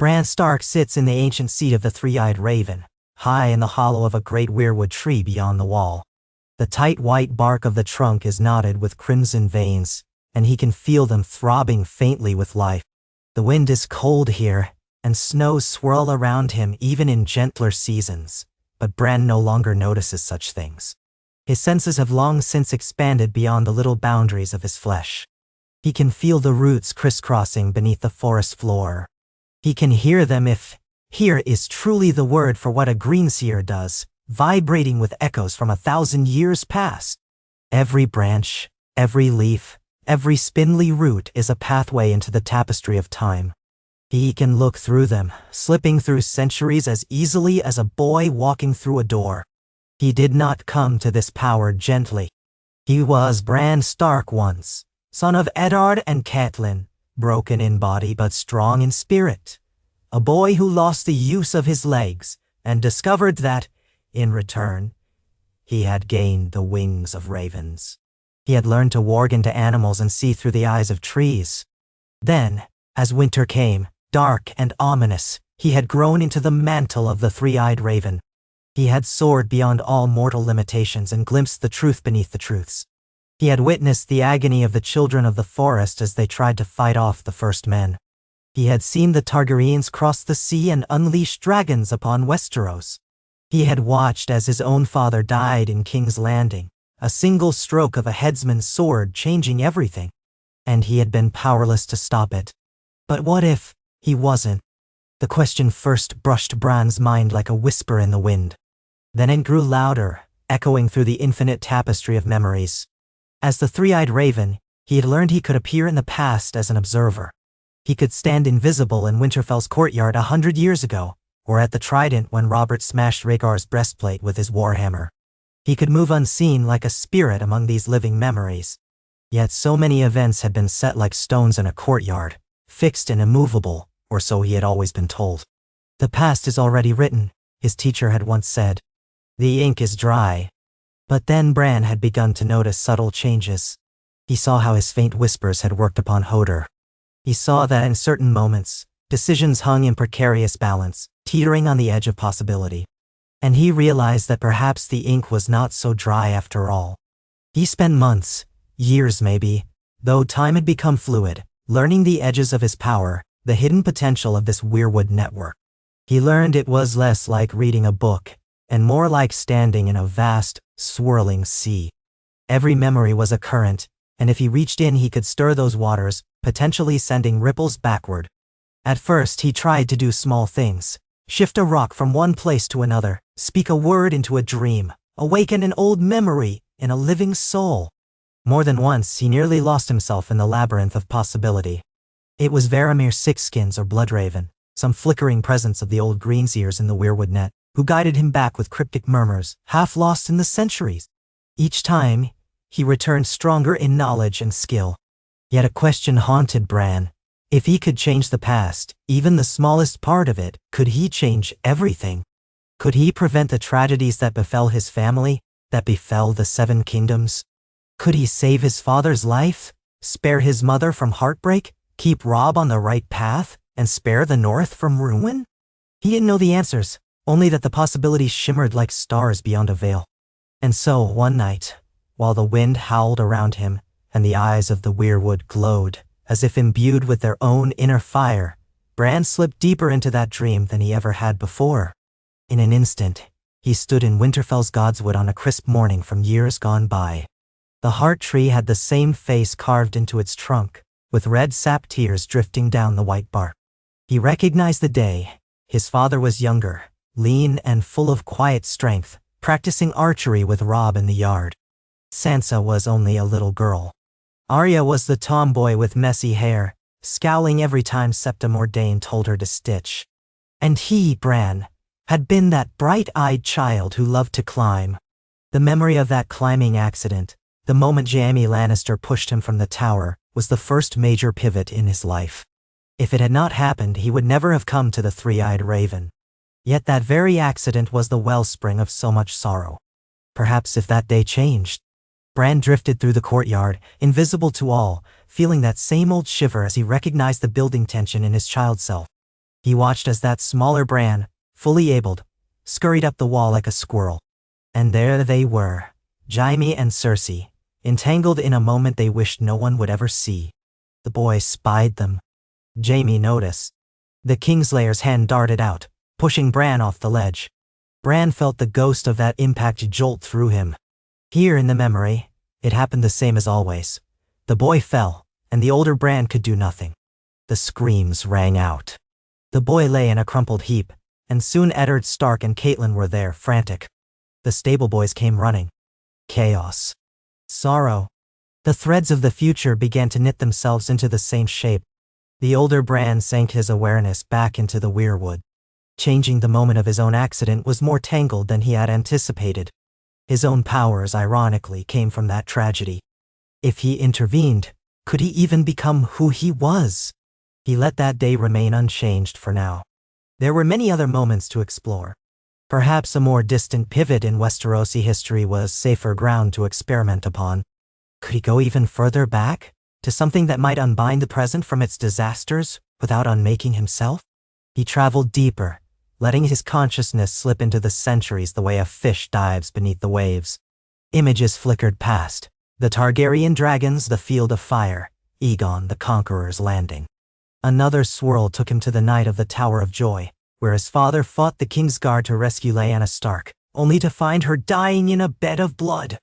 Bran Stark sits in the ancient seat of the three-eyed raven, high in the hollow of a great weirwood tree beyond the wall. The tight white bark of the trunk is knotted with crimson veins, and he can feel them throbbing faintly with life. The wind is cold here, and snows swirl around him even in gentler seasons, but Bran no longer notices such things. His senses have long since expanded beyond the little boundaries of his flesh. He can feel the roots crisscrossing beneath the forest floor. He can hear them, if "hear" is truly the word for what a greenseer does, vibrating with echoes from 1,000 years past. Every branch, every leaf, every spindly root is a pathway into the tapestry of time. He can look through them, slipping through centuries as easily as a boy walking through a door. He did not come to this power gently. He was Bran Stark once, son of Eddard and Catelyn, broken in body but strong in spirit. A boy who lost the use of his legs and discovered that, in return, he had gained the wings of ravens. He had learned to warg into animals and see through the eyes of trees. Then, as winter came, dark and ominous, he had grown into the mantle of the three-eyed raven. He had soared beyond all mortal limitations and glimpsed the truth beneath the truths. He had witnessed the agony of the children of the forest as they tried to fight off the first men. He had seen the Targaryens cross the sea and unleash dragons upon Westeros. He had watched as his own father died in King's Landing, a single stroke of a headsman's sword changing everything. And he had been powerless to stop it. But what if he wasn't? The question first brushed Bran's mind like a whisper in the wind. Then it grew louder, echoing through the infinite tapestry of memories. As the three-eyed raven, he had learned he could appear in the past as an observer. He could stand invisible in Winterfell's courtyard 100 years ago, or at the Trident when Robert smashed Rhaegar's breastplate with his warhammer. He could move unseen like a spirit among these living memories. Yet so many events had been set like stones in a courtyard, fixed and immovable, or so he had always been told. The past is already written, his teacher had once said. The ink is dry. But then Bran had begun to notice subtle changes. He saw how his faint whispers had worked upon Hodor. He saw that in certain moments, decisions hung in precarious balance, teetering on the edge of possibility. And he realized that perhaps the ink was not so dry after all. He spent months, years maybe, though time had become fluid, learning the edges of his power, the hidden potential of this Weirwood network. He learned it was less like reading a book, and more like standing in a vast, swirling sea. Every memory was a current, and if he reached in he could stir those waters, potentially sending ripples backward. At first he tried to do small things, shift a rock from one place to another, speak a word into a dream, awaken an old memory in a living soul. More than once he nearly lost himself in the labyrinth of possibility. It was Varamir Sixskins or Bloodraven, some flickering presence of the old greenseers in the Weirwood net, who guided him back with cryptic murmurs, half lost in the centuries. Each time, he returned stronger in knowledge and skill. Yet a question haunted Bran. If he could change the past, even the smallest part of it, could he change everything? Could he prevent the tragedies that befell his family, that befell the Seven Kingdoms? Could he save his father's life, spare his mother from heartbreak, keep Robb on the right path, and spare the North from ruin? He didn't know the answers, only that the possibilities shimmered like stars beyond a veil. And so, one night, while the wind howled around him, and the eyes of the Weirwood glowed, as if imbued with their own inner fire, Bran slipped deeper into that dream than he ever had before. In an instant, he stood in Winterfell's Godswood on a crisp morning from years gone by. The heart tree had the same face carved into its trunk, with red sap tears drifting down the white bark. He recognized the day. His father was younger, lean and full of quiet strength, practicing archery with Robb in the yard. Sansa was only a little girl. Arya was the tomboy with messy hair, scowling every time Septa Mordain told her to stitch. And he, Bran, had been that bright-eyed child who loved to climb. The memory of that climbing accident, the moment Jaime Lannister pushed him from the tower, was the first major pivot in his life. If it had not happened, he would never have come to the three-eyed raven. Yet that very accident was the wellspring of so much sorrow. Perhaps if that day changed. Bran drifted through the courtyard, invisible to all, feeling that same old shiver as he recognized the building tension in his child self. He watched as that smaller Bran, fully abled, scurried up the wall like a squirrel. And there they were, Jaime and Cersei, entangled in a moment they wished no one would ever see. The boy spied them. Jaime noticed. The Kingslayer's hand darted out, pushing Bran off the ledge. Bran felt the ghost of that impact jolt through him. Here in the memory, it happened the same as always. The boy fell, and the older Bran could do nothing. The screams rang out. The boy lay in a crumpled heap, and soon Eddard Stark and Catelyn were there, frantic. The stable boys came running. Chaos. Sorrow. The threads of the future began to knit themselves into the same shape. The older Bran sank his awareness back into the Weirwood. Changing the moment of his own accident was more tangled than he had anticipated. His own powers, ironically, came from that tragedy. If he intervened, could he even become who he was? He let that day remain unchanged for now. There were many other moments to explore. Perhaps a more distant pivot in Westerosi history was safer ground to experiment upon. Could he go even further back, to something that might unbind the present from its disasters without unmaking himself? He traveled deeper, letting his consciousness slip into the centuries the way a fish dives beneath the waves. Images flickered past. The Targaryen dragons, the field of fire, Aegon the Conqueror's landing. Another swirl took him to the night of the Tower of Joy, where his father fought the Kingsguard to rescue Lyanna Stark, only to find her dying in a bed of blood.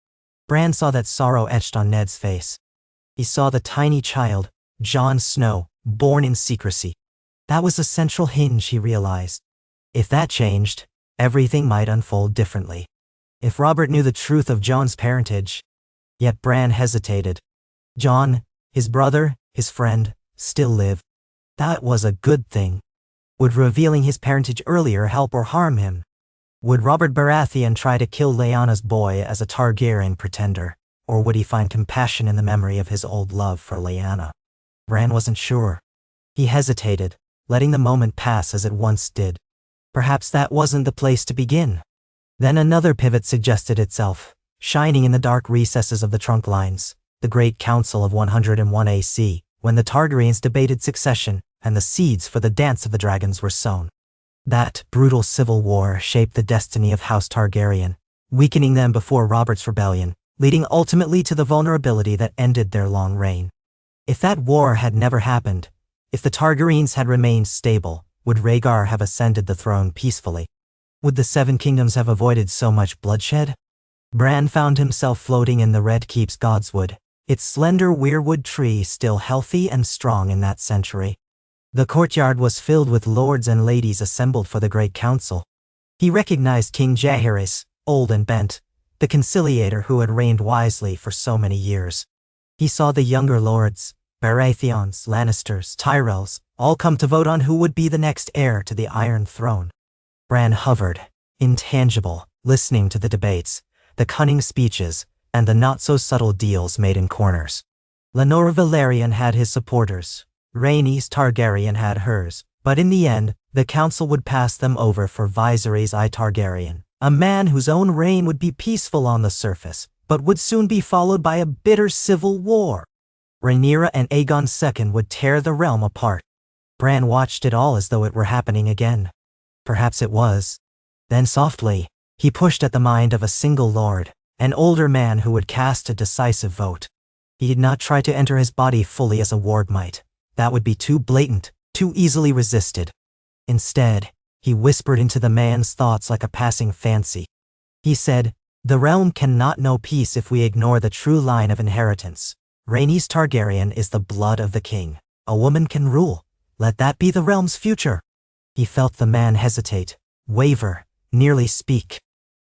Bran saw that sorrow etched on Ned's face. He saw the tiny child, Jon Snow, born in secrecy. That was the central hinge, he realized. If that changed, everything might unfold differently. If Robert knew the truth of Jon's parentage. Yet Bran hesitated. Jon, his brother, his friend, still lived. That was a good thing. Would revealing his parentage earlier help or harm him? Would Robert Baratheon try to kill Lyanna's boy as a Targaryen pretender, or would he find compassion in the memory of his old love for Lyanna? Bran wasn't sure. He hesitated, letting the moment pass as it once did. Perhaps that wasn't the place to begin. Then another pivot suggested itself, shining in the dark recesses of the trunk lines, the Great Council of 101 AC, when the Targaryens debated succession and the seeds for the Dance of the Dragons were sown. That brutal civil war shaped the destiny of House Targaryen, weakening them before Robert's rebellion, leading ultimately to the vulnerability that ended their long reign. If that war had never happened, if the Targaryens had remained stable, would Rhaegar have ascended the throne peacefully? Would the Seven Kingdoms have avoided so much bloodshed? Bran found himself floating in the Red Keep's Godswood, its slender weirwood tree still healthy and strong in that century. The courtyard was filled with lords and ladies assembled for the Great Council. He recognized King Jaehaerys, old and bent, the conciliator who had reigned wisely for so many years. He saw the younger lords, Baratheons, Lannisters, Tyrells, all come to vote on who would be the next heir to the Iron Throne. Bran hovered, intangible, listening to the debates, the cunning speeches, and the not-so-subtle deals made in corners. Lenora Valerian had his supporters, Rhaenys Targaryen had hers, but in the end, the council would pass them over for Viserys I Targaryen, a man whose own reign would be peaceful on the surface, but would soon be followed by a bitter civil war. Rhaenyra and Aegon II would tear the realm apart. Bran watched it all as though it were happening again. Perhaps it was. Then softly, he pushed at the mind of a single lord, an older man who would cast a decisive vote. He did not try to enter his body fully as a ward might. That would be too blatant, too easily resisted. Instead, he whispered into the man's thoughts like a passing fancy. He said, "The realm cannot know peace if we ignore the true line of inheritance. Rhaenys Targaryen is the blood of the king. A woman can rule. Let that be the realm's future." He felt the man hesitate, waver, nearly speak.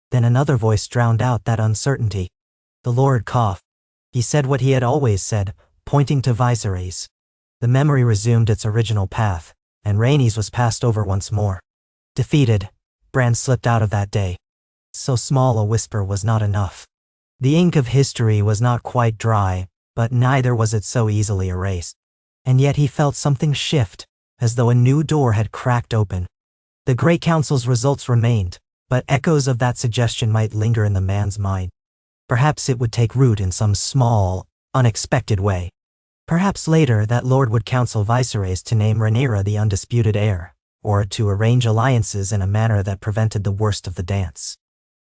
Then another voice drowned out that uncertainty. The Lord coughed. He said what he had always said, pointing to Viserys. The memory resumed its original path, and Rhaenys was passed over once more. Defeated, Bran slipped out of that day. So small a whisper was not enough. The ink of history was not quite dry, but neither was it so easily erased. And yet he felt something shift, as though a new door had cracked open. The Great Council's results remained, but echoes of that suggestion might linger in the man's mind. Perhaps it would take root in some small, unexpected way. Perhaps later that lord would counsel Viserys to name Rhaenyra the undisputed heir, or to arrange alliances in a manner that prevented the worst of the dance.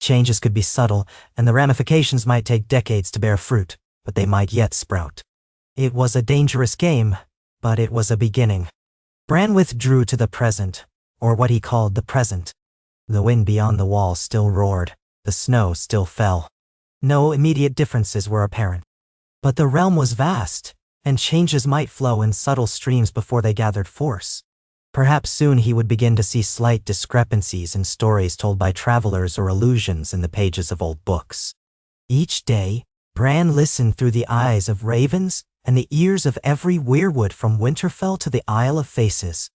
Changes could be subtle, and the ramifications might take decades to bear fruit, but they might yet sprout. It was a dangerous game, but it was a beginning. Bran withdrew to the present, or what he called the present. The wind beyond the wall still roared, the snow still fell. No immediate differences were apparent. But the realm was vast, and changes might flow in subtle streams before they gathered force. Perhaps soon he would begin to see slight discrepancies in stories told by travelers or allusions in the pages of old books. Each day, Bran listened through the eyes of ravens and the ears of every Weirwood from Winterfell to the Isle of Faces.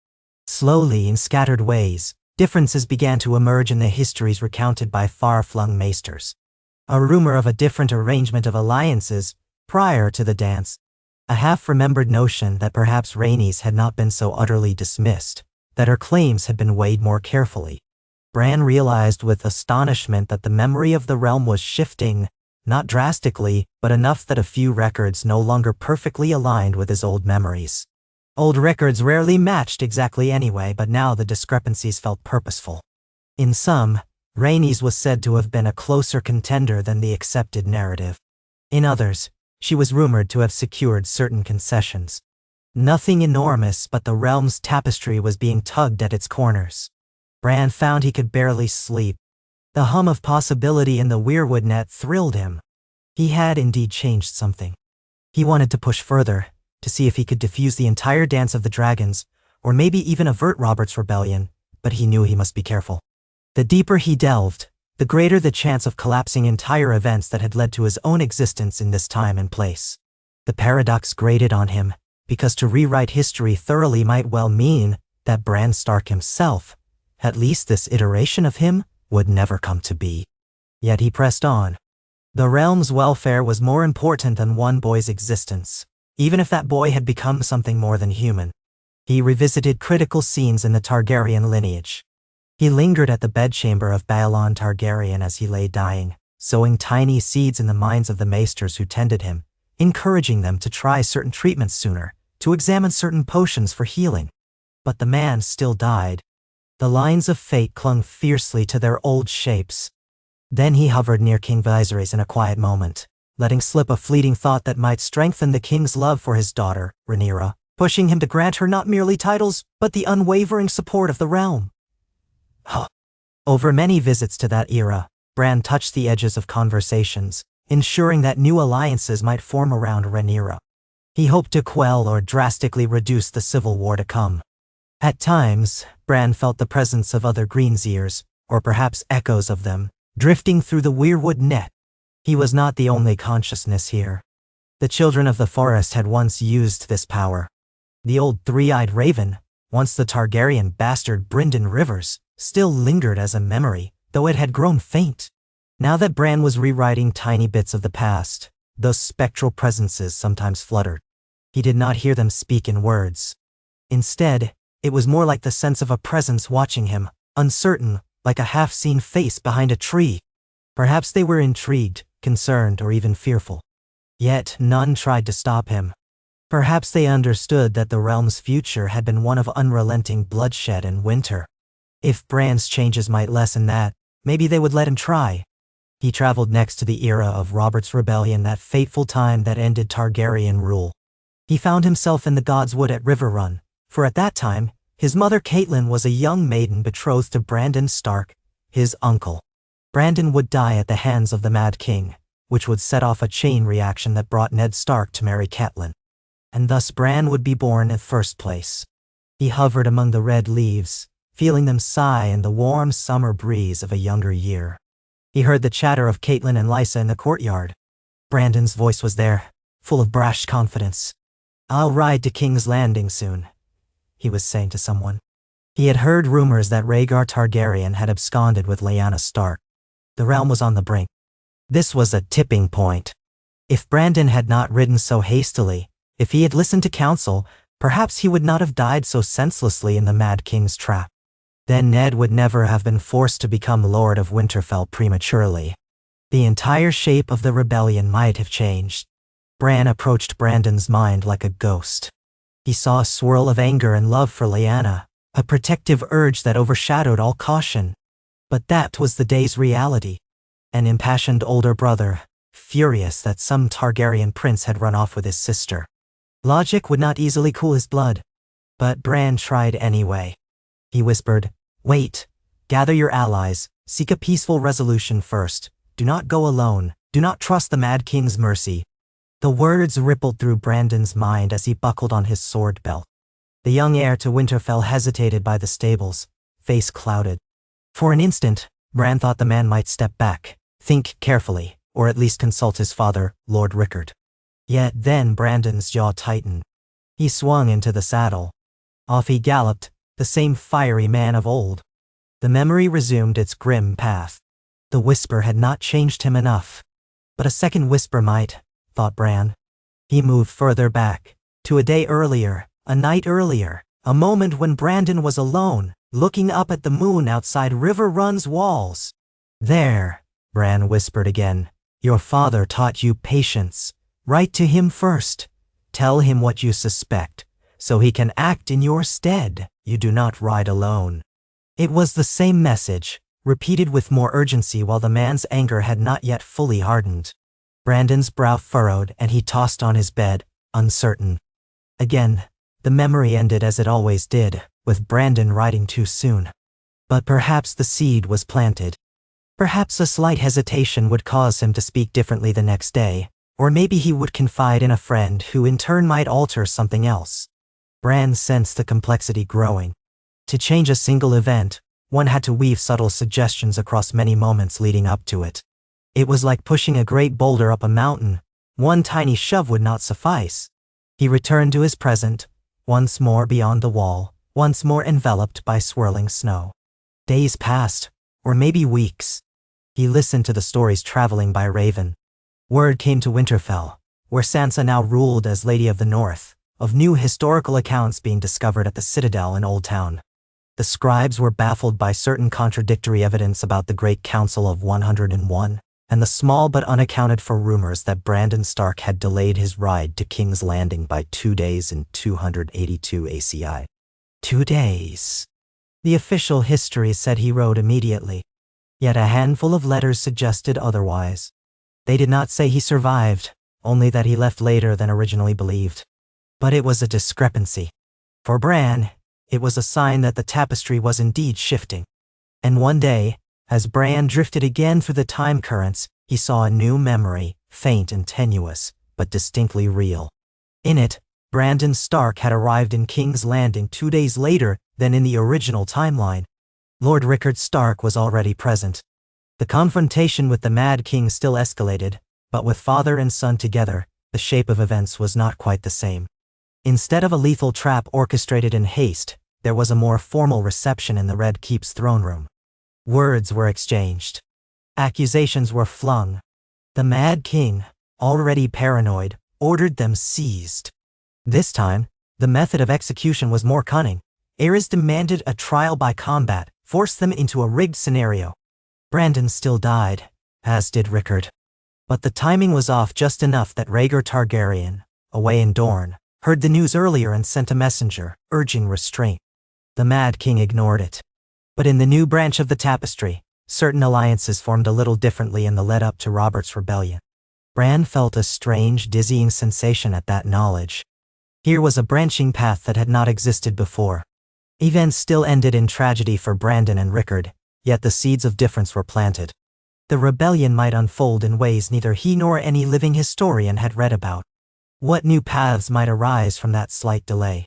Slowly, in scattered ways, differences began to emerge in the histories recounted by far-flung maesters. A rumor of a different arrangement of alliances prior to the dance, a half-remembered notion that perhaps Rhaenys had not been so utterly dismissed, that her claims had been weighed more carefully. Bran realized with astonishment that the memory of the realm was shifting, not drastically, but enough that a few records no longer perfectly aligned with his old memories. Old records rarely matched exactly anyway, but now the discrepancies felt purposeful. In some, Rhaenys was said to have been a closer contender than the accepted narrative. In others, she was rumored to have secured certain concessions. Nothing enormous, but the realm's tapestry was being tugged at its corners. Bran found he could barely sleep. The hum of possibility in the Weirwood net thrilled him. He had indeed changed something. He wanted to push further, to see if he could defuse the entire Dance of the Dragons, or maybe even avert Robert's rebellion, but he knew he must be careful. The deeper he delved, the greater the chance of collapsing entire events that had led to his own existence in this time and place. The paradox grated on him, because to rewrite history thoroughly might well mean that Bran Stark himself, at least this iteration of him, would never come to be. Yet he pressed on. The realm's welfare was more important than one boy's existence, even if that boy had become something more than human. He revisited critical scenes in the Targaryen lineage. He lingered at the bedchamber of Baelon Targaryen as he lay dying, sowing tiny seeds in the minds of the maesters who tended him, encouraging them to try certain treatments sooner, to examine certain potions for healing. But the man still died. The lines of fate clung fiercely to their old shapes. Then he hovered near King Viserys in a quiet moment, letting slip a fleeting thought that might strengthen the king's love for his daughter, Rhaenyra, pushing him to grant her not merely titles, but the unwavering support of the realm. Over many visits to that era, Bran touched the edges of conversations, ensuring that new alliances might form around Rhaenyra. He hoped to quell or drastically reduce the civil war to come. At times, Bran felt the presence of other Greenseers, or perhaps echoes of them, drifting through the Weirwood net. He was not the only consciousness here. The children of the forest had once used this power. The old three-eyed raven, once the Targaryen bastard Brynden Rivers, still lingered as a memory, though it had grown faint. Now that Bran was rewriting tiny bits of the past, those spectral presences sometimes fluttered. He did not hear them speak in words. Instead, it was more like the sense of a presence watching him, uncertain, like a half-seen face behind a tree. Perhaps they were intrigued, concerned, or even fearful. Yet none tried to stop him. Perhaps they understood that the realm's future had been one of unrelenting bloodshed and winter. If Bran's changes might lessen that, maybe they would let him try. He traveled next to the era of Robert's rebellion, that fateful time that ended Targaryen rule. He found himself in the Godswood at Riverrun, for at that time, his mother Catelyn was a young maiden betrothed to Brandon Stark, his uncle. Brandon would die at the hands of the Mad King, which would set off a chain reaction that brought Ned Stark to marry Catelyn. And thus Bran would be born in first place. He hovered among the red leaves, feeling them sigh in the warm summer breeze of a younger year. He heard the chatter of Catelyn and Lysa in the courtyard. Brandon's voice was there, full of brash confidence. "I'll ride to King's Landing soon," he was saying to someone. He had heard rumors that Rhaegar Targaryen had absconded with Lyanna Stark. The realm was on the brink. This was a tipping point. If Brandon had not ridden so hastily, if he had listened to counsel, perhaps he would not have died so senselessly in the Mad King's trap. Then Ned would never have been forced to become Lord of Winterfell prematurely. The entire shape of the rebellion might have changed. Bran approached Brandon's mind like a ghost. He saw a swirl of anger and love for Lyanna, a protective urge that overshadowed all caution. But that was the day's reality. An impassioned older brother, furious that some Targaryen prince had run off with his sister. Logic would not easily cool his blood. But Bran tried anyway. He whispered, "Wait. Gather your allies. Seek a peaceful resolution first. Do not go alone. Do not trust the Mad King's mercy." The words rippled through Brandon's mind as he buckled on his sword belt. The young heir to Winterfell hesitated by the stables, face clouded. For an instant, Bran thought the man might step back, think carefully, or at least consult his father, Lord Rickard. Yet then Brandon's jaw tightened. He swung into the saddle. Off he galloped, the same fiery man of old. The memory resumed its grim path. The whisper had not changed him enough. But a second whisper might, thought Bran. He moved further back, to a day earlier, a night earlier, a moment when Brandon was alone, looking up at the moon outside River Run's walls. "There," Bran whispered again, "your father taught you patience. Write to him first. Tell him what you suspect, so he can act in your stead. You do not ride alone." It was the same message, repeated with more urgency while the man's anger had not yet fully hardened. Brandon's brow furrowed and he tossed on his bed, uncertain. Again, the memory ended as it always did, with Brandon riding too soon. But perhaps the seed was planted. Perhaps a slight hesitation would cause him to speak differently the next day, or maybe he would confide in a friend who in turn might alter something else. Bran sensed the complexity growing. To change a single event, one had to weave subtle suggestions across many moments leading up to it. It was like pushing a great boulder up a mountain. One tiny shove would not suffice. He returned to his present, once more beyond the wall, once more enveloped by swirling snow. Days passed, or maybe weeks. He listened to the stories traveling by Raven. Word came to Winterfell, where Sansa now ruled as Lady of the North, of new historical accounts being discovered at the Citadel in Old Town. The scribes were baffled by certain contradictory evidence about the Great Council of 101, and the small but unaccounted for rumors that Brandon Stark had delayed his ride to King's Landing by 2 days in 282 ACI. 2 days. The official history said he rode immediately. Yet a handful of letters suggested otherwise. They did not say he survived, only that he left later than originally believed. But it was a discrepancy. For Bran, it was a sign that the tapestry was indeed shifting. And one day, as Bran drifted again through the time currents, he saw a new memory, faint and tenuous, but distinctly real. In it, Brandon Stark had arrived in King's Landing 2 days later than in the original timeline. Lord Rickard Stark was already present. The confrontation with the Mad King still escalated, but with father and son together, the shape of events was not quite the same. Instead of a lethal trap orchestrated in haste, there was a more formal reception in the Red Keep's throne room. Words were exchanged. Accusations were flung. The Mad King, already paranoid, ordered them seized. This time, the method of execution was more cunning. Aerys demanded a trial by combat, forced them into a rigged scenario. Brandon still died, as did Rickard. But the timing was off just enough that Rhaegar Targaryen, away in Dorne, heard the news earlier and sent a messenger, urging restraint. The Mad King ignored it. But in the new branch of the tapestry, certain alliances formed a little differently in the lead-up to Robert's rebellion. Bran felt a strange, dizzying sensation at that knowledge. Here was a branching path that had not existed before. Events still ended in tragedy for Brandon and Rickard, yet the seeds of difference were planted. The rebellion might unfold in ways neither he nor any living historian had read about. What new paths might arise from that slight delay?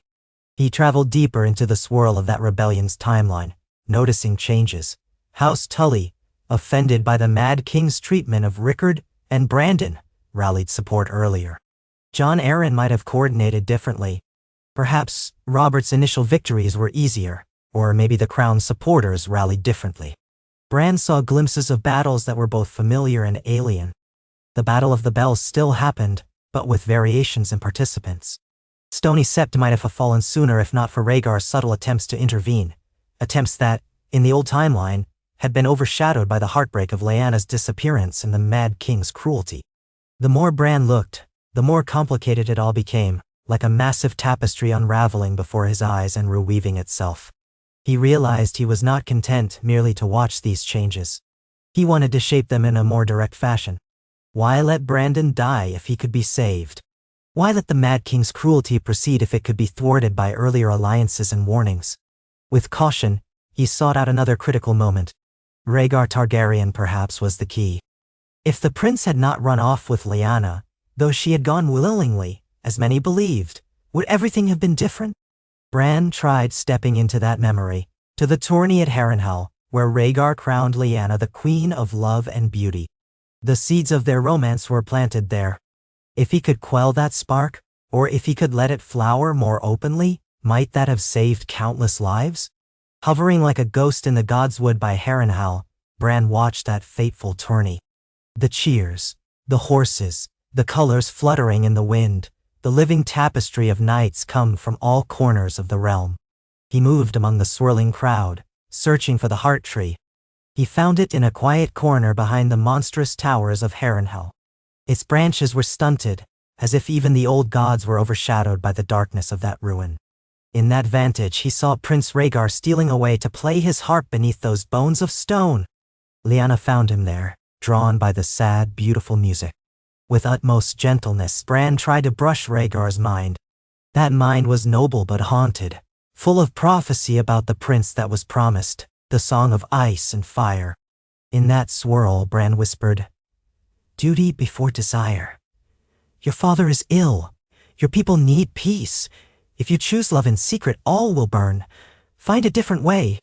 He traveled deeper into the swirl of that rebellion's timeline, noticing changes. House Tully, offended by the Mad King's treatment of Rickard and Brandon, rallied support earlier. Jon Arryn might have coordinated differently. Perhaps Robert's initial victories were easier, or maybe the Crown's supporters rallied differently. Bran saw glimpses of battles that were both familiar and alien. The Battle of the Bells still happened, but with variations in participants. Stony Sept might have fallen sooner if not for Rhaegar's subtle attempts to intervene, attempts that, in the old timeline, had been overshadowed by the heartbreak of Lyanna's disappearance and the Mad King's cruelty. The more Bran looked, the more complicated it all became, like a massive tapestry unraveling before his eyes and reweaving itself. He realized he was not content merely to watch these changes. He wanted to shape them in a more direct fashion. Why let Brandon die if he could be saved? Why let the Mad King's cruelty proceed if it could be thwarted by earlier alliances and warnings? With caution, he sought out another critical moment. Rhaegar Targaryen perhaps was the key. If the prince had not run off with Lyanna, though she had gone willingly, as many believed, would everything have been different? Bran tried stepping into that memory, to the tourney at Harrenhal, where Rhaegar crowned Lyanna the Queen of Love and Beauty. The seeds of their romance were planted there. If he could quell that spark, or if he could let it flower more openly, might that have saved countless lives? Hovering like a ghost in the Godswood by Harrenhal, Bran watched that fateful tourney. The cheers, the horses, the colors fluttering in the wind, the living tapestry of knights come from all corners of the realm. He moved among the swirling crowd, searching for the heart tree. He found it in a quiet corner behind the monstrous towers of Harrenhal. Its branches were stunted, as if even the old gods were overshadowed by the darkness of that ruin. In that vantage he saw Prince Rhaegar stealing away to play his harp beneath those bones of stone. Lyanna found him there, drawn by the sad, beautiful music. With utmost gentleness, Bran tried to brush Rhaegar's mind. That mind was noble but haunted, full of prophecy about the prince that was promised, the song of ice and fire. In that swirl, Bran whispered, "Duty before desire. Your father is ill. Your people need peace. If you choose love in secret, all will burn. Find a different way."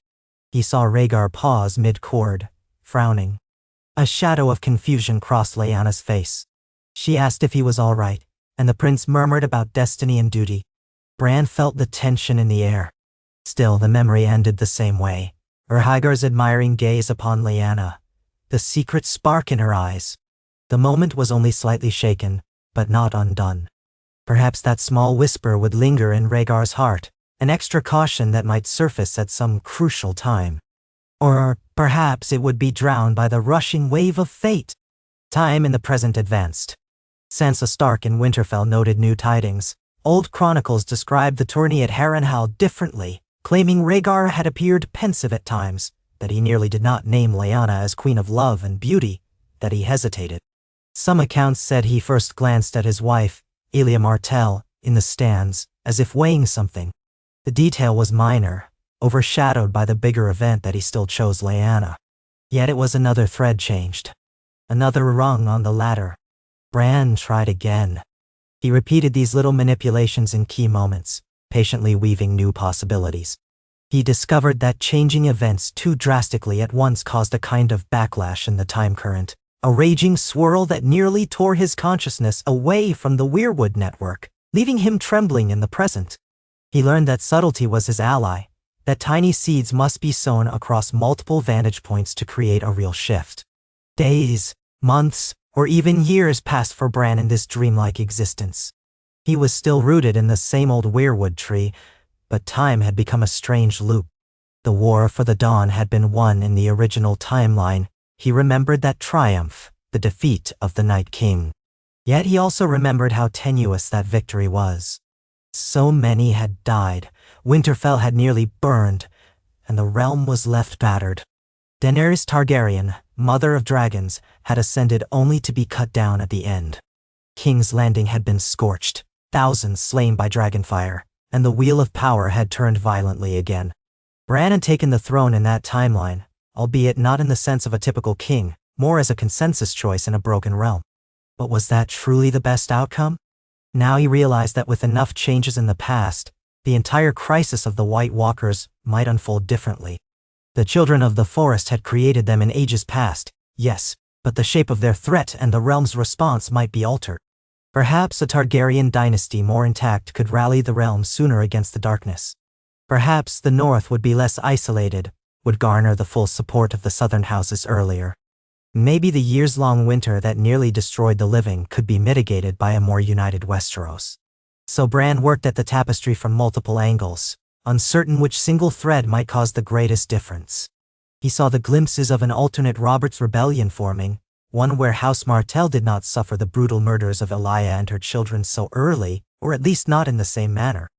He saw Rhaegar pause mid-chord, frowning. A shadow of confusion crossed Lyanna's face. She asked if he was all right, and the prince murmured about destiny and duty. Bran felt the tension in the air. Still, the memory ended the same way. Rhaegar's admiring gaze upon Lyanna, the secret spark in her eyes. The moment was only slightly shaken, but not undone. Perhaps that small whisper would linger in Rhaegar's heart, an extra caution that might surface at some crucial time. Or perhaps it would be drowned by the rushing wave of fate. Time in the present advanced. Sansa Stark in Winterfell noted new tidings. Old chronicles described the tourney at Harrenhal differently, claiming Rhaegar had appeared pensive at times, that he nearly did not name Lyanna as Queen of Love and Beauty, that he hesitated. Some accounts said he first glanced at his wife, Elia Martell, in the stands, as if weighing something. The detail was minor, overshadowed by the bigger event that he still chose Lyanna. Yet it was another thread changed. Another rung on the ladder. Bran tried again. He repeated these little manipulations in key moments, patiently weaving new possibilities. He discovered that changing events too drastically at once caused a kind of backlash in the time current, a raging swirl that nearly tore his consciousness away from the Weirwood network, leaving him trembling in the present. He learned that subtlety was his ally, that tiny seeds must be sown across multiple vantage points to create a real shift. Days, months, or even years passed for Bran in this dreamlike existence. He was still rooted in the same old Weirwood tree, but time had become a strange loop. The war for the Dawn had been won in the original timeline. He remembered that triumph, the defeat of the Night King. Yet he also remembered how tenuous that victory was. So many had died, Winterfell had nearly burned, and the realm was left battered. Daenerys Targaryen, mother of dragons, had ascended only to be cut down at the end. King's Landing had been scorched, thousands slain by dragonfire, and the wheel of power had turned violently again. Bran had taken the throne in that timeline, albeit not in the sense of a typical king, more as a consensus choice in a broken realm. But was that truly the best outcome? Now he realized that with enough changes in the past, the entire crisis of the White Walkers might unfold differently. The children of the forest had created them in ages past, yes, but the shape of their threat and the realm's response might be altered. Perhaps a Targaryen dynasty more intact could rally the realm sooner against the darkness. Perhaps the North would be less isolated, would garner the full support of the southern houses earlier. Maybe the years-long winter that nearly destroyed the living could be mitigated by a more united Westeros. So Bran worked at the tapestry from multiple angles, uncertain which single thread might cause the greatest difference. He saw the glimpses of an alternate Robert's rebellion forming, one where House Martell did not suffer the brutal murders of Elia and her children so early, or at least not in the same manner.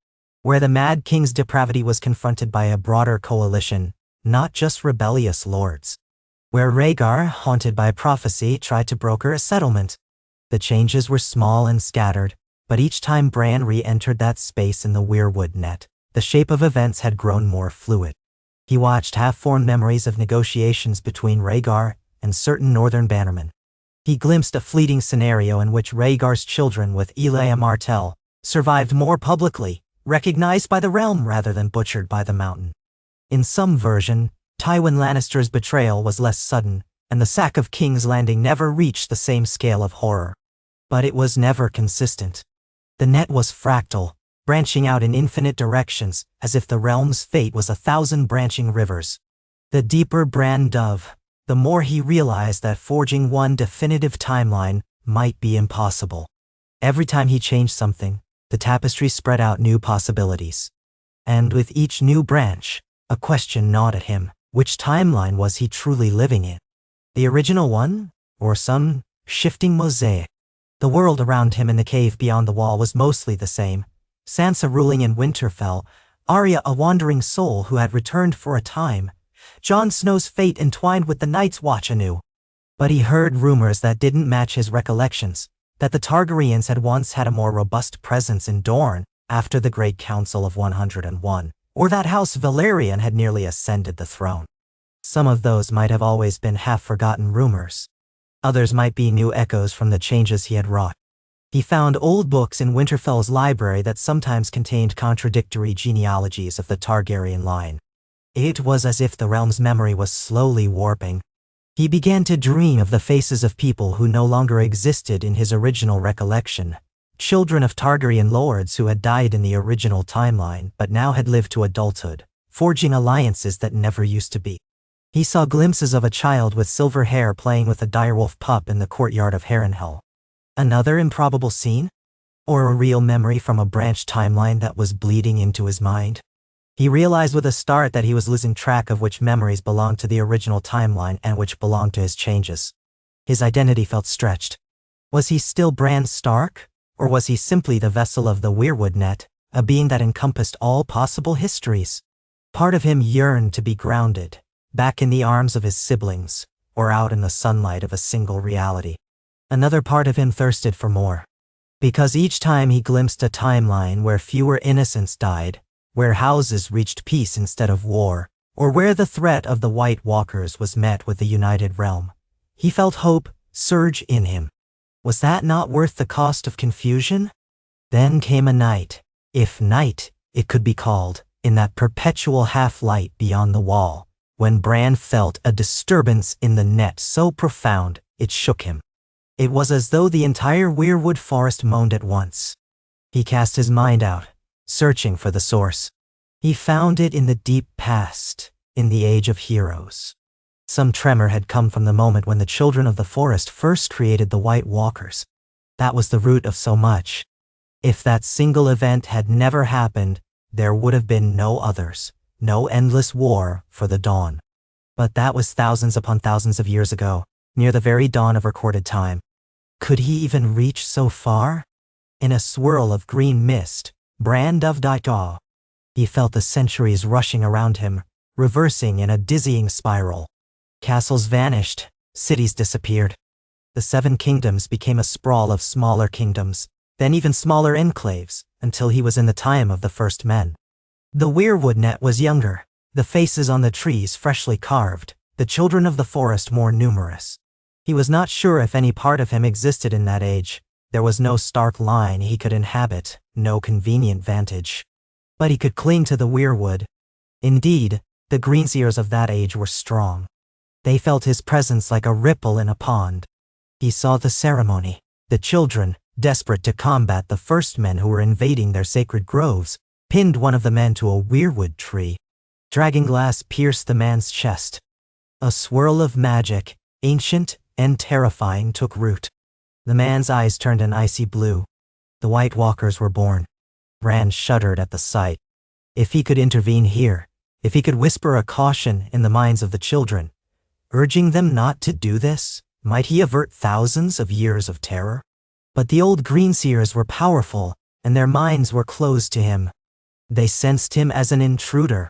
where the Mad King's depravity was confronted by a broader coalition, not just rebellious lords. Where Rhaegar, haunted by prophecy, tried to broker a settlement. The changes were small and scattered, but each time Bran re-entered that space in the Weirwood net, the shape of events had grown more fluid. He watched half-formed memories of negotiations between Rhaegar and certain northern bannermen. He glimpsed a fleeting scenario in which Rhaegar's children with Elia Martell survived more publicly, recognized by the realm rather than butchered by the mountain. In some version, Tywin Lannister's betrayal was less sudden, and the sack of King's Landing never reached the same scale of horror. But it was never consistent. The net was fractal, branching out in infinite directions, as if the realm's fate was 1,000 branching rivers. The deeper Bran dove, the more he realized that forging one definitive timeline might be impossible. Every time he changed something, the tapestry spread out new possibilities. And with each new branch, a question gnawed at him. Which timeline was he truly living in? The original one, or some shifting mosaic? The world around him in the cave beyond the wall was mostly the same. Sansa ruling in Winterfell, Arya a wandering soul who had returned for a time, Jon Snow's fate entwined with the Night's Watch anew. But he heard rumors that didn't match his recollections, that the Targaryens had once had a more robust presence in Dorne after the Great Council of 101. Or that House Valyrian had nearly ascended the throne. Some of those might have always been half-forgotten rumors. Others might be new echoes from the changes he had wrought. He found old books in Winterfell's library that sometimes contained contradictory genealogies of the Targaryen line. It was as if the realm's memory was slowly warping. He began to dream of the faces of people who no longer existed in his original recollection. Children of Targaryen lords who had died in the original timeline but now had lived to adulthood, forging alliances that never used to be. He saw glimpses of a child with silver hair playing with a direwolf pup in the courtyard of Harrenhal. Another improbable scene? Or a real memory from a branched timeline that was bleeding into his mind? He realized with a start that he was losing track of which memories belonged to the original timeline and which belonged to his changes. His identity felt stretched. Was he still Bran Stark? Or was he simply the vessel of the Weirwood net, a being that encompassed all possible histories? Part of him yearned to be grounded, back in the arms of his siblings, or out in the sunlight of a single reality. Another part of him thirsted for more. Because each time he glimpsed a timeline where fewer innocents died, where houses reached peace instead of war, or where the threat of the White Walkers was met with the united realm, he felt hope surge in him. Was that not worth the cost of confusion? Then came a night, if night it could be called, in that perpetual half-light beyond the wall, when Bran felt a disturbance in the net so profound it shook him. It was as though the entire Weirwood forest moaned at once. He cast his mind out, searching for the source. He found it in the deep past, in the Age of Heroes. Some tremor had come from the moment when the children of the forest first created the White Walkers. That was the root of so much. If that single event had never happened, there would have been no others, no endless war for the dawn. But that was thousands upon thousands of years ago, near the very dawn of recorded time. Could he even reach so far? In a swirl of green mist, Bran dove-died awe. He felt the centuries rushing around him, reversing in a dizzying spiral. Castles vanished, cities disappeared. The Seven Kingdoms became a sprawl of smaller kingdoms, then even smaller enclaves, until he was in the time of the first men. The Weirwood net was younger, the faces on the trees freshly carved, the children of the forest more numerous. He was not sure if any part of him existed in that age. There was no stark line he could inhabit, no convenient vantage. But he could cling to the Weirwood. Indeed, the Greenseers of that age were strong. They felt his presence like a ripple in a pond. He saw the ceremony. The children, desperate to combat the first men who were invading their sacred groves, pinned one of the men to a weirwood tree. Dragonglass pierced the man's chest. A swirl of magic, ancient and terrifying, took root. The man's eyes turned an icy blue. The White Walkers were born. Bran shuddered at the sight. If he could intervene here, if he could whisper a caution in the minds of the children, urging them not to do this, might he avert thousands of years of terror? But the old Greenseers were powerful, and their minds were closed to him. They sensed him as an intruder.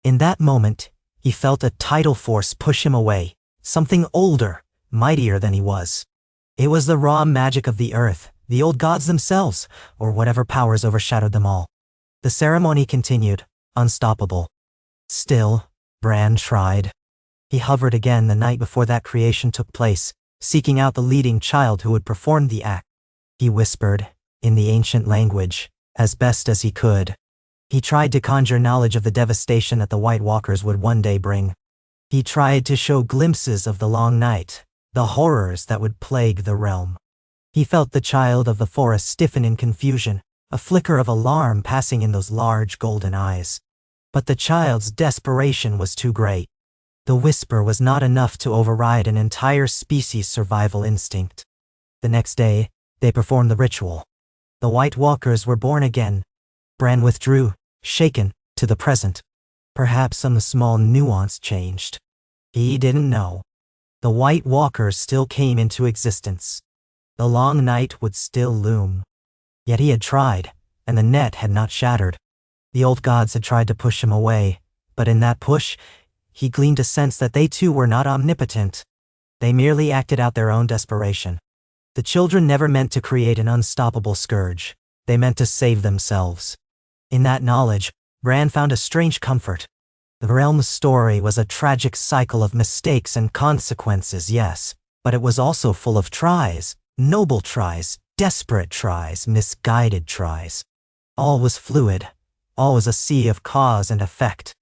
In that moment, he felt a tidal force push him away, something older, mightier than he was. It was the raw magic of the earth, the old gods themselves, or whatever powers overshadowed them all. The ceremony continued, unstoppable. Still, Bran tried. He hovered again the night before that creation took place, seeking out the leading child who would perform the act. He whispered, in the ancient language, as best as he could. He tried to conjure knowledge of the devastation that the White Walkers would one day bring. He tried to show glimpses of the long night, the horrors that would plague the realm. He felt the child of the forest stiffen in confusion, a flicker of alarm passing in those large golden eyes. But the child's desperation was too great. The whisper was not enough to override an entire species' survival instinct. The next day, they performed the ritual. The White Walkers were born again. Bran withdrew, shaken, to the present. Perhaps some small nuance changed. He didn't know. The White Walkers still came into existence. The long night would still loom. Yet he had tried, and the net had not shattered. The old gods had tried to push him away, but in that push, he gleaned a sense that they too were not omnipotent. They merely acted out their own desperation. The children never meant to create an unstoppable scourge. They meant to save themselves. In that knowledge, Bran found a strange comfort. The realm's story was a tragic cycle of mistakes and consequences, yes, but it was also full of tries, noble tries, desperate tries, misguided tries. All was fluid. All was a sea of cause and effect.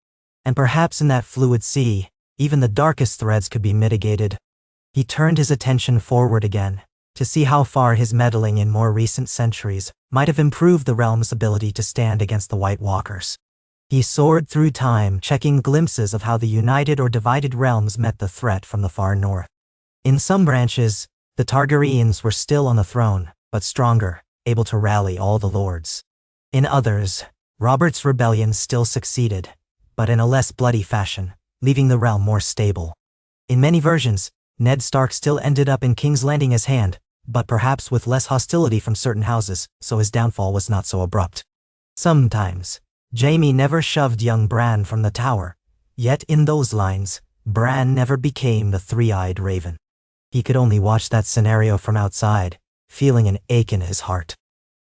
And perhaps in that fluid sea, even the darkest threads could be mitigated. He turned his attention forward again, to see how far his meddling in more recent centuries might have improved the realm's ability to stand against the White Walkers. He soared through time, checking glimpses of how the united or divided realms met the threat from the far north. In some branches, the Targaryens were still on the throne, but stronger, able to rally all the lords. In others, Robert's rebellion still succeeded, but in a less bloody fashion, leaving the realm more stable. In many versions, Ned Stark still ended up in King's Landing as Hand, but perhaps with less hostility from certain houses, so his downfall was not so abrupt. Sometimes, Jaime never shoved young Bran from the tower, yet in those lines, Bran never became the three-eyed raven. He could only watch that scenario from outside, feeling an ache in his heart.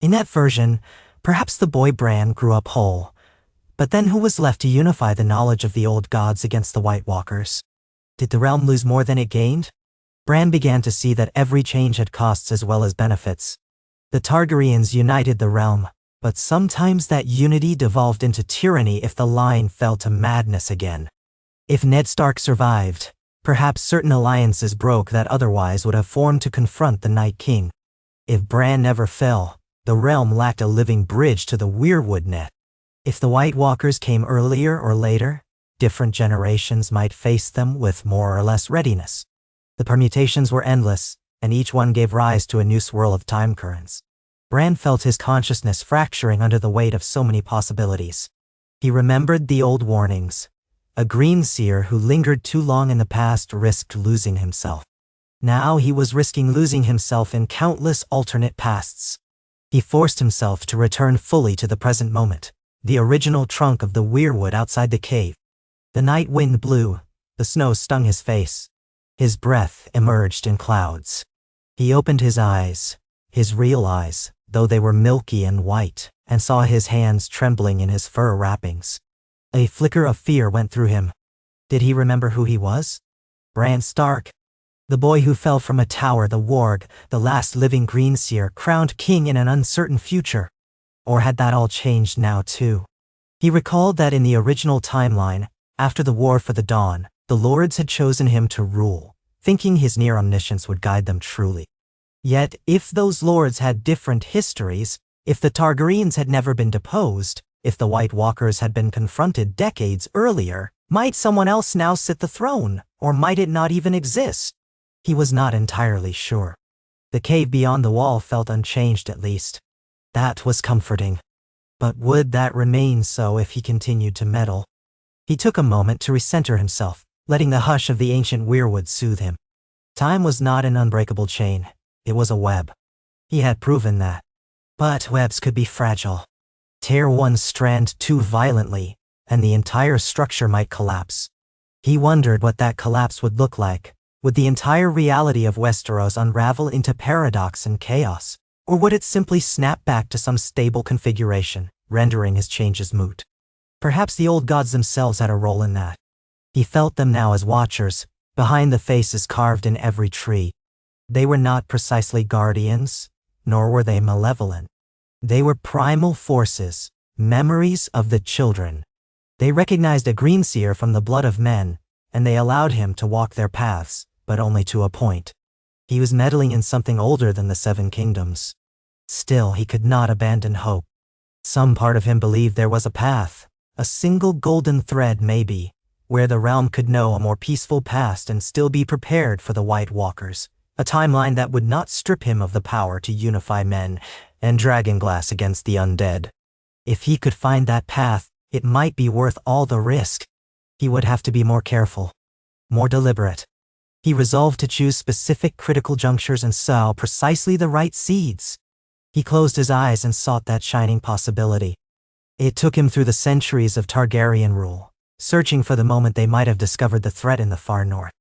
In that version, perhaps the boy Bran grew up whole, but then who was left to unify the knowledge of the old gods against the White Walkers? Did the realm lose more than it gained? Bran began to see that every change had costs as well as benefits. The Targaryens united the realm, but sometimes that unity devolved into tyranny if the line fell to madness again. If Ned Stark survived, perhaps certain alliances broke that otherwise would have formed to confront the Night King. If Bran never fell, the realm lacked a living bridge to the Weirwood net. If the White Walkers came earlier or later, different generations might face them with more or less readiness. The permutations were endless, and each one gave rise to a new swirl of time currents. Bran felt his consciousness fracturing under the weight of so many possibilities. He remembered the old warnings. A green seer who lingered too long in the past risked losing himself. Now he was risking losing himself in countless alternate pasts. He forced himself to return fully to the present moment, the original trunk of the Weirwood outside the cave. The night wind blew, the snow stung his face. His breath emerged in clouds. He opened his eyes, his real eyes, though they were milky and white, and saw his hands trembling in his fur wrappings. A flicker of fear went through him. Did he remember who he was? Bran Stark. The boy who fell from a tower, the warg, the last living greenseer, crowned king in an uncertain future. Or had that all changed now too? He recalled that in the original timeline, after the War for the Dawn, the lords had chosen him to rule, thinking his near omniscience would guide them truly. Yet, if those lords had different histories, if the Targaryens had never been deposed, if the White Walkers had been confronted decades earlier, might someone else now sit the throne, or might it not even exist? He was not entirely sure. The cave beyond the wall felt unchanged at least. That was comforting. But would that remain so if he continued to meddle? He took a moment to recenter himself, letting the hush of the ancient Weirwood soothe him. Time was not an unbreakable chain. It was a web. He had proven that. But webs could be fragile. Tear one strand too violently, and the entire structure might collapse. He wondered what that collapse would look like. Would the entire reality of Westeros unravel into paradox and chaos? Or would it simply snap back to some stable configuration, rendering his changes moot? Perhaps the old gods themselves had a role in that. He felt them now as watchers, behind the faces carved in every tree. They were not precisely guardians, nor were they malevolent. They were primal forces, memories of the children. They recognized a greenseer from the blood of men, and they allowed him to walk their paths, but only to a point. He was meddling in something older than the Seven Kingdoms. Still, he could not abandon hope. Some part of him believed there was a path, a single golden thread maybe, where the realm could know a more peaceful past and still be prepared for the White Walkers, a timeline that would not strip him of the power to unify men and dragonglass against the undead. If he could find that path, it might be worth all the risk. He would have to be more careful, more deliberate. He resolved to choose specific critical junctures and sow precisely the right seeds. He closed his eyes and sought that shining possibility. It took him through the centuries of Targaryen rule, searching for the moment they might have discovered the threat in the far north.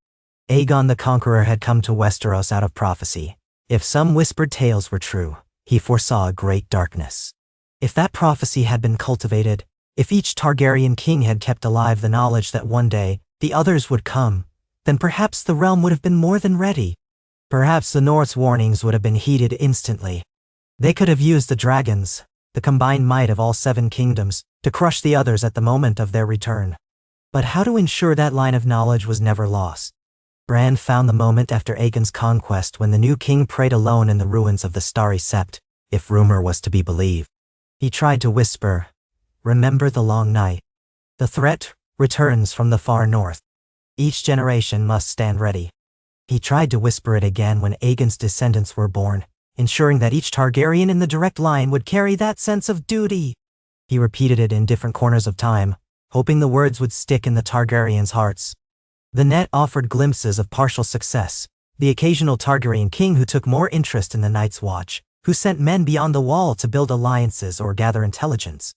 Aegon the Conqueror had come to Westeros out of prophecy. If some whispered tales were true, he foresaw a great darkness. If that prophecy had been cultivated, if each Targaryen king had kept alive the knowledge that one day the others would come, then perhaps the realm would have been more than ready. Perhaps the North's warnings would have been heeded instantly. They could have used the dragons, the combined might of all 7 kingdoms, to crush the others at the moment of their return. But how to ensure that line of knowledge was never lost? Bran found the moment after Aegon's conquest when the new king prayed alone in the ruins of the Starry Sept, if rumor was to be believed. He tried to whisper, "Remember the long night. The threat returns from the far north. Each generation must stand ready." He tried to whisper it again when Aegon's descendants were born, ensuring that each Targaryen in the direct line would carry that sense of duty. He repeated it in different corners of time, hoping the words would stick in the Targaryens' hearts. The net offered glimpses of partial success, the occasional Targaryen king who took more interest in the Night's Watch, who sent men beyond the wall to build alliances or gather intelligence.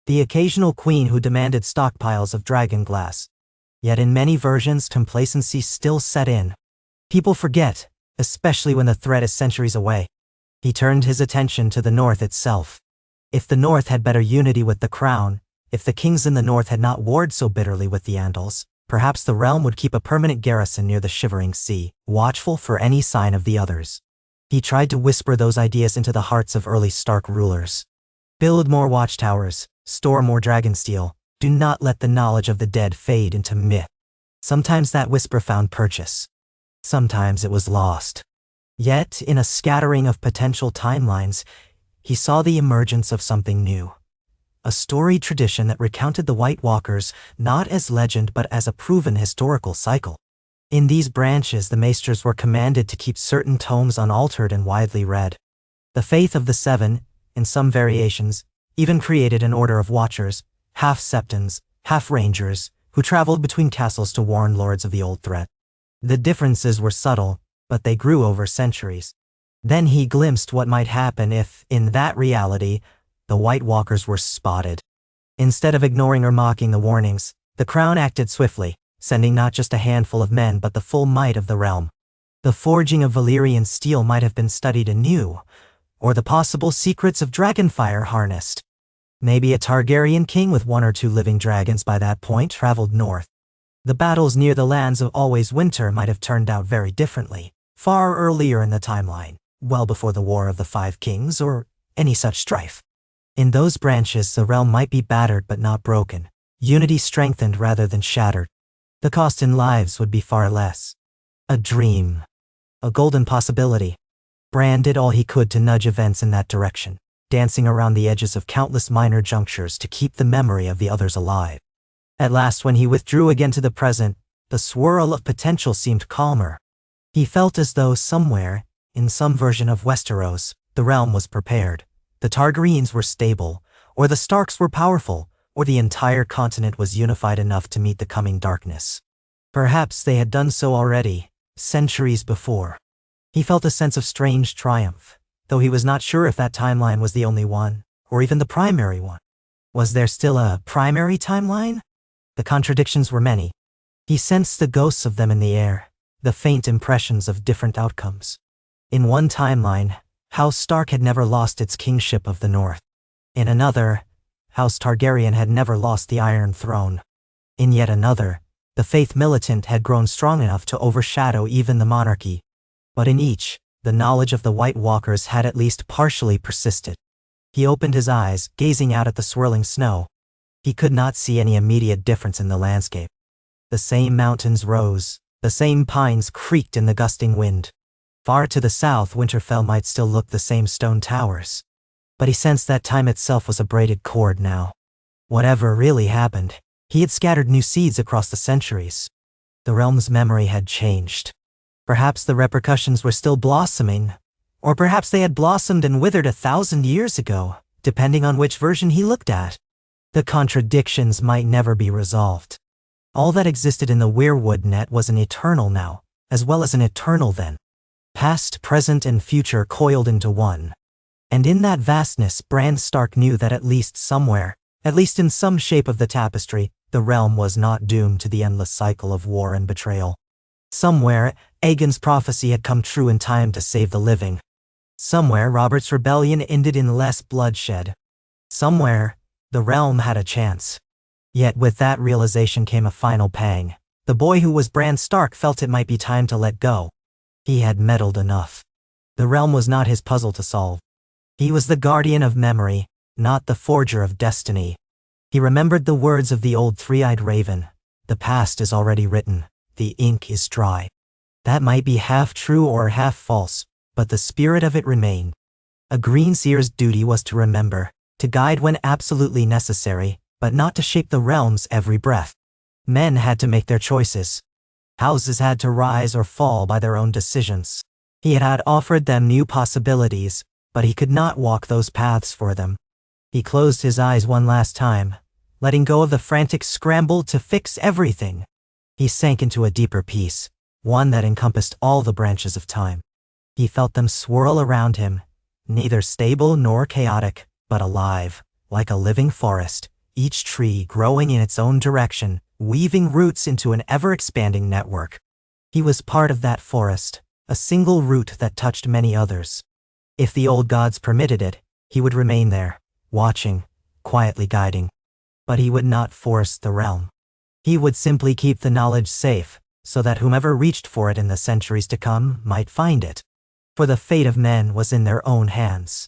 The occasional queen who demanded stockpiles of dragonglass. Yet in many versions, complacency still set in. People forget, especially when the threat is centuries away. He turned his attention to the North itself. If the North had better unity with the Crown, if the kings in the North had not warred so bitterly with the Andals, perhaps the realm would keep a permanent garrison near the Shivering Sea, watchful for any sign of the others. He tried to whisper those ideas into the hearts of early Stark rulers. Build more watchtowers, store more dragonsteel, do not let the knowledge of the dead fade into myth. Sometimes that whisper found purchase. Sometimes it was lost. Yet, in a scattering of potential timelines, he saw the emergence of something new. A storied tradition that recounted the White Walkers not as legend but as a proven historical cycle. In these branches, the maesters were commanded to keep certain tomes unaltered and widely read. The faith of the Seven, in some variations, even created an order of watchers, half septons, half rangers, who traveled between castles to warn lords of the old threat. The differences were subtle, but they grew over centuries. Then he glimpsed what might happen if, in that reality, the White Walkers were spotted. Instead of ignoring or mocking the warnings, the Crown acted swiftly, sending not just a handful of men but the full might of the realm. The forging of Valyrian steel might have been studied anew, or the possible secrets of dragonfire harnessed. Maybe a Targaryen king with 1 or 2 living dragons by that point traveled north. The battles near the lands of Always Winter might have turned out very differently, far earlier in the timeline, well before the War of the 5 Kings or any such strife. In those branches, the realm might be battered but not broken, unity strengthened rather than shattered. The cost in lives would be far less. A dream. A golden possibility. Bran did all he could to nudge events in that direction, dancing around the edges of countless minor junctures to keep the memory of the others alive. At last, when he withdrew again to the present, the swirl of potential seemed calmer. He felt as though somewhere, in some version of Westeros, the realm was prepared. The Targaryens were stable, or the Starks were powerful, or the entire continent was unified enough to meet the coming darkness. Perhaps they had done so already, centuries before. He felt a sense of strange triumph, though he was not sure if that timeline was the only one, or even the primary one. Was there still a primary timeline? The contradictions were many. He sensed the ghosts of them in the air, the faint impressions of different outcomes. In one timeline, House Stark had never lost its kingship of the North. In another, House Targaryen had never lost the Iron Throne. In yet another, the faith militant had grown strong enough to overshadow even the monarchy. But in each, the knowledge of the White Walkers had at least partially persisted. He opened his eyes, gazing out at the swirling snow. He could not see any immediate difference in the landscape. The same mountains rose, the same pines creaked in the gusting wind. Far to the south, Winterfell might still look the same stone towers. But he sensed that time itself was a braided cord now. Whatever really happened, he had scattered new seeds across the centuries. The realm's memory had changed. Perhaps the repercussions were still blossoming, or perhaps they had blossomed and withered 1,000 years ago, depending on which version he looked at. The contradictions might never be resolved. All that existed in the Weirwood net was an eternal now, as well as an eternal then. Past, present, and future coiled into one. And in that vastness, Bran Stark knew that at least somewhere, at least in some shape of the tapestry, the realm was not doomed to the endless cycle of war and betrayal. Somewhere, Aegon's prophecy had come true in time to save the living. Somewhere, Robert's rebellion ended in less bloodshed. Somewhere, the realm had a chance. Yet with that realization came a final pang. The boy who was Bran Stark felt it might be time to let go. He had meddled enough. The realm was not his puzzle to solve. He was the guardian of memory, not the forger of destiny. He remembered the words of the old three-eyed raven. The past is already written. The ink is dry. That might be half true or half false, but the spirit of it remained. A green seer's duty was to remember, to guide when absolutely necessary, but not to shape the realm's every breath. Men had to make their choices. Houses had to rise or fall by their own decisions. He had offered them new possibilities, but he could not walk those paths for them. He closed his eyes one last time, letting go of the frantic scramble to fix everything. He sank into a deeper peace, one that encompassed all the branches of time. He felt them swirl around him, neither stable nor chaotic, but alive, like a living forest, each tree growing in its own direction, weaving roots into an ever-expanding network. He was part of that forest, a single root that touched many others. If the old gods permitted it, he would remain there, watching, quietly guiding. But he would not force the realm. He would simply keep the knowledge safe, so that whomever reached for it in the centuries to come might find it. For the fate of men was in their own hands.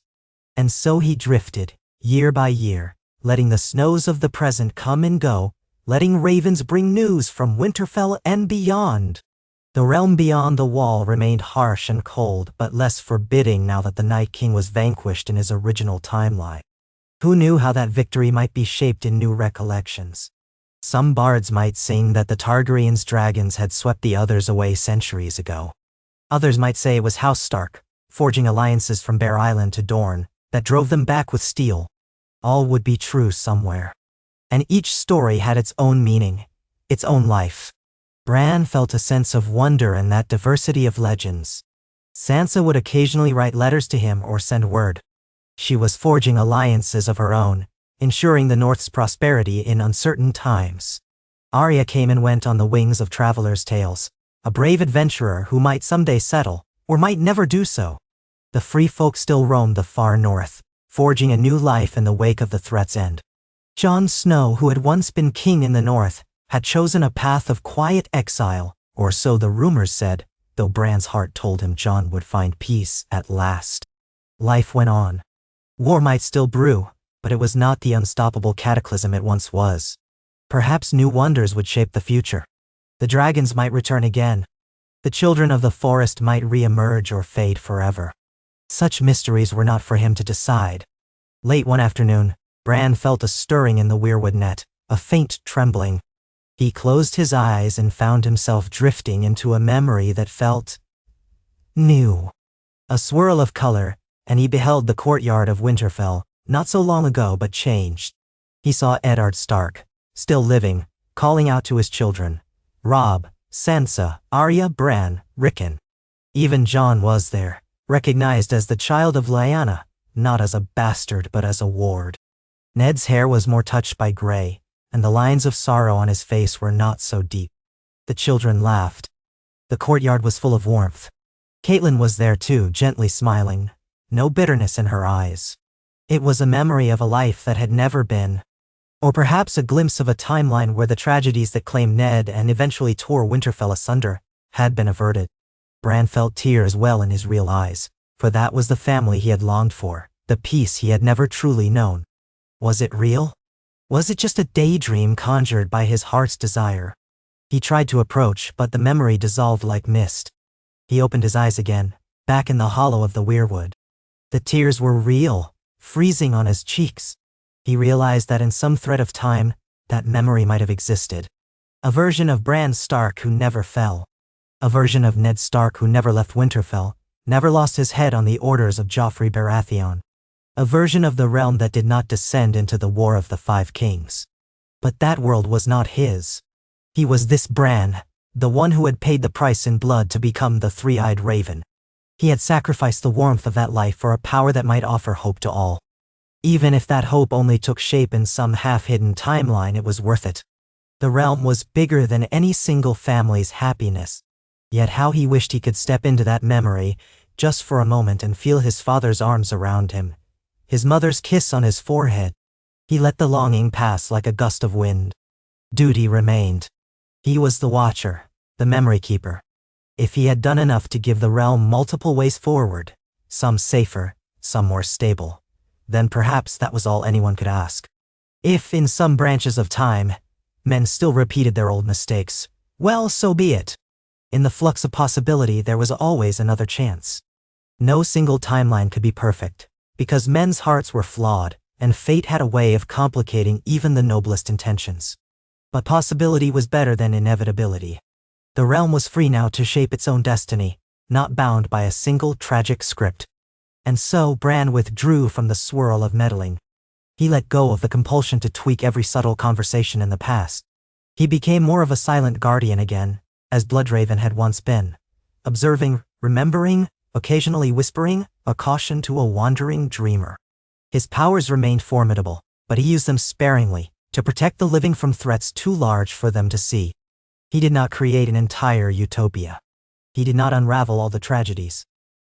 And so he drifted, year by year, letting the snows of the present come and go, letting ravens bring news from Winterfell and beyond. The realm beyond the wall remained harsh and cold, but less forbidding now that the Night King was vanquished in his original timeline. Who knew how that victory might be shaped in new recollections? Some bards might sing that the Targaryen's dragons had swept the others away centuries ago. Others might say it was House Stark, forging alliances from Bear Island to Dorne, that drove them back with steel. All would be true somewhere. And each story had its own meaning, its own life. Bran felt a sense of wonder in that diversity of legends. Sansa would occasionally write letters to him or send word. She was forging alliances of her own, ensuring the North's prosperity in uncertain times. Arya came and went on the wings of travelers' tales, a brave adventurer who might someday settle, or might never do so. The free folk still roamed the far north, forging a new life in the wake of the threat's end. Jon Snow, who had once been king in the north, had chosen a path of quiet exile, or so the rumors said, though Bran's heart told him Jon would find peace at last. Life went on. War might still brew, but it was not the unstoppable cataclysm it once was. Perhaps new wonders would shape the future. The dragons might return again. The children of the forest might re-emerge or fade forever. Such mysteries were not for him to decide. Late one afternoon, Bran felt a stirring in the Weirwood net, a faint trembling. He closed his eyes and found himself drifting into a memory that felt new. A swirl of color, and he beheld the courtyard of Winterfell, not so long ago but changed. He saw Eddard Stark, still living, calling out to his children. Robb, Sansa, Arya, Bran, Rickon. Even Jon was there, recognized as the child of Lyanna, not as a bastard but as a ward. Ned's hair was more touched by gray, and the lines of sorrow on his face were not so deep. The children laughed. The courtyard was full of warmth. Caitlin was there too, gently smiling, no bitterness in her eyes. It was a memory of a life that had never been. Or perhaps a glimpse of a timeline where the tragedies that claimed Ned and eventually tore Winterfell asunder had been averted. Bran felt tears well in his real eyes, for that was the family he had longed for, the peace he had never truly known. Was it real? Was it just a daydream conjured by his heart's desire? He tried to approach, but the memory dissolved like mist. He opened his eyes again, back in the hollow of the Weirwood. The tears were real, freezing on his cheeks. He realized that in some thread of time, that memory might have existed. A version of Bran Stark who never fell. A version of Ned Stark who never left Winterfell, never lost his head on the orders of Joffrey Baratheon. A version of the realm that did not descend into the War of the Five Kings. But that world was not his. He was this Bran, the one who had paid the price in blood to become the three-eyed raven. He had sacrificed the warmth of that life for a power that might offer hope to all. Even if that hope only took shape in some half-hidden timeline, it was worth it. The realm was bigger than any single family's happiness. Yet how he wished he could step into that memory, just for a moment, and feel his father's arms around him, his mother's kiss on his forehead. He let the longing pass like a gust of wind. Duty remained. He was the watcher, the memory keeper. If he had done enough to give the realm multiple ways forward, some safer, some more stable, then perhaps that was all anyone could ask. If, in some branches of time, men still repeated their old mistakes, well, so be it. In the flux of possibility, there was always another chance. No single timeline could be perfect, because men's hearts were flawed, and fate had a way of complicating even the noblest intentions. But possibility was better than inevitability. The realm was free now to shape its own destiny, not bound by a single tragic script. And so Bran withdrew from the swirl of meddling. He let go of the compulsion to tweak every subtle conversation in the past. He became more of a silent guardian again, as Bloodraven had once been, observing, remembering, occasionally whispering, a caution to a wandering dreamer. His powers remained formidable, but he used them sparingly, to protect the living from threats too large for them to see. He did not create an entire utopia. He did not unravel all the tragedies.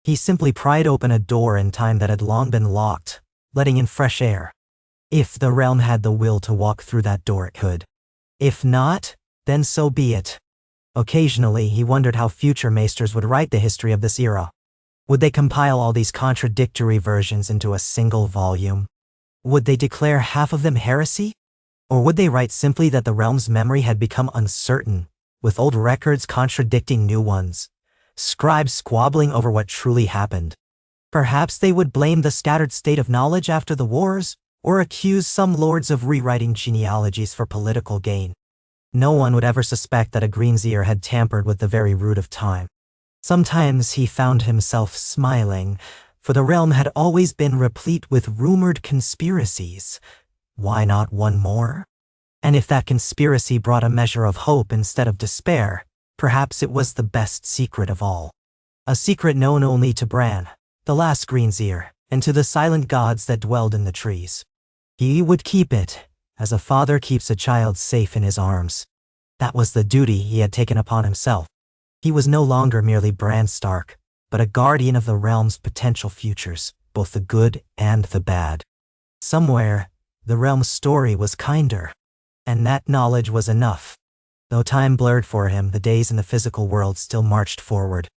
He simply pried open a door in time that had long been locked, letting in fresh air. If the realm had the will to walk through that door, it could. If not, then so be it. Occasionally, he wondered how future maesters would write the history of this era. Would they compile all these contradictory versions into a single volume? Would they declare half of them heresy? Or would they write simply that the realm's memory had become uncertain, with old records contradicting new ones, scribes squabbling over what truly happened? Perhaps they would blame the scattered state of knowledge after the wars, or accuse some lords of rewriting genealogies for political gain. No one would ever suspect that a Greenseer had tampered with the very root of time. Sometimes he found himself smiling, for the realm had always been replete with rumored conspiracies. Why not one more? And if that conspiracy brought a measure of hope instead of despair, perhaps it was the best secret of all. A secret known only to Bran, the last Greenseer, and to the silent gods that dwelled in the trees. He would keep it, as a father keeps a child safe in his arms. That was the duty he had taken upon himself. He was no longer merely Bran Stark, but a guardian of the realm's potential futures, both the good and the bad. Somewhere, the realm's story was kinder, and that knowledge was enough. Though time blurred for him, the days in the physical world still marched forward.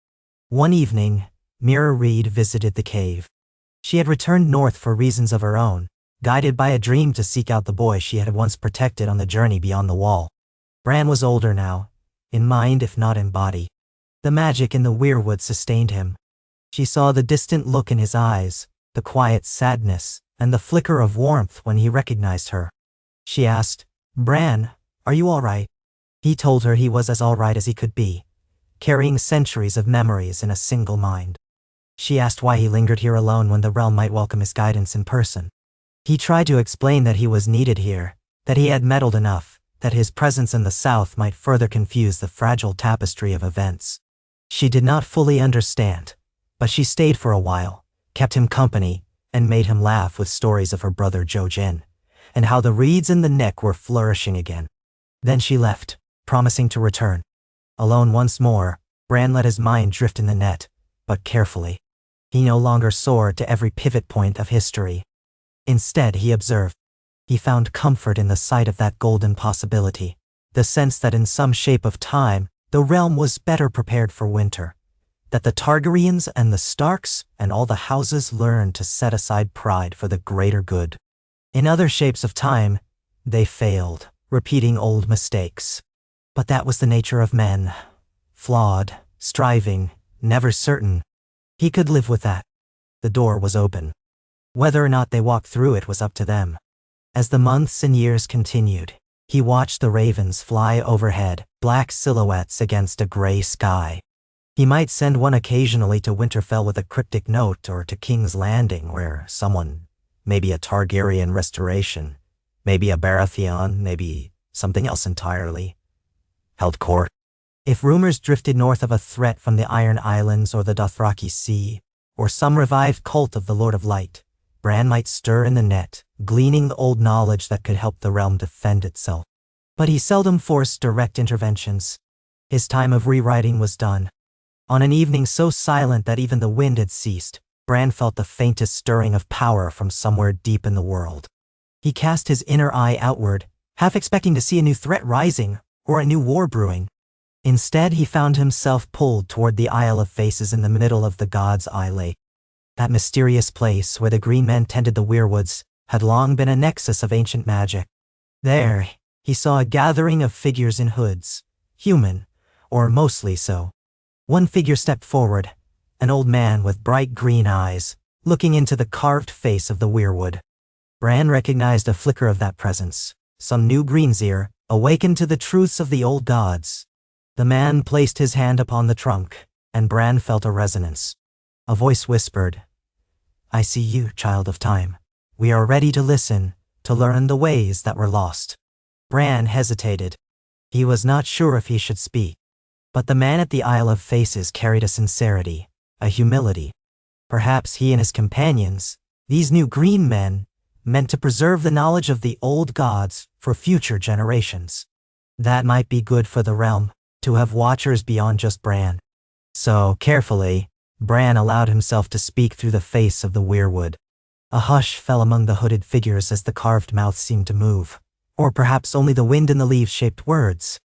One evening, Mira Reed visited the cave. She had returned north for reasons of her own, guided by a dream to seek out the boy she had once protected on the journey beyond the wall. Bran was older now, in mind if not in body. The magic in the Weirwood sustained him. She saw the distant look in his eyes, the quiet sadness, and the flicker of warmth when he recognized her. She asked, "Bran, are you all right?" He told her he was as all right as he could be, carrying centuries of memories in a single mind. She asked why he lingered here alone when the realm might welcome his guidance in person. He tried to explain that he was needed here, that he had meddled enough, that his presence in the south might further confuse the fragile tapestry of events. She did not fully understand, but she stayed for a while, kept him company, and made him laugh with stories of her brother Jojen, and how the reeds in the neck were flourishing again. Then she left, promising to return. Alone once more, Bran let his mind drift in the net, but carefully. He no longer soared to every pivot point of history. Instead, he observed. He found comfort in the sight of that golden possibility, the sense that in some shape of time, the realm was better prepared for winter, that the Targaryens and the Starks and all the houses learned to set aside pride for the greater good. In other shapes of time, they failed, repeating old mistakes. But that was the nature of men. Flawed, striving, never certain. He could live with that. The door was open. Whether or not they walked through it was up to them. As the months and years continued, he watched the ravens fly overhead, black silhouettes against a gray sky. He might send one occasionally to Winterfell with a cryptic note, or to King's Landing where someone, maybe a Targaryen restoration, maybe a Baratheon, maybe something else entirely, held court. If rumors drifted north of a threat from the Iron Islands or the Dothraki Sea, or some revived cult of the Lord of Light, Bran might stir in the net, gleaning the old knowledge that could help the realm defend itself. But he seldom forced direct interventions. His time of rewriting was done. On an evening so silent that even the wind had ceased, Bran felt the faintest stirring of power from somewhere deep in the world. He cast his inner eye outward, half expecting to see a new threat rising, or a new war brewing. Instead, he found himself pulled toward the Isle of Faces in the middle of the God's Eye Lake. That mysterious place where the green men tended the Weirwoods had long been a nexus of ancient magic. There, he saw a gathering of figures in hoods, human, or mostly so. One figure stepped forward, an old man with bright green eyes, looking into the carved face of the Weirwood. Bran recognized a flicker of that presence, some new Greenseer, awakened to the truths of the old gods. The man placed his hand upon the trunk, and Bran felt a resonance. A voice whispered, "I see you, child of time. We are ready to listen, to learn the ways that were lost." Bran hesitated. He was not sure if he should speak. But the man at the Isle of Faces carried a sincerity, a humility. Perhaps he and his companions, these new green men, meant to preserve the knowledge of the old gods for future generations. That might be good for the realm, to have watchers beyond just Bran. So, carefully, Bran allowed himself to speak through the face of the Weirwood. A hush fell among the hooded figures as the carved mouth seemed to move, or perhaps only the wind in the leaves shaped words.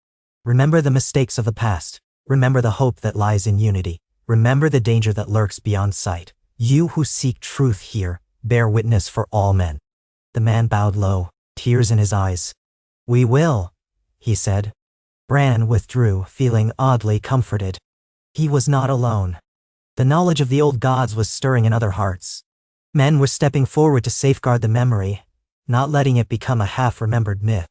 Remember the mistakes of the past. Remember the hope that lies in unity. Remember the danger that lurks beyond sight. You who seek truth here, bear witness for all men. The man bowed low, tears in his eyes. "We will," he said. Bran withdrew, feeling oddly comforted. He was not alone. The knowledge of the old gods was stirring in other hearts. Men were stepping forward to safeguard the memory, not letting it become a half-remembered myth.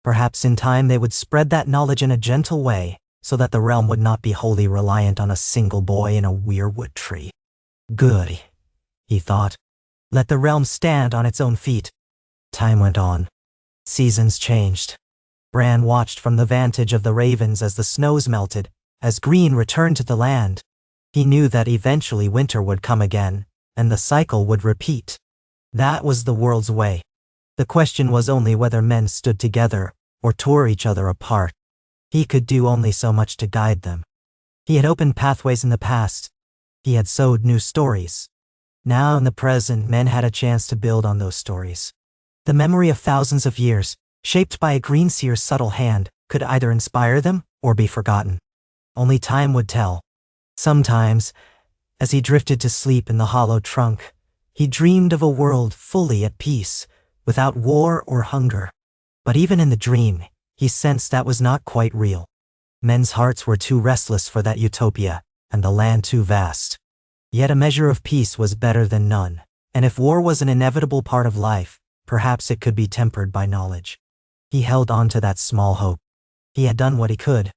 Perhaps in time they would spread that knowledge in a gentle way, so that the realm would not be wholly reliant on a single boy in a weirwood tree. Good, he thought. Let the realm stand on its own feet. Time went on. Seasons changed. Bran watched from the vantage of the ravens as the snows melted, as green returned to the land. He knew that eventually winter would come again, and the cycle would repeat. That was the world's way. The question was only whether men stood together or tore each other apart. He could do only so much to guide them. He had opened pathways in the past. He had sowed new stories. Now in the present, men had a chance to build on those stories. The memory of thousands of years, shaped by a Greenseer's subtle hand, could either inspire them or be forgotten. Only time would tell. Sometimes, as he drifted to sleep in the hollow trunk, he dreamed of a world fully at peace, without war or hunger. But even in the dream, he sensed that was not quite real. Men's hearts were too restless for that utopia, and the land too vast. Yet a measure of peace was better than none, and if war was an inevitable part of life, perhaps it could be tempered by knowledge. He held on to that small hope. He had done what he could.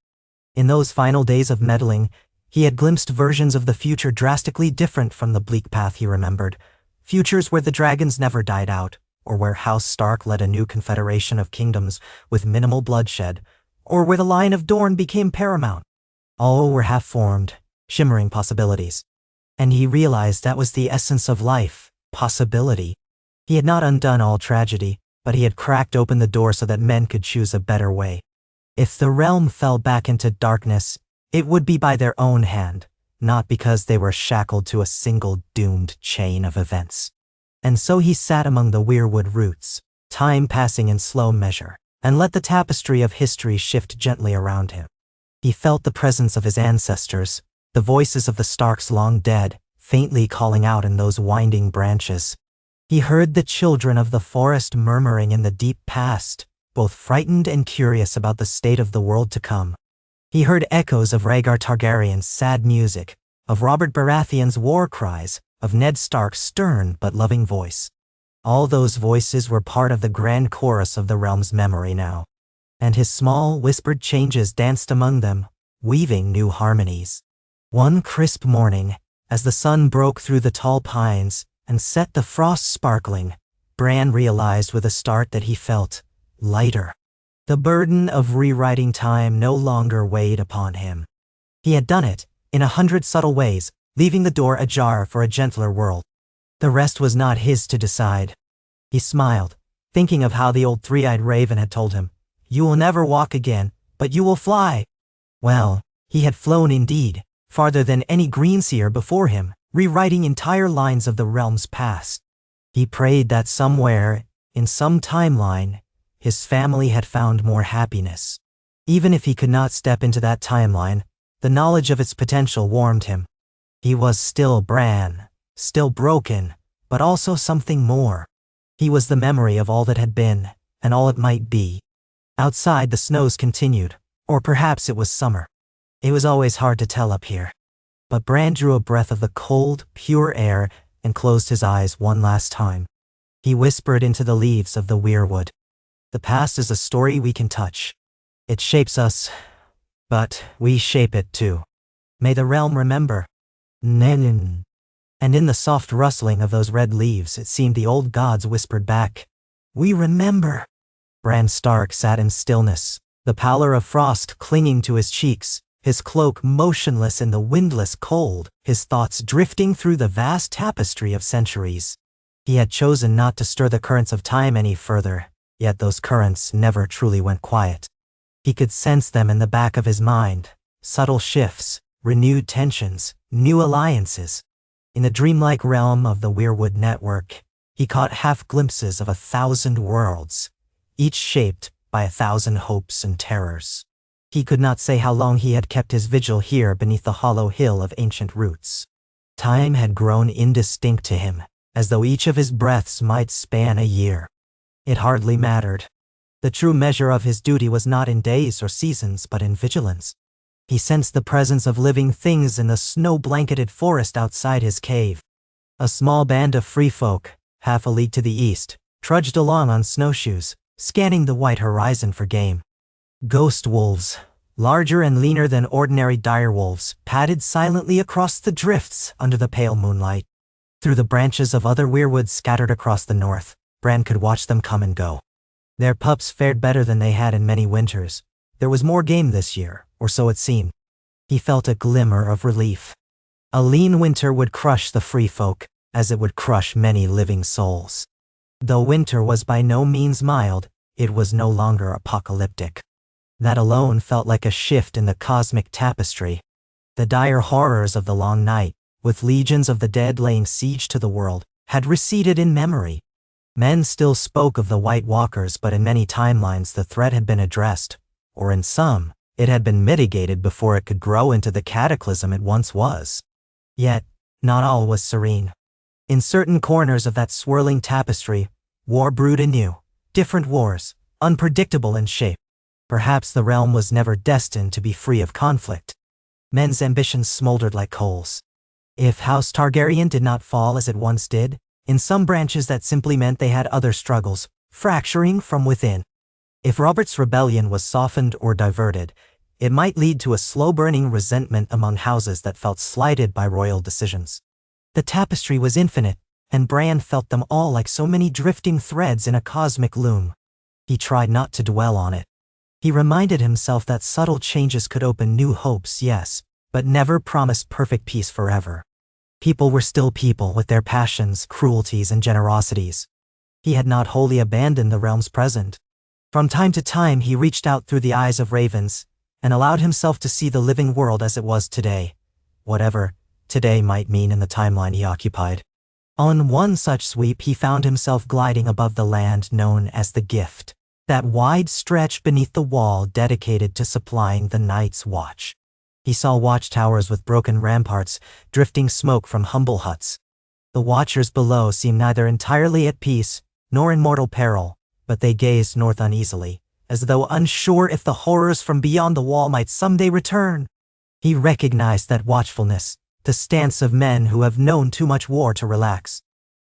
In those final days of meddling, he had glimpsed versions of the future drastically different from the bleak path he remembered, futures where the dragons never died out, or where House Stark led a new confederation of kingdoms with minimal bloodshed, or where the Line of Dorne became paramount. All were half-formed, shimmering possibilities. And he realized that was the essence of life, possibility. He had not undone all tragedy, but he had cracked open the door so that men could choose a better way. If the realm fell back into darkness, it would be by their own hand, not because they were shackled to a single doomed chain of events. And so he sat among the Weirwood roots, time passing in slow measure, and let the tapestry of history shift gently around him. He felt the presence of his ancestors, the voices of the Starks long dead, faintly calling out in those winding branches. He heard the children of the forest murmuring in the deep past, both frightened and curious about the state of the world to come. He heard echoes of Rhaegar Targaryen's sad music, of Robert Baratheon's war cries, of Ned Stark's stern but loving voice. All those voices were part of the grand chorus of the realm's memory now, and his small, whispered changes danced among them, weaving new harmonies. One crisp morning, as the sun broke through the tall pines and set the frost sparkling, Bran realized with a start that he felt lighter. The burden of rewriting time no longer weighed upon him. He had done it, in 100 subtle ways, leaving the door ajar for a gentler world. The rest was not his to decide. He smiled, thinking of how the old three-eyed raven had told him, "You will never walk again, but you will fly." Well, he had flown indeed, farther than any greenseer before him, rewriting entire lines of the realm's past. He prayed that somewhere, in some timeline, his family had found more happiness. Even if he could not step into that timeline, the knowledge of its potential warmed him. He was still Bran, still broken, but also something more. He was the memory of all that had been, and all it might be. Outside, the snows continued, or perhaps it was summer. It was always hard to tell up here. But Bran drew a breath of the cold, pure air and closed his eyes one last time. He whispered into the leaves of the Weirwood. The past is a story we can touch. It shapes us, but we shape it too. May the realm remember. Nen. And in the soft rustling of those red leaves, it seemed the old gods whispered back, "We remember." Bran Stark sat in stillness, the pallor of frost clinging to his cheeks, his cloak motionless in the windless cold, his thoughts drifting through the vast tapestry of centuries. He had chosen not to stir the currents of time any further, yet those currents never truly went quiet. He could sense them in the back of his mind, subtle shifts, renewed tensions, new alliances. In the dreamlike realm of the Weirwood network, he caught half-glimpses of 1,000 worlds, each shaped by 1,000 hopes and terrors. He could not say how long he had kept his vigil here beneath the hollow hill of ancient roots. Time had grown indistinct to him, as though each of his breaths might span a year. It hardly mattered. The true measure of his duty was not in days or seasons, but in vigilance. He sensed the presence of living things in the snow-blanketed forest outside his cave. A small band of free folk, half a league to the east, trudged along on snowshoes, scanning the white horizon for game. Ghost wolves, larger and leaner than ordinary direwolves, padded silently across the drifts under the pale moonlight. Through the branches of other weirwoods scattered across the north, Bran could watch them come and go. Their pups fared better than they had in many winters. There was more game this year, or so it seemed. He felt a glimmer of relief. A lean winter would crush the free folk, as it would crush many living souls. Though winter was by no means mild, it was no longer apocalyptic. That alone felt like a shift in the cosmic tapestry. The dire horrors of the long night, with legions of the dead laying siege to the world, had receded in memory. Men still spoke of the White Walkers, but in many timelines the threat had been addressed, or in some, it had been mitigated before it could grow into the cataclysm it once was. Yet, not all was serene. In certain corners of that swirling tapestry, war brewed anew, different wars, unpredictable in shape. Perhaps the realm was never destined to be free of conflict. Men's ambitions smoldered like coals. If House Targaryen did not fall as it once did, in some branches that simply meant they had other struggles, fracturing from within. If Robert's rebellion was softened or diverted, it might lead to a slow-burning resentment among houses that felt slighted by royal decisions. The tapestry was infinite, and Bran felt them all like so many drifting threads in a cosmic loom. He tried not to dwell on it. He reminded himself that subtle changes could open new hopes, yes, but never promised perfect peace forever. People were still people with their passions, cruelties, and generosities. He had not wholly abandoned the realm's present. From time to time he reached out through the eyes of ravens, and allowed himself to see the living world as it was today, whatever today might mean in the timeline he occupied. On one such sweep he found himself gliding above the land known as the Gift, that wide stretch beneath the wall dedicated to supplying the Night's Watch. He saw watchtowers with broken ramparts, drifting smoke from humble huts. The watchers below seemed neither entirely at peace nor in mortal peril, but they gazed north uneasily, as though unsure if the horrors from beyond the wall might someday return. He recognized that watchfulness, the stance of men who have known too much war to relax.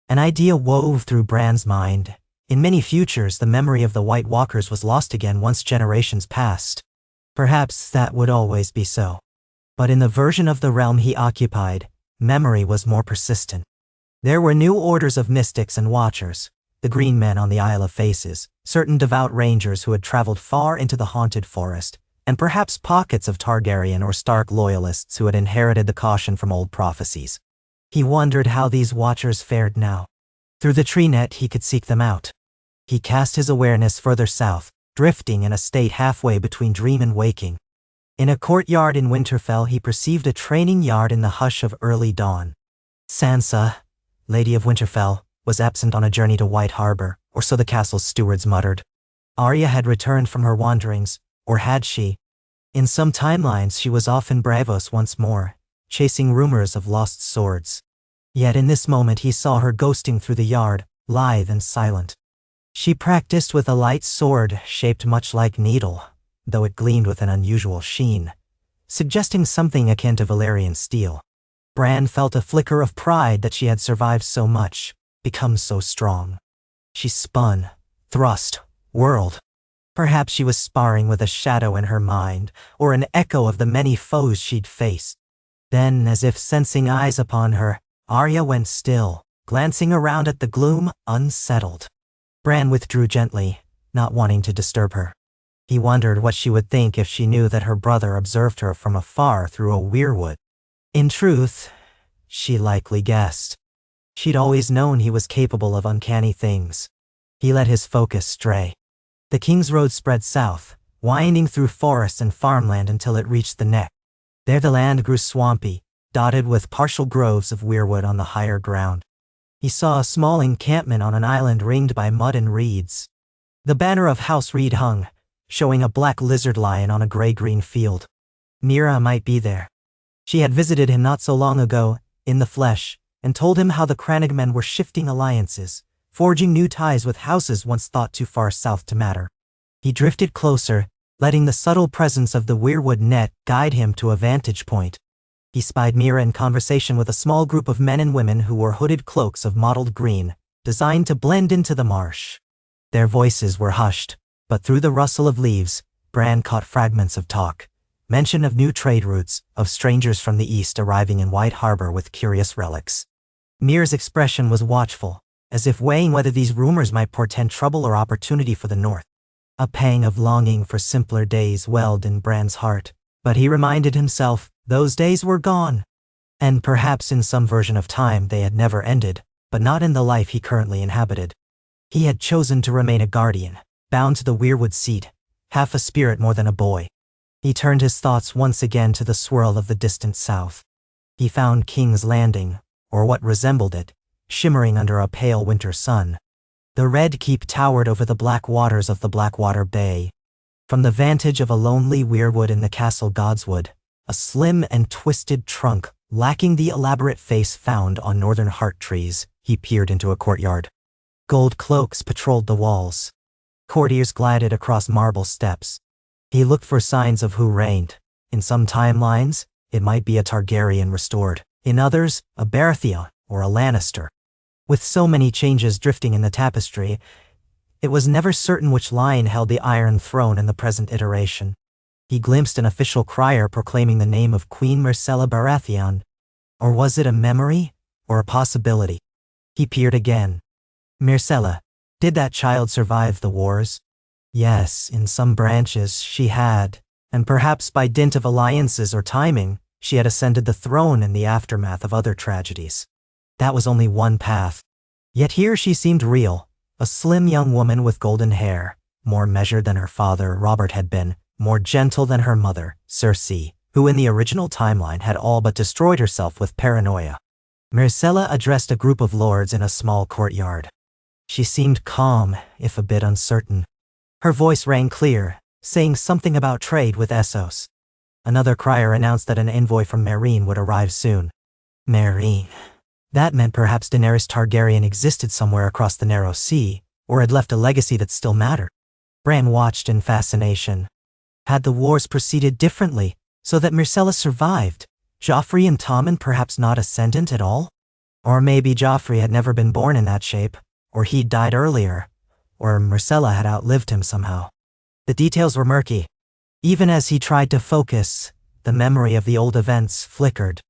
An idea wove through Bran's mind. In many futures, the memory of the White Walkers was lost again once generations passed. Perhaps that would always be so. But in the version of the realm he occupied, memory was more persistent. There were new orders of mystics and watchers, the Green Men on the Isle of Faces, certain devout rangers who had traveled far into the haunted forest, and perhaps pockets of Targaryen or Stark loyalists who had inherited the caution from old prophecies. He wondered how these watchers fared now. Through the tree net he could seek them out. He cast his awareness further south, drifting in a state halfway between dream and waking. In a courtyard in Winterfell he perceived a training yard in the hush of early dawn. Sansa, Lady of Winterfell, was absent on a journey to White Harbor, or so the castle's stewards muttered. Arya had returned from her wanderings, or had she? In some timelines she was off in Bravos once more, chasing rumors of lost swords. Yet in this moment he saw her ghosting through the yard, lithe and silent. She practiced with a light sword shaped much like needle, though it gleamed with an unusual sheen, suggesting something akin to Valyrian steel. Bran felt a flicker of pride that she had survived so much, become so strong. She spun, thrust, whirled. Perhaps she was sparring with a shadow in her mind, or an echo of the many foes she'd faced. Then, as if sensing eyes upon her, Arya went still, glancing around at the gloom, unsettled. Bran withdrew gently, not wanting to disturb her. He wondered what she would think if she knew that her brother observed her from afar through a weirwood. In truth, she likely guessed. She'd always known he was capable of uncanny things. He let his focus stray. The King's Road spread south, winding through forest and farmland until it reached the neck. There the land grew swampy, dotted with partial groves of weirwood on the higher ground. He saw a small encampment on an island ringed by mud and reeds. The banner of House Reed hung, showing a black lizard lion on a gray-green field. Mira might be there. She had visited him not so long ago, in the flesh, and told him how the Crannogmen were shifting alliances, forging new ties with houses once thought too far south to matter. He drifted closer, letting the subtle presence of the weirwood net guide him to a vantage point. He spied Mira in conversation with a small group of men and women who wore hooded cloaks of mottled green, designed to blend into the marsh. Their voices were hushed, but through the rustle of leaves, Bran caught fragments of talk. Mention of new trade routes, of strangers from the east arriving in White Harbor with curious relics. Mira's expression was watchful, as if weighing whether these rumors might portend trouble or opportunity for the north. A pang of longing for simpler days welled in Bran's heart, but he reminded himself those days were gone. And perhaps in some version of time they had never ended, but not in the life he currently inhabited. He had chosen to remain a guardian, bound to the Weirwood seat, half a spirit more than a boy. He turned his thoughts once again to the swirl of the distant south. He found King's Landing, or what resembled it, shimmering under a pale winter sun. The Red Keep towered over the black waters of the Blackwater Bay. From the vantage of a lonely weirwood in the castle Godswood, a slim and twisted trunk, lacking the elaborate face found on northern heart trees, he peered into a courtyard. Gold cloaks patrolled the walls. Courtiers glided across marble steps. He looked for signs of who reigned. In some timelines, it might be a Targaryen restored. In others, a Baratheon or a Lannister. With so many changes drifting in the tapestry, it was never certain which line held the Iron Throne in the present iteration. He glimpsed an official crier proclaiming the name of Queen Myrcella Baratheon. Or was it a memory, or a possibility? He peered again. Myrcella, did that child survive the wars? Yes, in some branches she had, and perhaps by dint of alliances or timing, she had ascended the throne in the aftermath of other tragedies. That was only one path. Yet here she seemed real, A slim young woman with golden hair, more measured than her father, Robert, had been, more gentle than her mother, Cersei, who in the original timeline had all but destroyed herself with paranoia. Myrcella addressed a group of lords in a small courtyard. She seemed calm, if a bit uncertain. Her voice rang clear, saying something about trade with Essos. Another crier announced that an envoy from Meereen would arrive soon. Meereen. That meant perhaps Daenerys Targaryen existed somewhere across the narrow sea, or had left a legacy that still mattered. Bran watched in fascination. Had the wars proceeded differently, so that Myrcella survived, Joffrey and Tommen perhaps not ascendant at all? Or maybe Joffrey had never been born in that shape, or he'd died earlier, or Myrcella had outlived him somehow. The details were murky. Even as he tried to focus, the memory of the old events flickered.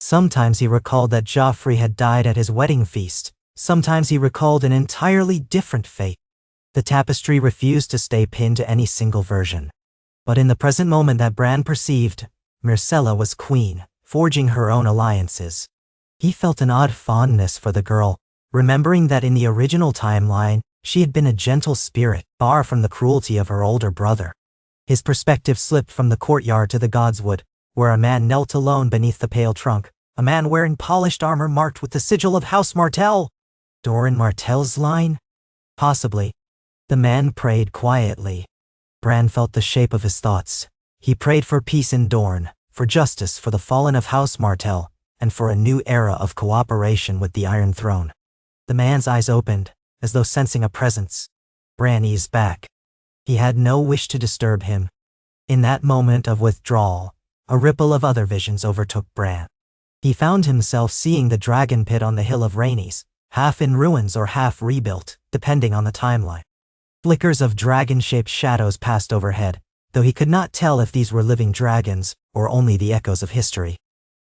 Sometimes he recalled that Joffrey had died at his wedding feast. Sometimes he recalled an entirely different fate. The tapestry refused to stay pinned to any single version. But in the present moment that Bran perceived, Myrcella was queen, forging her own alliances. He felt an odd fondness for the girl, remembering that in the original timeline, she had been a gentle spirit, far from the cruelty of her older brother. His perspective slipped from the courtyard to the Godswood, where a man knelt alone beneath the pale trunk, a man wearing polished armor marked with the sigil of House Martell. Doran Martell's line? Possibly. The man prayed quietly. Bran felt the shape of his thoughts. He prayed for peace in Dorne, for justice for the fallen of House Martell, and for a new era of cooperation with the Iron Throne. The man's eyes opened, as though sensing a presence. Bran eased back. He had no wish to disturb him. In that moment of withdrawal, a ripple of other visions overtook Bran. He found himself seeing the dragon pit on the Hill of Rhaenys, half in ruins or half rebuilt, depending on the timeline. Flickers of dragon-shaped shadows passed overhead, though he could not tell if these were living dragons or only the echoes of history.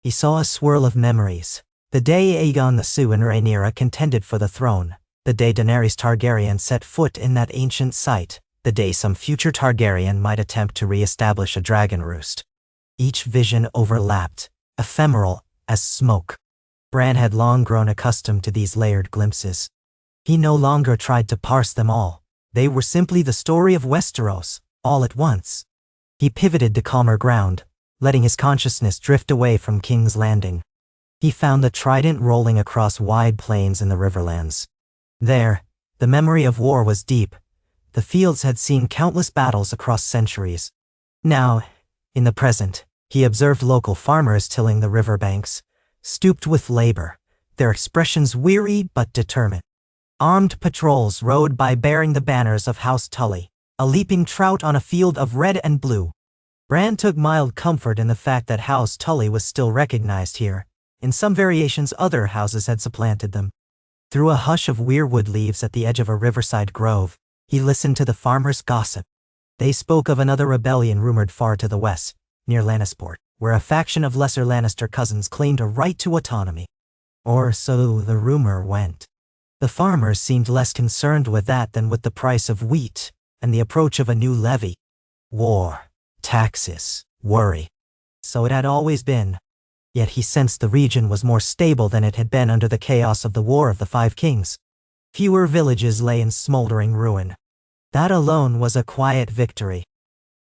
He saw a swirl of memories. The day Aegon the Sioux and Rhaenyra contended for the throne, the day Daenerys Targaryen set foot in that ancient site, the day some future Targaryen might attempt to re-establish a dragon roost. Each vision overlapped, ephemeral as smoke. Bran had long grown accustomed to these layered glimpses. He no longer tried to parse them all. They were simply the story of Westeros, all at once. He pivoted to calmer ground, letting his consciousness drift away from King's Landing. He found the trident rolling across wide plains in the Riverlands. There, the memory of war was deep. The fields had seen countless battles across centuries. Now, in the present, he observed local farmers tilling the riverbanks, stooped with labor, their expressions weary but determined. Armed patrols rode by bearing the banners of House Tully, a leaping trout on a field of red and blue. Bran took mild comfort in the fact that House Tully was still recognized here. In some variations, other houses had supplanted them. Through a hush of weirwood leaves at the edge of a riverside grove, he listened to the farmers' gossip. They spoke of another rebellion rumored far to the west, near Lannisport, where a faction of lesser Lannister cousins claimed a right to autonomy. Or so the rumor went. The farmers seemed less concerned with that than with the price of wheat and the approach of a new levy. War, taxes, worry. So it had always been. Yet he sensed the region was more stable than it had been under the chaos of the War of the Five Kings. Fewer villages lay in smoldering ruin. That alone was a quiet victory.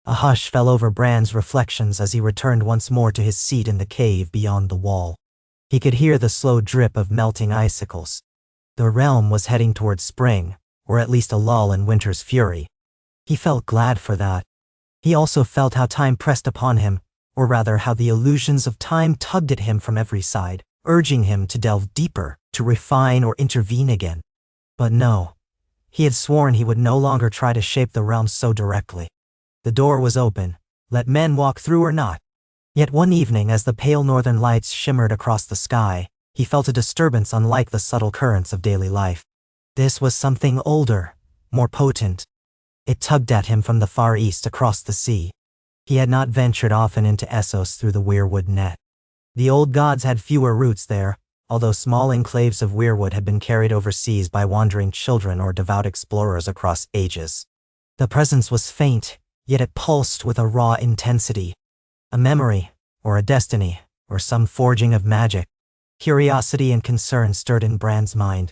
A hush fell over Bran's reflections as he returned once more to his seat in the cave beyond the wall. He could hear the slow drip of melting icicles. The realm was heading towards spring, or at least a lull in winter's fury. He felt glad for that. He also felt how time pressed upon him, or rather how the illusions of time tugged at him from every side, urging him to delve deeper, to refine or intervene again. But no, he had sworn he would no longer try to shape the realm so directly. The door was open, let men walk through or not. Yet one evening as the pale northern lights shimmered across the sky, he felt a disturbance unlike the subtle currents of daily life. This was something older, more potent. It tugged at him from the far east across the sea. He had not ventured often into Essos through the Weirwood net. The old gods had fewer roots there, although small enclaves of Weirwood had been carried overseas by wandering children or devout explorers across ages. The presence was faint, yet it pulsed with a raw intensity. A memory, or a destiny, or some forging of magic. Curiosity and concern stirred in Bran's mind.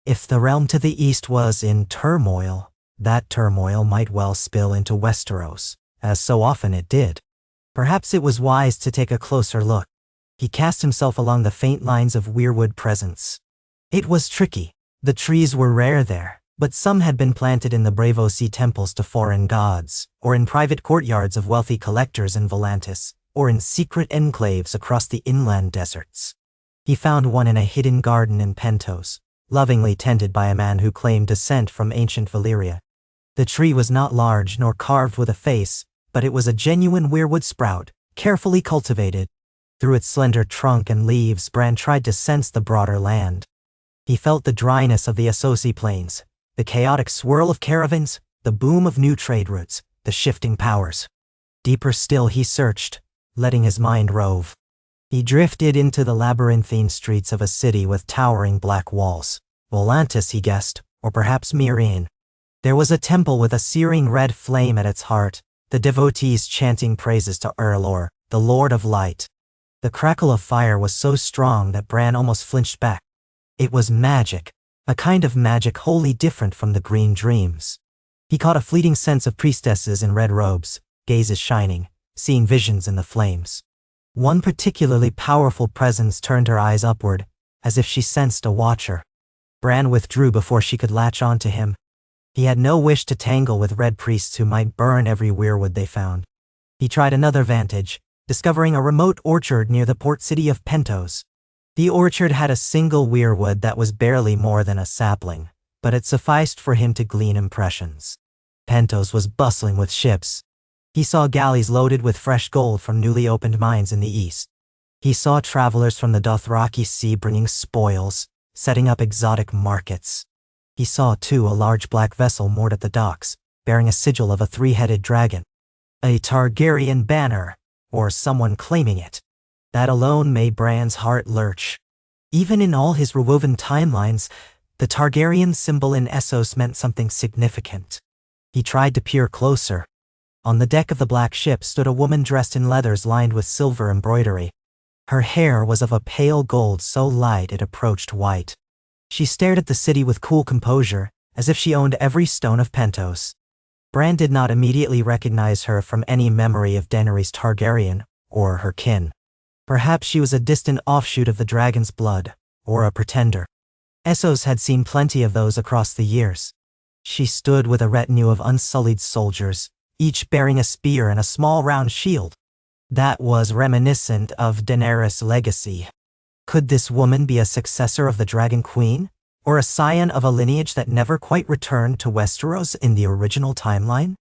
If the realm to the east was in turmoil, that turmoil might well spill into Westeros, as so often it did. Perhaps it was wise to take a closer look. He cast himself along the faint lines of Weirwood presence. It was tricky. The trees were rare there, but some had been planted in the Braavosi temples to foreign gods, or in private courtyards of wealthy collectors in Volantis, or in secret enclaves across the inland deserts. He found one in a hidden garden in Pentos, lovingly tended by a man who claimed descent from ancient Valyria. The tree was not large nor carved with a face, but it was a genuine weirwood sprout, carefully cultivated. Through its slender trunk and leaves, Bran tried to sense the broader land. He felt the dryness of the Essosi plains, the chaotic swirl of caravans, the boom of new trade routes, the shifting powers. Deeper still he searched, letting his mind rove. He drifted into the labyrinthine streets of a city with towering black walls. Volantis, he guessed, or perhaps Meereen. There was a temple with a searing red flame at its heart, the devotees chanting praises to Erlor, the Lord of Light. The crackle of fire was so strong that Bran almost flinched back. It was magic, a kind of magic wholly different from the green dreams. He caught a fleeting sense of priestesses in red robes, gazes shining, seeing visions in the flames. One particularly powerful presence turned her eyes upward, as if she sensed a watcher. Bran withdrew before she could latch onto him. He had no wish to tangle with red priests who might burn every weirwood they found. He tried another vantage, discovering a remote orchard near the port city of Pentos. The orchard had a single weirwood that was barely more than a sapling, but it sufficed for him to glean impressions. Pentos was bustling with ships. He saw galleys loaded with fresh gold from newly opened mines in the east. He saw travelers from the Dothraki Sea bringing spoils, setting up exotic markets. He saw, too, a large black vessel moored at the docks, bearing a sigil of a three-headed dragon. A Targaryen banner, or someone claiming it. That alone made Bran's heart lurch. Even in all his rewoven timelines, the Targaryen symbol in Essos meant something significant. He tried to peer closer. On the deck of the black ship stood a woman dressed in leathers lined with silver embroidery. Her hair was of a pale gold so light it approached white. She stared at the city with cool composure, as if she owned every stone of Pentos. Bran did not immediately recognize her from any memory of Daenerys Targaryen, or her kin. Perhaps she was a distant offshoot of the dragon's blood, or a pretender. Essos had seen plenty of those across the years. She stood with a retinue of unsullied soldiers, each bearing a spear and a small round shield. That was reminiscent of Daenerys' legacy. Could this woman be a successor of the Dragon Queen, or a scion of a lineage that never quite returned to Westeros in the original timeline?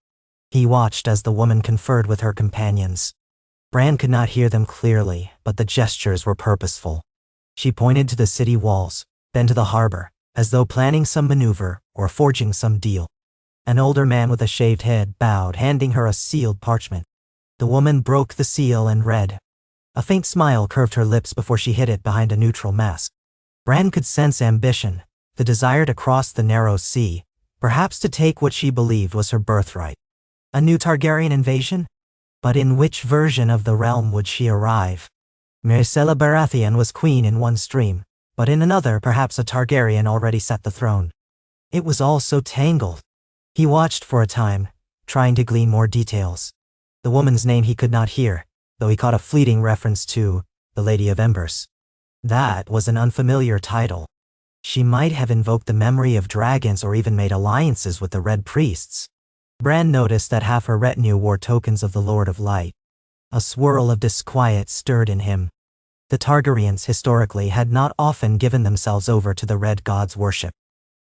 He watched as the woman conferred with her companions. Bran could not hear them clearly, but the gestures were purposeful. She pointed to the city walls, then to the harbor, as though planning some maneuver or forging some deal. An older man with a shaved head bowed, handing her a sealed parchment. The woman broke the seal and read. A faint smile curved her lips before she hid it behind a neutral mask. Bran could sense ambition, the desire to cross the narrow sea, perhaps to take what she believed was her birthright. A new Targaryen invasion? But in which version of the realm would she arrive? Myrcella Baratheon was queen in one stream, but in another perhaps a Targaryen already sat the throne. It was all so tangled. He watched for a time, trying to glean more details. The woman's name he could not hear, though he caught a fleeting reference to the Lady of Embers. That was an unfamiliar title. She might have invoked the memory of dragons or even made alliances with the Red Priests. Bran noticed that half her retinue wore tokens of the Lord of Light. A swirl of disquiet stirred in him. The Targaryens historically had not often given themselves over to the Red God's worship.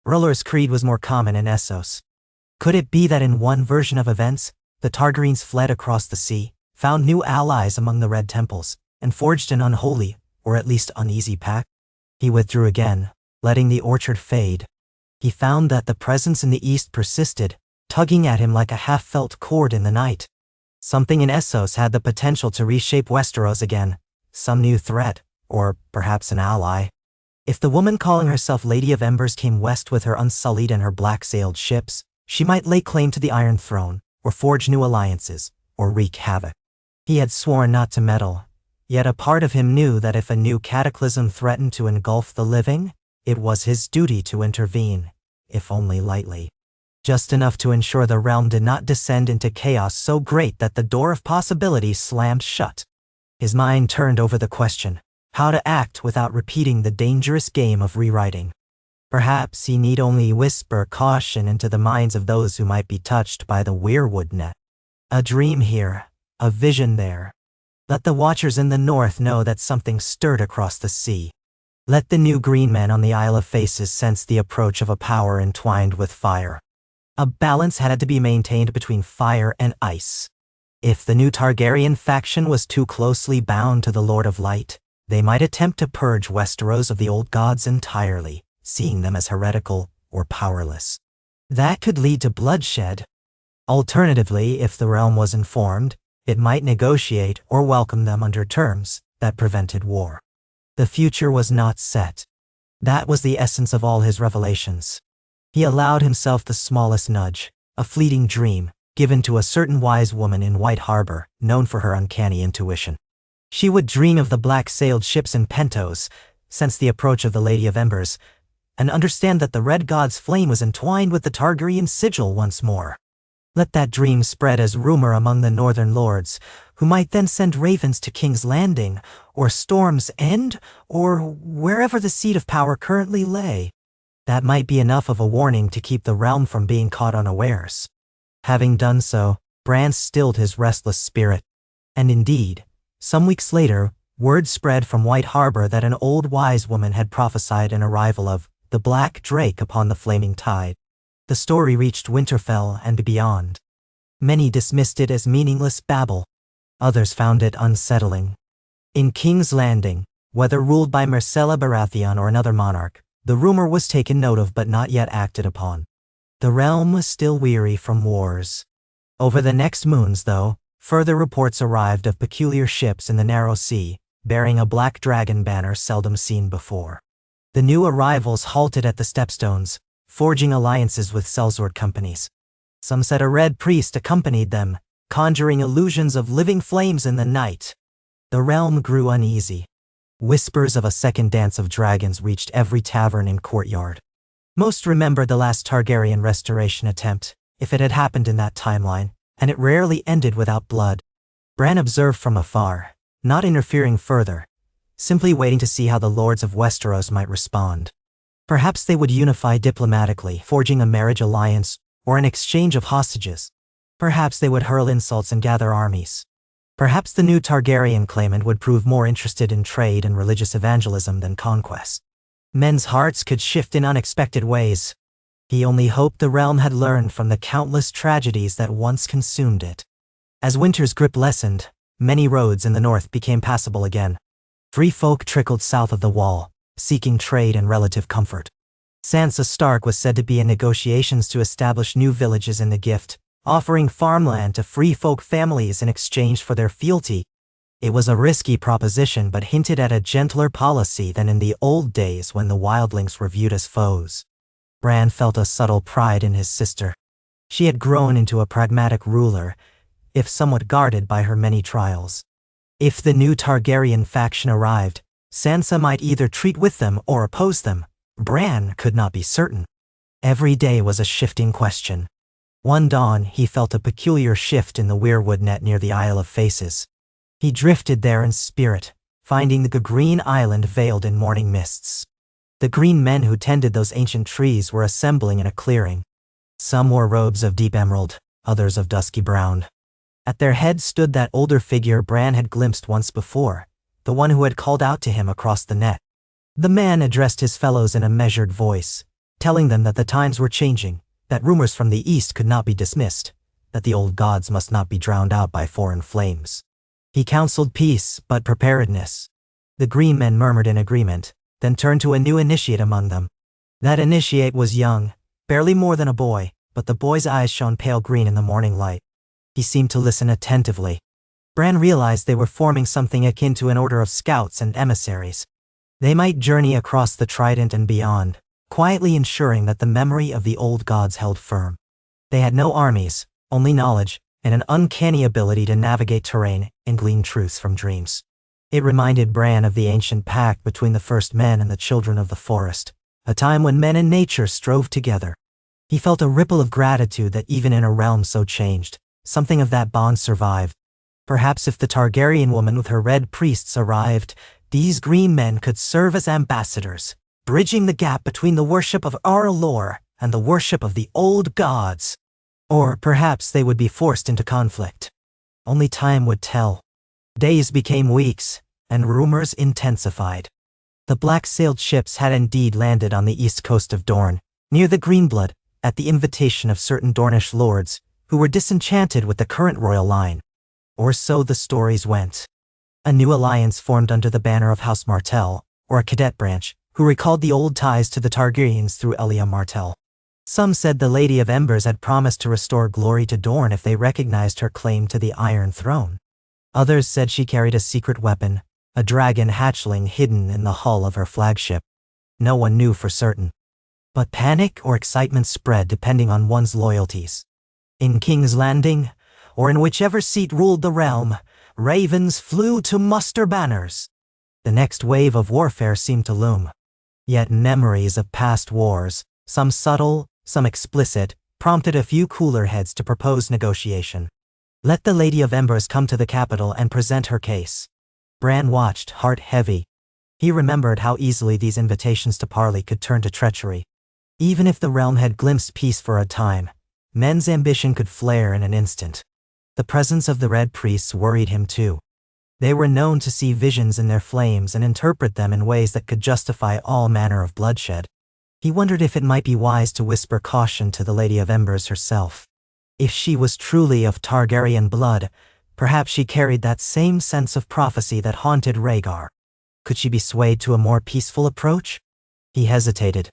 R'hllor's creed was more common in Essos. Could it be that in one version of events, the Targaryens fled across the sea, found new allies among the Red Temples, and forged an unholy, or at least uneasy pact? He withdrew again, letting the orchard fade. He found that the presence in the east persisted, tugging at him like a half-felt cord in the night. Something in Essos had the potential to reshape Westeros again, some new threat, or perhaps an ally. If the woman calling herself Lady of Embers came west with her unsullied and her black-sailed ships, she might lay claim to the Iron Throne, or forge new alliances, or wreak havoc. He had sworn not to meddle, yet a part of him knew that if a new cataclysm threatened to engulf the living, It was his duty to intervene, if only lightly. Just enough to ensure the realm did not descend into chaos so great that the door of possibility slammed shut. His mind turned over the question, how to act without repeating the dangerous game of rewriting. Perhaps he need only whisper caution into the minds of those who might be touched by the Weirwood net. A dream here, a vision there. Let the watchers in the north know that something stirred across the sea. Let the new green men on the Isle of Faces sense the approach of a power entwined with fire. A balance had to be maintained between fire and ice. If the new Targaryen faction was too closely bound to the Lord of Light, they might attempt to purge Westeros of the old gods entirely, seeing them as heretical or powerless. That could lead to bloodshed. Alternatively, if the realm was informed, it might negotiate or welcome them under terms that prevented war. The future was not set. That was the essence of all his revelations. He allowed himself the smallest nudge, a fleeting dream, given to a certain wise woman in White Harbor, known for her uncanny intuition. She would dream of the black-sailed ships and Pentos, sense the approach of the Lady of Embers, and understand that the Red God's flame was entwined with the Targaryen sigil once more. Let that dream spread as rumor among the northern lords, who might then send ravens to King's Landing, or Storm's End, or wherever the seat of power currently lay. That might be enough of a warning to keep the realm from being caught unawares. Having done so, Bran stilled his restless spirit. And indeed, some weeks later, word spread from White Harbor that an old wise woman had prophesied an arrival of the Black Drake upon the flaming tide. The story reached Winterfell and beyond. Many dismissed it as meaningless babble. Others found it unsettling. In King's Landing, whether ruled by Myrcella Baratheon or another monarch, the rumor was taken note of but not yet acted upon. The realm was still weary from wars. Over the next moons, though, further reports arrived of peculiar ships in the narrow sea, bearing a black dragon banner seldom seen before. The new arrivals halted at the stepstones, forging alliances with sellsword companies. Some said a red priest accompanied them, conjuring illusions of living flames in the night. The realm grew uneasy. Whispers of a second dance of dragons reached every tavern and courtyard. Most remembered the last Targaryen restoration attempt, if it had happened in that timeline, and it rarely ended without blood. Bran observed from afar, not interfering further, simply waiting to see how the lords of Westeros might respond. Perhaps they would unify diplomatically, forging a marriage alliance or an exchange of hostages. Perhaps they would hurl insults and gather armies. Perhaps the new Targaryen claimant would prove more interested in trade and religious evangelism than conquest. Men's hearts could shift in unexpected ways. He only hoped the realm had learned from the countless tragedies that once consumed it. As winter's grip lessened, many roads in the north became passable again. Free folk trickled south of the wall, seeking trade and relative comfort. Sansa Stark was said to be in negotiations to establish new villages in the Gift, offering farmland to free folk families in exchange for their fealty. It was a risky proposition but hinted at a gentler policy than in the old days when the wildlings were viewed as foes. Bran felt a subtle pride in his sister. She had grown into a pragmatic ruler, if somewhat guarded by her many trials. If the new Targaryen faction arrived, Sansa might either treat with them or oppose them. Bran could not be certain. Every day was a shifting question. One dawn, he felt a peculiar shift in the Weirwood net near the Isle of Faces. He drifted there in spirit, finding the green island veiled in morning mists. The green men who tended those ancient trees were assembling in a clearing. Some wore robes of deep emerald, others of dusky brown. At their head stood that older figure Bran had glimpsed once before, the one who had called out to him across the net. The man addressed his fellows in a measured voice, telling them that the times were changing, that rumors from the east could not be dismissed, that the old gods must not be drowned out by foreign flames. He counseled peace, but preparedness. The green men murmured in agreement, then turned to a new initiate among them. That initiate was young, barely more than a boy, but the boy's eyes shone pale green in the morning light. He seemed to listen attentively. Bran realized they were forming something akin to an order of scouts and emissaries. They might journey across the Trident and beyond, quietly ensuring that the memory of the old gods held firm. They had no armies, only knowledge, and an uncanny ability to navigate terrain and glean truths from dreams. It reminded Bran of the ancient pact between the first men and the children of the forest, a time when men and nature strove together. He felt a ripple of gratitude that even in a realm so changed, something of that bond survived. Perhaps if the Targaryen woman with her red priests arrived, these green men could serve as ambassadors, bridging the gap between the worship of our lore and the worship of the old gods. Or perhaps they would be forced into conflict. Only time would tell. Days became weeks, and rumors intensified. The black-sailed ships had indeed landed on the east coast of Dorne, near the Greenblood, at the invitation of certain Dornish lords, who were disenchanted with the current royal line. Or so the stories went. A new alliance formed under the banner of House Martell, or a cadet branch, who recalled the old ties to the Targaryens through Elia Martell. Some said the Lady of Embers had promised to restore glory to Dorne if they recognized her claim to the Iron Throne. Others said she carried a secret weapon, a dragon hatchling hidden in the hull of her flagship. No one knew for certain. But panic or excitement spread depending on one's loyalties. In King's Landing, or in whichever seat ruled the realm, ravens flew to muster banners. The next wave of warfare seemed to loom. Yet memories of past wars, some subtle, some explicit, prompted a few cooler heads to propose negotiation. Let the Lady of Embers come to the capital and present her case. Bran watched, heart heavy. He remembered how easily these invitations to parley could turn to treachery. Even if the realm had glimpsed peace for a time, men's ambition could flare in an instant. The presence of the Red Priests worried him too. They were known to see visions in their flames and interpret them in ways that could justify all manner of bloodshed. He wondered if it might be wise to whisper caution to the Lady of Embers herself. If she was truly of Targaryen blood, perhaps she carried that same sense of prophecy that haunted Rhaegar. Could she be swayed to a more peaceful approach? He hesitated.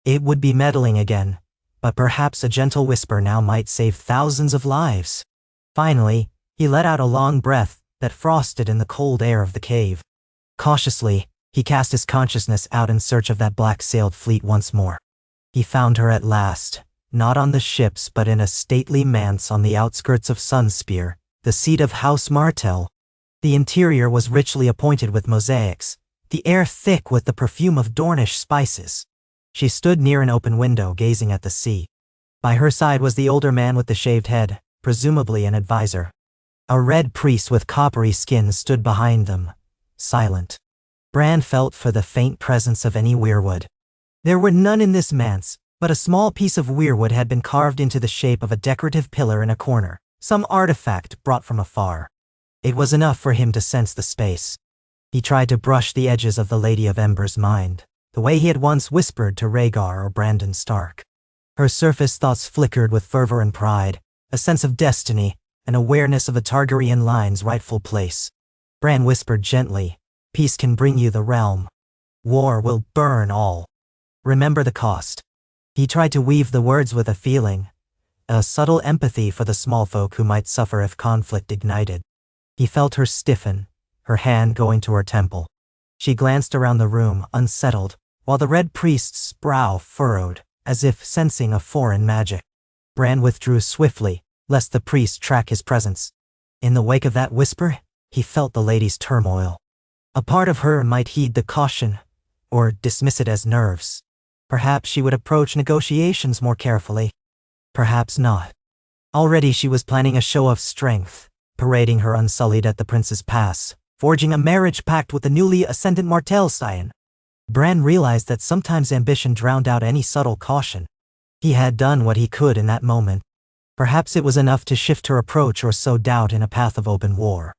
It would be meddling again, but perhaps a gentle whisper now might save thousands of lives. Finally, he let out a long breath that frosted in the cold air of the cave. Cautiously, he cast his consciousness out in search of that black-sailed fleet once more. He found her at last, not on the ships but in a stately manse on the outskirts of Sunspear, the seat of House Martell. The interior was richly appointed with mosaics, the air thick with the perfume of Dornish spices. She stood near an open window gazing at the sea. By her side was the older man with the shaved head, presumably an advisor. A red priest with coppery skin stood behind them, silent. Bran felt for the faint presence of any weirwood. There were none in this manse, but a small piece of weirwood had been carved into the shape of a decorative pillar in a corner, some artifact brought from afar. It was enough for him to sense the space. He tried to brush the edges of the Lady of Ember's mind, the way he had once whispered to Rhaegar or Brandon Stark. Her surface thoughts flickered with fervor and pride, a sense of destiny, an awareness of a Targaryen line's rightful place. Bran whispered gently, "Peace can bring you the realm. War will burn all. Remember the cost." He tried to weave the words with a feeling, a subtle empathy for the small folk who might suffer if conflict ignited. He felt her stiffen, her hand going to her temple. She glanced around the room, unsettled, while the Red Priest's brow furrowed, as if sensing a foreign magic. Bran withdrew swiftly, lest the priest track his presence. In the wake of that whisper, he felt the lady's turmoil. A part of her might heed the caution, or dismiss it as nerves. Perhaps she would approach negotiations more carefully. Perhaps not. Already she was planning a show of strength, parading her unsullied at the prince's pass, forging a marriage pact with the newly ascendant Martell scion. Bran realized that sometimes ambition drowned out any subtle caution. He had done what he could in that moment. Perhaps it was enough to shift her approach or sow doubt in a path of open war.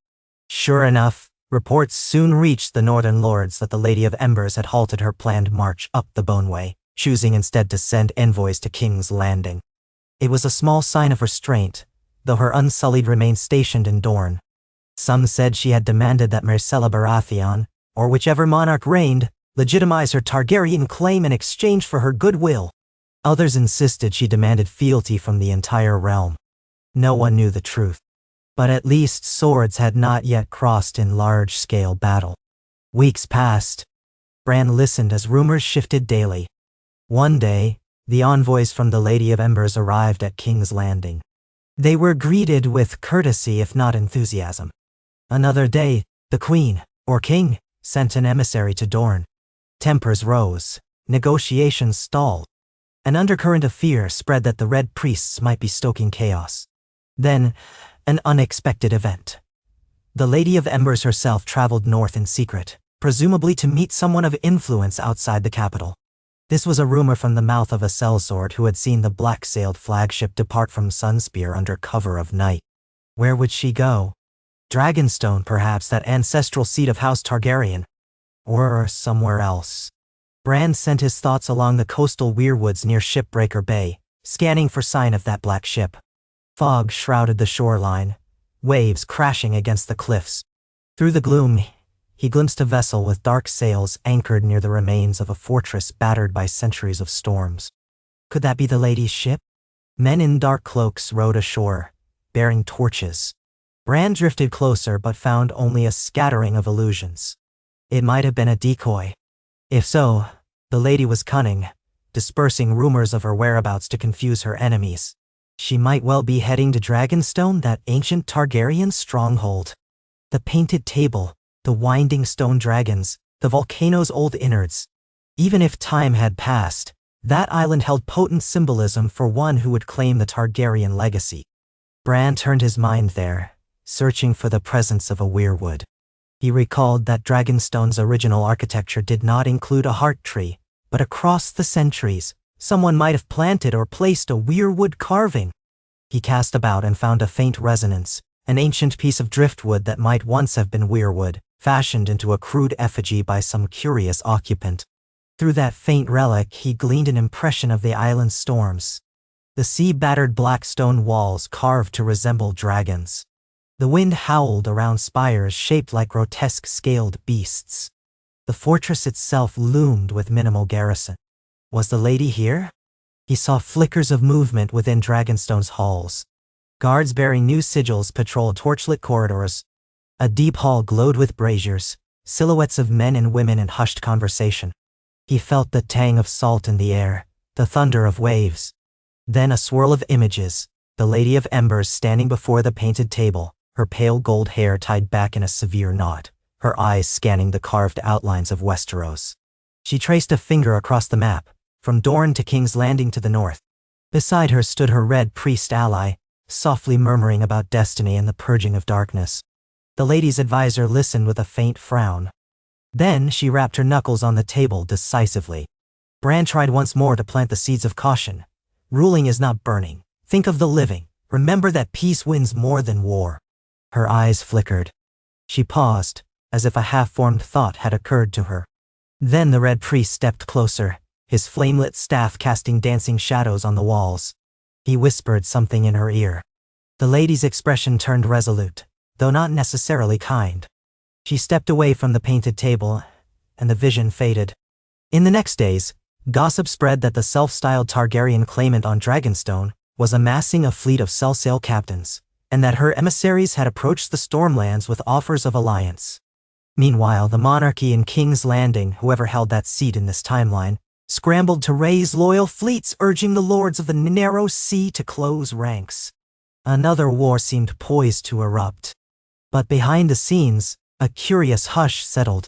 Sure enough, reports soon reached the northern lords that the Lady of Embers had halted her planned march up the Boneway, choosing instead to send envoys to King's Landing. It was a small sign of restraint, though her unsullied remained stationed in Dorne. Some said she had demanded that Myrcella Baratheon, or whichever monarch reigned, legitimize her Targaryen claim in exchange for her goodwill. Others insisted she demanded fealty from the entire realm. No one knew the truth. But at least swords had not yet crossed in large-scale battle. Weeks passed. Bran listened as rumors shifted daily. One day, the envoys from the Lady of Embers arrived at King's Landing. They were greeted with courtesy if not enthusiasm. Another day, the Queen, or King, sent an emissary to Dorne. Tempers rose. Negotiations stalled. An undercurrent of fear spread that the Red Priests might be stoking chaos. Then, an unexpected event. The Lady of Embers herself traveled north in secret, presumably to meet someone of influence outside the capital. This was a rumor from the mouth of a sellsword who had seen the black-sailed flagship depart from Sunspear under cover of night. Where would she go? Dragonstone, perhaps, that ancestral seat of House Targaryen. Or somewhere else. Bran sent his thoughts along the coastal Weirwoods near Shipbreaker Bay, scanning for sign of that black ship. Fog shrouded the shoreline, waves crashing against the cliffs. Through the gloom, he glimpsed a vessel with dark sails anchored near the remains of a fortress battered by centuries of storms. Could that be the lady's ship? Men in dark cloaks rowed ashore, bearing torches. Bran drifted closer but found only a scattering of illusions. It might have been a decoy. If so, the lady was cunning, dispersing rumors of her whereabouts to confuse her enemies. She might well be heading to Dragonstone, that ancient Targaryen stronghold. The painted table, the winding stone dragons, the volcano's old innards. Even if time had passed, that island held potent symbolism for one who would claim the Targaryen legacy. Bran turned his mind there, searching for the presence of a Weirwood. He recalled that Dragonstone's original architecture did not include a heart tree, but across the centuries, someone might have planted or placed a Weirwood carving. He cast about and found a faint resonance, an ancient piece of driftwood that might once have been Weirwood, fashioned into a crude effigy by some curious occupant. Through that faint relic, he gleaned an impression of the island's storms. The sea-battered black stone walls carved to resemble dragons. The wind howled around spires shaped like grotesque scaled beasts. The fortress itself loomed with minimal garrison. Was the lady here? He saw flickers of movement within Dragonstone's halls. Guards bearing new sigils patrolled torchlit corridors. A deep hall glowed with braziers, silhouettes of men and women in hushed conversation. He felt the tang of salt in the air, the thunder of waves. Then a swirl of images, the Lady of Embers standing before the painted table, her pale gold hair tied back in a severe knot, her eyes scanning the carved outlines of Westeros. She traced a finger across the map, from Dorne to King's Landing to the north. Beside her stood her Red Priest ally, softly murmuring about destiny and the purging of darkness. The lady's advisor listened with a faint frown. Then she rapped her knuckles on the table decisively. Bran tried once more to plant the seeds of caution. Ruling is not burning. Think of the living. Remember that peace wins more than war. Her eyes flickered. She paused, as if a half-formed thought had occurred to her. Then the Red Priest stepped closer, his flame-lit staff casting dancing shadows on the walls. He whispered something in her ear. The lady's expression turned resolute, though not necessarily kind. She stepped away from the painted table, and the vision faded. In the next days, gossip spread that the self-styled Targaryen claimant on Dragonstone was amassing a fleet of sell-sail captains, and that her emissaries had approached the Stormlands with offers of alliance. Meanwhile, the monarchy in King's Landing, whoever held that seat in this timeline, scrambled to raise loyal fleets, urging the lords of the narrow sea to close ranks. Another war seemed poised to erupt. But behind the scenes, a curious hush settled.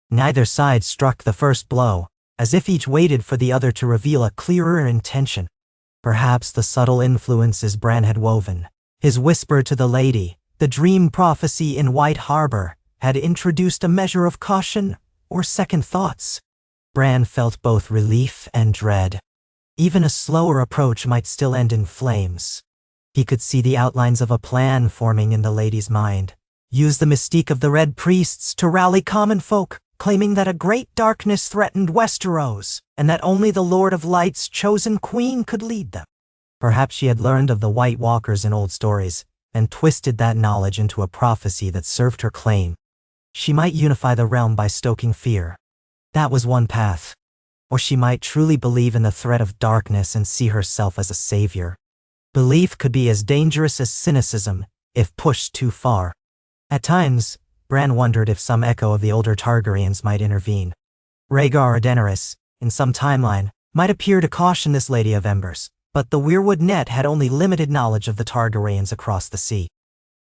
Neither side struck the first blow, as if each waited for the other to reveal a clearer intention. Perhaps the subtle influences Bran had woven, his whisper to the lady, the dream prophecy in White Harbor, had introduced a measure of caution or second thoughts. Bran felt both relief and dread. Even a slower approach might still end in flames. He could see the outlines of a plan forming in the lady's mind. Use the mystique of the Red Priests to rally common folk, claiming that a great darkness threatened Westeros, and that only the Lord of Light's chosen queen could lead them. Perhaps she had learned of the White Walkers in old stories, and twisted that knowledge into a prophecy that served her claim. She might unify the realm by stoking fear. That was one path. Or she might truly believe in the threat of darkness and see herself as a savior. Belief could be as dangerous as cynicism, if pushed too far. At times, Bran wondered if some echo of the older Targaryens might intervene. Rhaegar or Daenerys, in some timeline, might appear to caution this Lady of Embers, but the Weirwood net had only limited knowledge of the Targaryens across the sea.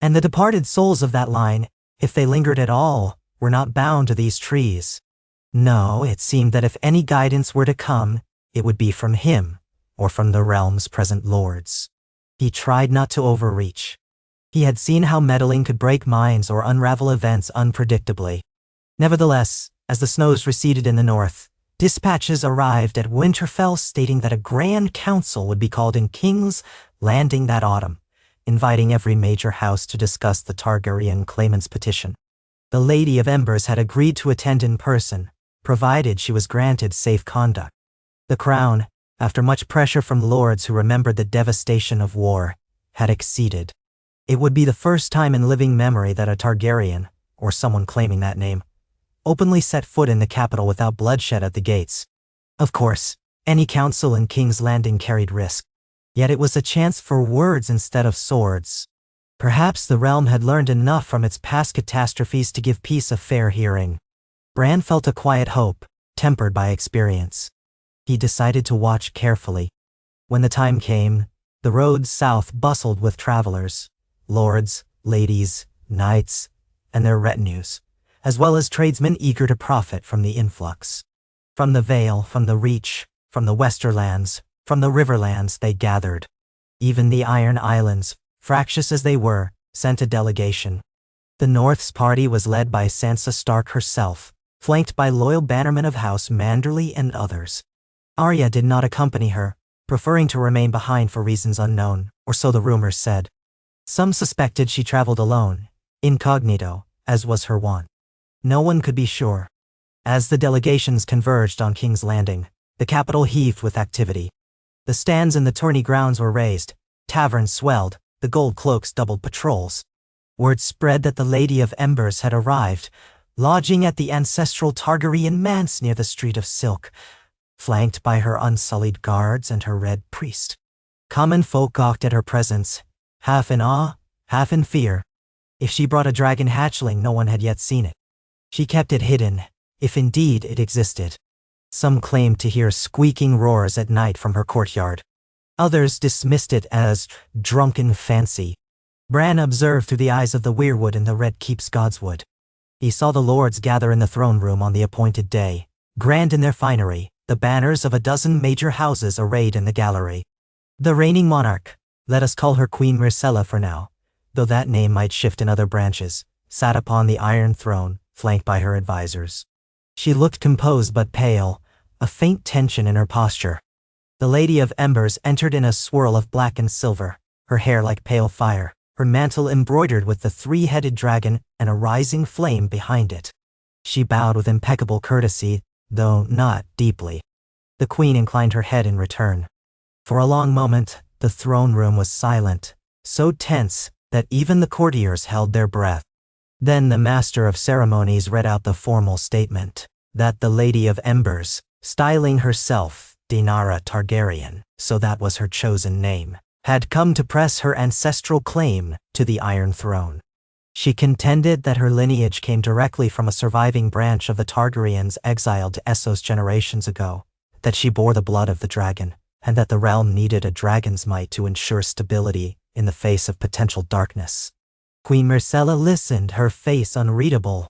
And the departed souls of that line, if they lingered at all, were not bound to these trees. No, it seemed that if any guidance were to come, it would be from him, or from the realm's present lords. He tried not to overreach. He had seen how meddling could break minds or unravel events unpredictably. Nevertheless, as the snows receded in the north, dispatches arrived at Winterfell stating that a grand council would be called in King's Landing that autumn, inviting every major house to discuss the Targaryen claimant's petition. The Lady of Embers had agreed to attend in person, provided she was granted safe conduct. The crown, after much pressure from lords who remembered the devastation of war, had acceded. It would be the first time in living memory that a Targaryen, or someone claiming that name, openly set foot in the capital without bloodshed at the gates. Of course, any council in King's Landing carried risk. Yet it was a chance for words instead of swords. Perhaps the realm had learned enough from its past catastrophes to give peace a fair hearing. Bran felt a quiet hope, tempered by experience. He decided to watch carefully. When the time came, the roads south bustled with travelers, lords, ladies, knights, and their retinues, as well as tradesmen eager to profit from the influx. From the Vale, from the Reach, from the Westerlands, from the Riverlands they gathered. Even the Iron Islands, fractious as they were, sent a delegation. The North's party was led by Sansa Stark herself, flanked by loyal bannermen of House Manderly and others. Arya did not accompany her, preferring to remain behind for reasons unknown, or so the rumors said. Some suspected she traveled alone, incognito, as was her wont. No one could be sure. As the delegations converged on King's Landing, the capital heaved with activity. The stands in the tourney grounds were raised, taverns swelled, the gold cloaks doubled patrols. Word spread that the Lady of Embers had arrived, lodging at the ancestral Targaryen manse near the Street of Silk, flanked by her unsullied guards and her red priest. Common folk gawked at her presence, half in awe, half in fear. If she brought a dragon hatchling, no one had yet seen it. She kept it hidden, if indeed it existed. Some claimed to hear squeaking roars at night from her courtyard. Others dismissed it as drunken fancy. Bran observed through the eyes of the Weirwood in the Red Keep's Godswood. He saw the lords gather in the throne room on the appointed day, grand in their finery, the banners of a dozen major houses arrayed in the gallery. The reigning monarch, let us call her Queen Myrcella for now, though that name might shift in other branches, sat upon the Iron Throne, flanked by her advisors. She looked composed but pale, a faint tension in her posture. The Lady of Embers entered in a swirl of black and silver, her hair like pale fire, her mantle embroidered with the three-headed dragon and a rising flame behind it. She bowed with impeccable courtesy, though not deeply. The Queen inclined her head in return. For a long moment, the throne room was silent, so tense that even the courtiers held their breath. Then the Master of Ceremonies read out the formal statement that the Lady of Embers, styling herself Daenerys Targaryen, so that was her chosen name, had come to press her ancestral claim to the Iron Throne. She contended that her lineage came directly from a surviving branch of the Targaryens exiled to Essos generations ago, that she bore the blood of the dragon, and that the realm needed a dragon's might to ensure stability in the face of potential darkness. Queen Myrcella listened, her face unreadable.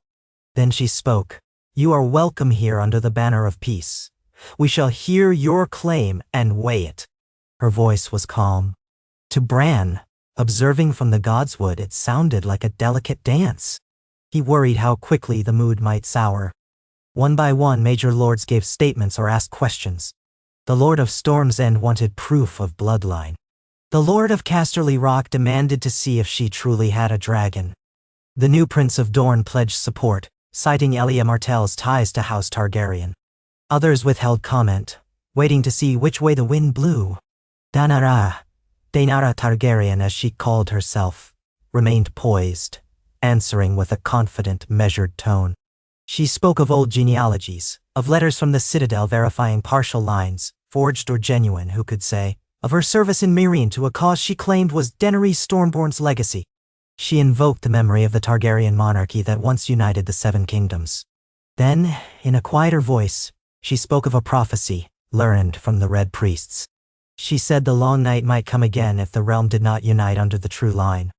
Then she spoke. You are welcome here under the banner of peace. We shall hear your claim and weigh it. Her voice was calm. To Bran, observing from the Godswood, it sounded like a delicate dance. He worried how quickly the mood might sour. One by one, major lords gave statements or asked questions. The Lord of Storm's End wanted proof of bloodline. The Lord of Casterly Rock demanded to see if she truly had a dragon. The new Prince of Dorne pledged support, citing Elia Martell's ties to House Targaryen. Others withheld comment, waiting to see which way the wind blew. Daenerys Targaryen, as she called herself, remained poised, answering with a confident, measured tone. She spoke of old genealogies, of letters from the Citadel verifying partial lines, forged or genuine, who could say, of her service in Meereen to a cause she claimed was Daenerys Stormborn's legacy. She invoked the memory of the Targaryen monarchy that once united the Seven Kingdoms. Then, in a quieter voice, she spoke of a prophecy, learned from the Red Priests. She said the long night might come again if the realm did not unite under the true line.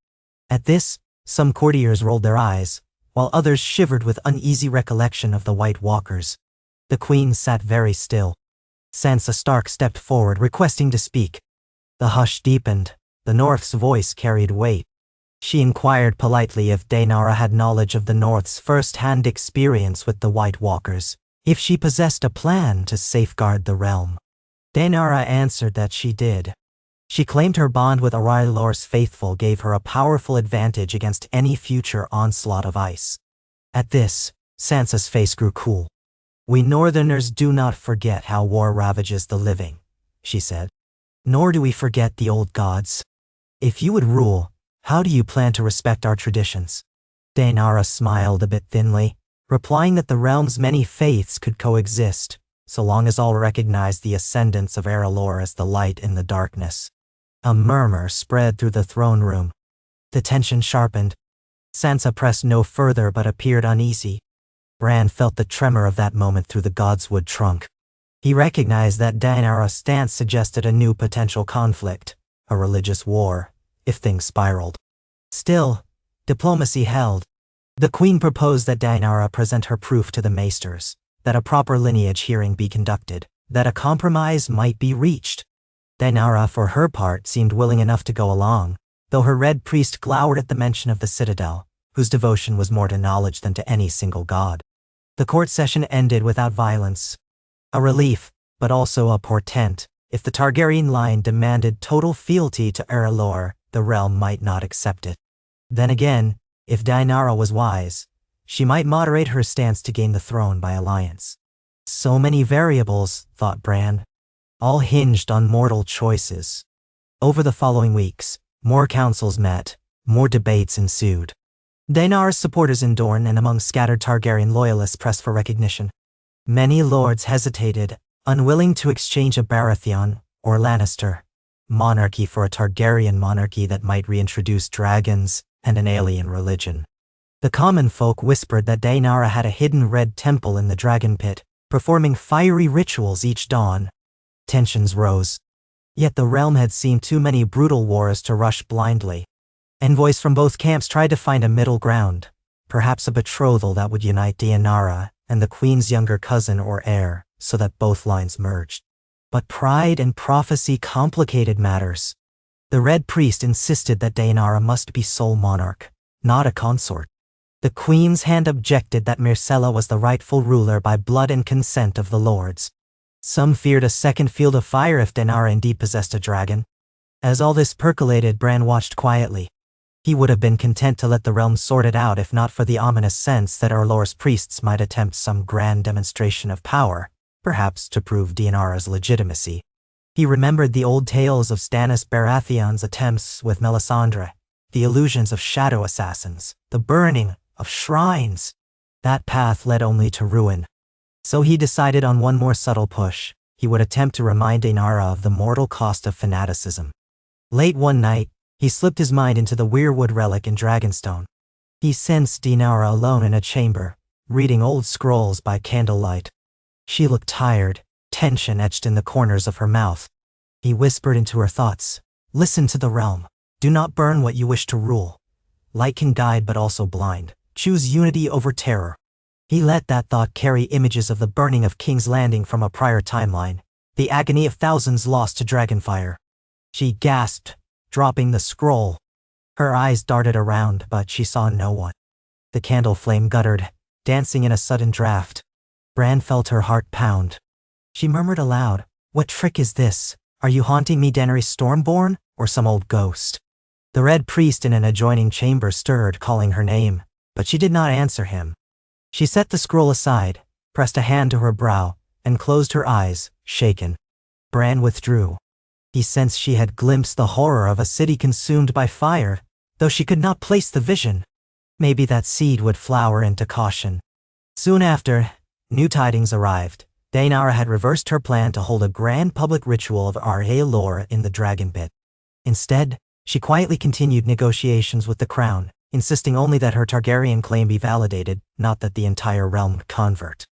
At this, some courtiers rolled their eyes, while others shivered with uneasy recollection of the White Walkers, The queen sat very still. Sansa Stark stepped forward, requesting to speak. The hush deepened. The North's voice carried weight. She inquired politely if Daenara had knowledge of the North's first-hand experience with the White Walkers, if she possessed a plan to safeguard the realm. Daenara answered that she did. She claimed her bond with Rewrote's faithful gave her a powerful advantage against any future onslaught of ice. At this, Sansa's face grew cool. "We Northerners do not forget how war ravages the living," she said. "Nor do we forget the old gods. If you would rule, how do you plan to respect our traditions?" Daenara smiled a bit thinly, replying that the realm's many faiths could coexist, so long as all recognized the ascendance of Rewrote as the light in the darkness. A murmur spread through the throne room. The tension sharpened. Sansa pressed no further but appeared uneasy. Bran felt the tremor of that moment through the godswood trunk. He recognized that Daenara's stance suggested a new potential conflict, a religious war, if things spiraled. Still, diplomacy held. The queen proposed that Daenara present her proof to the maesters, that a proper lineage hearing be conducted, that a compromise might be reached. Daenara, for her part, seemed willing enough to go along, though her red priest glowered at the mention of the citadel, whose devotion was more to knowledge than to any single god. The court session ended without violence. A relief, but also a portent. If the Targaryen line demanded total fealty to Rewrote, the realm might not accept it. Then again, if Daenara was wise, she might moderate her stance to gain the throne by alliance. So many variables, thought Bran, all hinged on mortal choices. Over the following weeks, more councils met, more debates ensued. Daenara's supporters in Dorne and among scattered Targaryen loyalists pressed for recognition. Many lords hesitated, unwilling to exchange a Baratheon, or Lannister, monarchy for a Targaryen monarchy that might reintroduce dragons and an alien religion. The common folk whispered that Daenara had a hidden red temple in the dragon pit, performing fiery rituals each dawn. Tensions rose. Yet the realm had seen too many brutal wars to rush blindly. Envoys from both camps tried to find a middle ground, perhaps a betrothal that would unite Daenara and the queen's younger cousin or heir, so that both lines merged. But pride and prophecy complicated matters. The Red Priest insisted that Daenara must be sole monarch, not a consort. The queen's hand objected that Myrcella was the rightful ruler by blood and consent of the lords. Some feared a second field of fire if Daenara indeed possessed a dragon. As all this percolated, Bran watched quietly. He would have been content to let the realm sort it out if not for the ominous sense that Rewrote's priests might attempt some grand demonstration of power, perhaps to prove Daenara's legitimacy. He remembered the old tales of Stannis Baratheon's attempts with Melisandre, the illusions of shadow assassins, the burning of shrines. That path led only to ruin. So he decided on one more subtle push. He would attempt to remind Daenara of the mortal cost of fanaticism. Late one night, he slipped his mind into the Weirwood relic in Dragonstone. He sensed Daenara alone in a chamber, reading old scrolls by candlelight. She looked tired, tension etched in the corners of her mouth. He whispered into her thoughts, "Listen to the realm. Do not burn what you wish to rule. Light can guide but also blind. Choose unity over terror." He let that thought carry images of the burning of King's Landing from a prior timeline, the agony of thousands lost to dragonfire. She gasped, dropping the scroll. Her eyes darted around, but she saw no one. The candle flame guttered, dancing in a sudden draft. Bran felt her heart pound. She murmured aloud, "What trick is this? Are you haunting me, Daenerys Stormborn, or some old ghost?" The Red Priest in an adjoining chamber stirred, calling her name, but she did not answer him. She set the scroll aside, pressed a hand to her brow, and closed her eyes, shaken. Bran withdrew. He sensed she had glimpsed the horror of a city consumed by fire, though she could not place the vision. Maybe that seed would flower into caution. Soon after, new tidings arrived. Daenara had reversed her plan to hold a grand public ritual of Rewrote in the Dragon Pit. Instead, she quietly continued negotiations with the crown, insisting only that her Targaryen claim be validated, not that the entire realm would convert.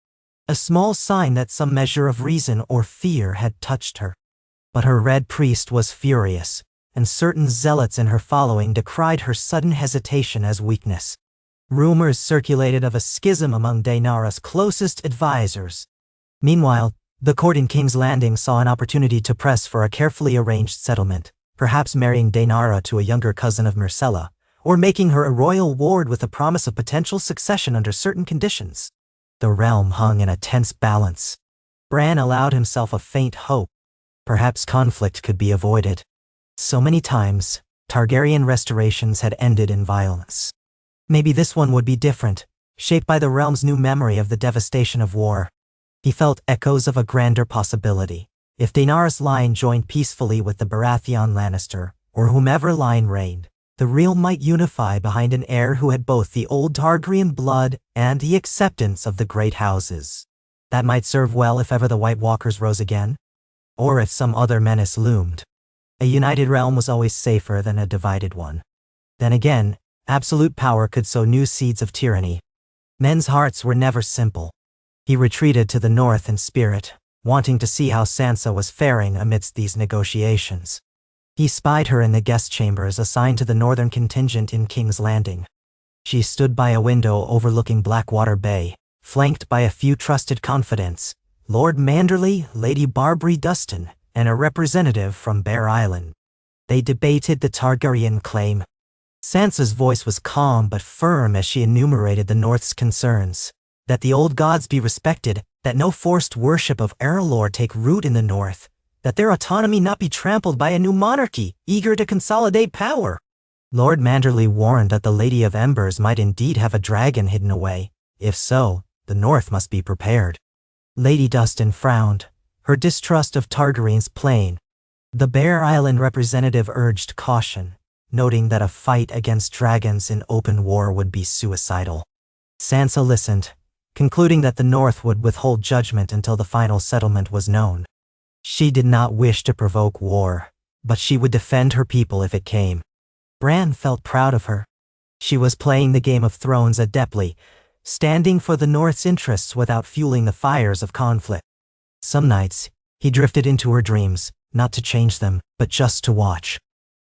A small sign that some measure of reason or fear had touched her. But her Red Priest was furious, and certain zealots in her following decried her sudden hesitation as weakness. Rumors circulated of a schism among Daenara's closest advisors. Meanwhile, the court in King's Landing saw an opportunity to press for a carefully arranged settlement, perhaps marrying Daenara to a younger cousin of Myrcella, or making her a royal ward with the promise of potential succession under certain conditions. The realm hung in a tense balance. Bran allowed himself a faint hope. Perhaps conflict could be avoided. So many times, Targaryen restorations had ended in violence. Maybe this one would be different, shaped by the realm's new memory of the devastation of war. He felt echoes of a grander possibility. If Daenerys' line joined peacefully with the Baratheon Lannister, or whomever line reigned, the realm might unify behind an heir who had both the old Targaryen blood and the acceptance of the great houses. That might serve well if ever the White Walkers rose again, or if some other menace loomed. A united realm was always safer than a divided one. Then again, absolute power could sow new seeds of tyranny. Men's hearts were never simple. He retreated to the north in spirit, wanting to see how Sansa was faring amidst these negotiations. He spied her in the guest chambers assigned to the northern contingent in King's Landing. She stood by a window overlooking Blackwater Bay, flanked by a few trusted confidants, Lord Manderly, Lady Barbary Dustin, and a representative from Bear Island. They debated the Targaryen claim. Sansa's voice was calm but firm as she enumerated the North's concerns. That the old gods be respected, that no forced worship of Errolor take root in the North, that their autonomy not be trampled by a new monarchy, eager to consolidate power. Lord Manderly warned that the Lady of Embers might indeed have a dragon hidden away. If so, the North must be prepared. Lady Dustin frowned, her distrust of Targaryens plain. The Bear Island representative urged caution, noting that a fight against dragons in open war would be suicidal. Sansa listened, concluding that the North would withhold judgment until the final settlement was known. She did not wish to provoke war, but she would defend her people if it came. Bran felt proud of her. She was playing the Game of Thrones adeptly, standing for the North's interests without fueling the fires of conflict. Some nights, he drifted into her dreams, not to change them, but just to watch.